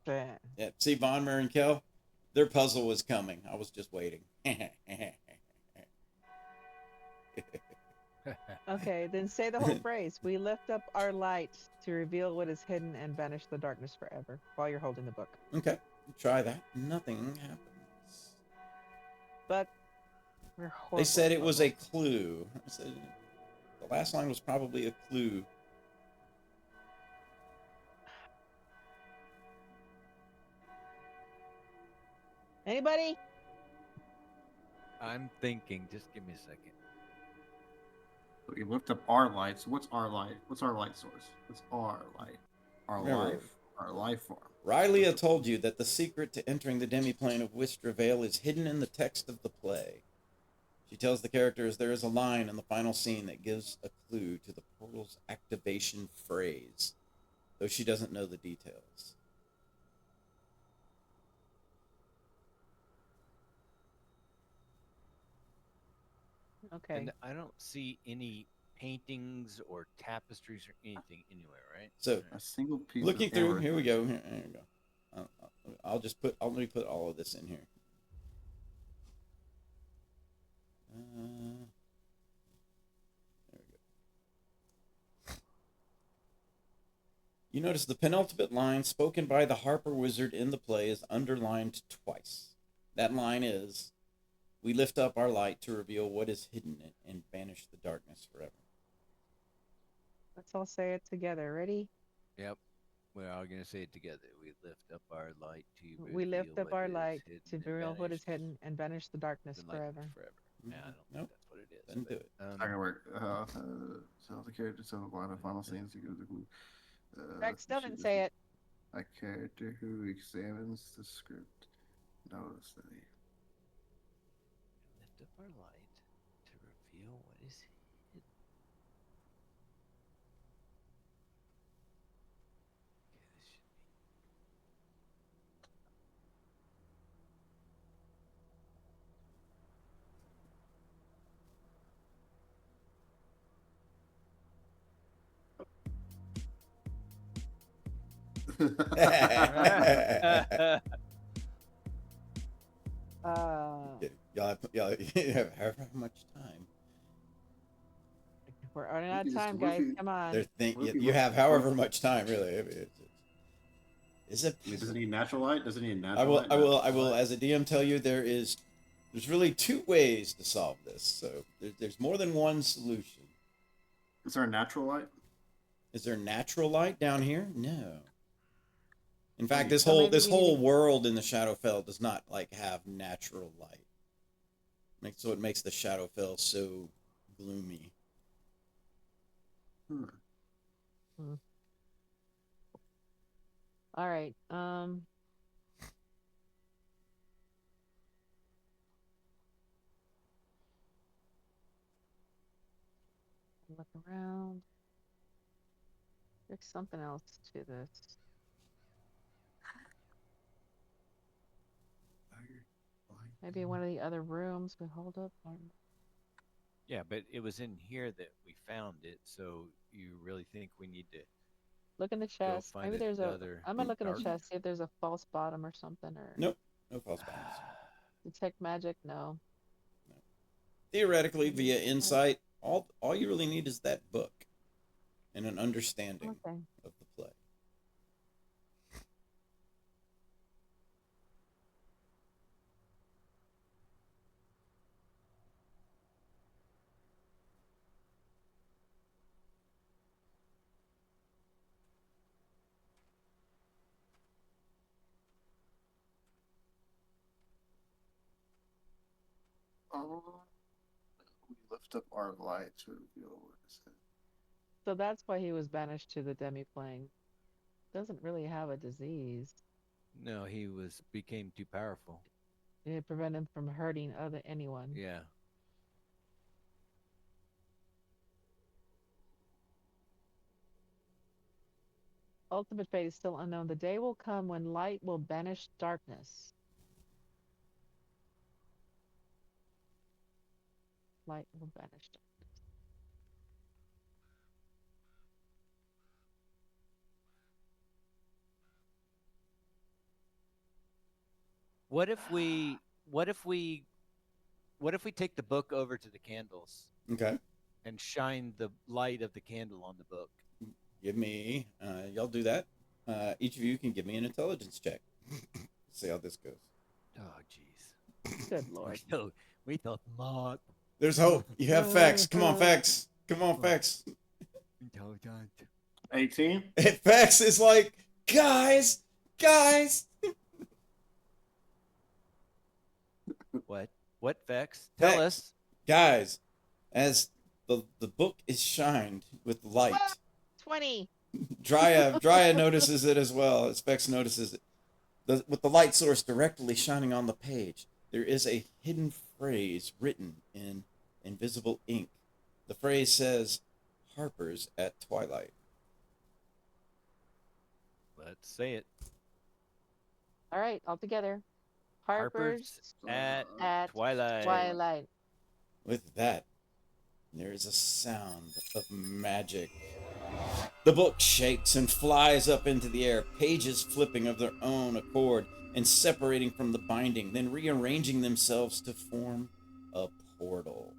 Yeah, see, Von Mer and Kel, their puzzle was coming. I was just waiting. Okay, then say the whole phrase. We lift up our light to reveal what is hidden and banish the darkness forever while you're holding the book. Okay, try that. Nothing happens. But we're horrible. They said it was a clue. The last line was probably a clue. Anybody? I'm thinking. Just give me a second. We lift up our light. So what's our light? What's our light source? What's our light? Our Remember, life. Our life form. Rylea told you that the secret to entering the demiplane of Wistra Vale is hidden in the text of the play. She tells the characters there is a line in the final scene that gives a clue to the portal's activation phrase, though she doesn't know the details. Okay. And I don't see any paintings or tapestries or anything anywhere, right? So, A single piece. looking of through, error. here we go. Here we go. Let me put all of this in here. There we go. You notice the penultimate line spoken by the Harper Wizard in the play is underlined twice. That line is, "We lift up our light to reveal what is hidden and banish the darkness forever." Let's all say it together. Ready? Yep. We're all gonna say it together. We lift up our light to We lift reveal up what our is light hidden to and reveal what is banished hidden and banish the darkness the light forever. forever. Yeah, I don't think Nope. that's what it is. Didn't do it. Not gonna work. So the character, so the final scenes. Rex, still didn't say it. A character who examines the script. Notice that Lift up our light to reveal what is hidden. Okay, this should be. Y'all have however much time. We're running out of What time, if guys. you- Come on. You have however much time, really. Is it? Does it need natural light? Does it need I natural will. light? I will. I will. As a DM, tell you there's really two ways to solve this. So there's more than one solution. Is there a natural light? Is there natural light down here? No. In fact, this So whole maybe we need whole to- world in the Shadowfell does not like have natural light. So it makes the Shadowfell so gloomy. All right. Look around. There's something else to this. Maybe one of the other rooms we hold up. Yeah, but it was in here that we found it. So you really think we need to? Look in the chest. find Maybe there's a. another I'm gonna look in the garden? chest, see if there's a false bottom or something, or Nope. No false bottoms. detect magic. No. Theoretically, via insight, all you really need is that book and an understanding Okay. of the play. We lift up our light to reveal what is it. So that's why he was banished to the demi-plane. Doesn't really have a disease. No, he became too powerful. It prevent him from hurting anyone. Yeah. Ultimate fate is still unknown. The day will come when light will banish darkness. Light will banish darkness. What if we take the book over to the candles Okay. and shine the light of the candle on the book? Give me. Y'all do that. Each of you can give me an intelligence check. See how this goes. Oh, jeez. Good lord. We thought Mark. There's hope. You have Fex. Come on, Fex. Come on, Fex. 18? Fex is like, guys. What, Vex? Tell Vex. us. Guys, as the book is shined with light, 20. Drya notices it as well. As Fex notices it. With the light source directly shining on the page, there is a hidden phrase written in invisible ink. The phrase says, Harper's at twilight. Let's say it. All right, all together. Harper's at at Twilight. Twilight. With that, there is a sound of magic. The book shakes and flies up into the air, pages flipping of their own accord and separating from the binding, then rearranging themselves to form a portal.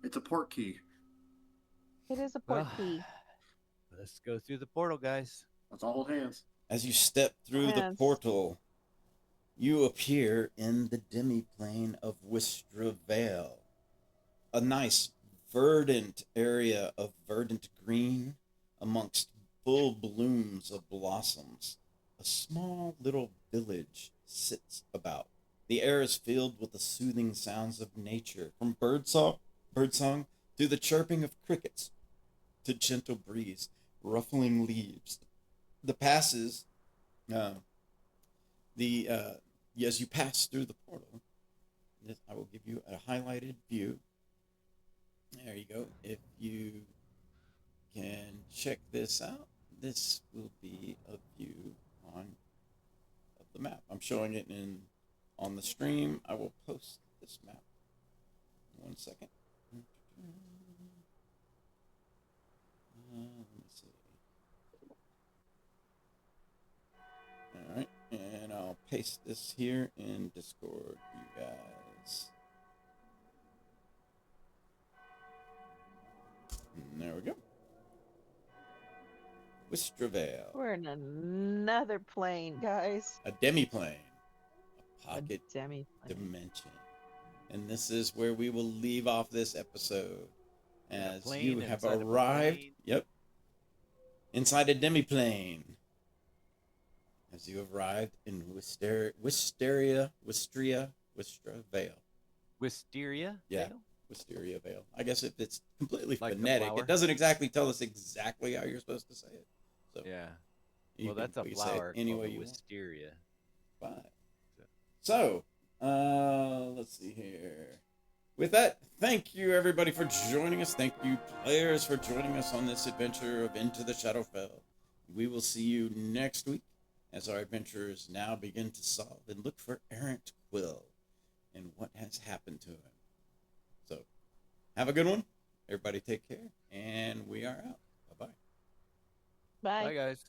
It's a port key. It is a port Well, key. Let's go through the portal, guys. Let's all hold hands. As you step through the Hands. portal, you appear in the demi-plane of Wistra Vale. A nice verdant area of verdant green amongst full blooms of blossoms, a small little village sits about. The air is filled with the soothing sounds of nature, from birdsong to the chirping of crickets, to gentle breeze ruffling leaves. The passes, uh, the as you pass through the portal, I will give you a highlighted view. There you go. If you can check this out, this will be a view of the map. I'm showing it on the stream. I will post this map. 1 second. Let me see. All right, and I'll paste this here in Discord, you guys. And there we go. Wistravel. We're in another plane, guys. A demiplane. A A pocket demi plane. dimension. And this is where we will leave off this episode. As you have arrived. Yep. Inside a demiplane. As you have arrived in Wisteria Vale. Wisteria? Yeah. Vale? Wisteria Vale. I guess if it's completely Like the phonetic, flower? it doesn't exactly tell us exactly how you're supposed to say it. So Yeah. you Well, can- that's a you can say it flower any called way a you want. wisteria. Fine. So, let's see here. With that, thank you everybody for joining us. Thank you players for joining us on this adventure of Into the Shadowfell. We will see you next week as our adventurers now begin to solve and look for Errant Quill and what has happened to him. So, have a good one. Everybody take care, and we are out. Bye-bye. Bye. Bye, guys.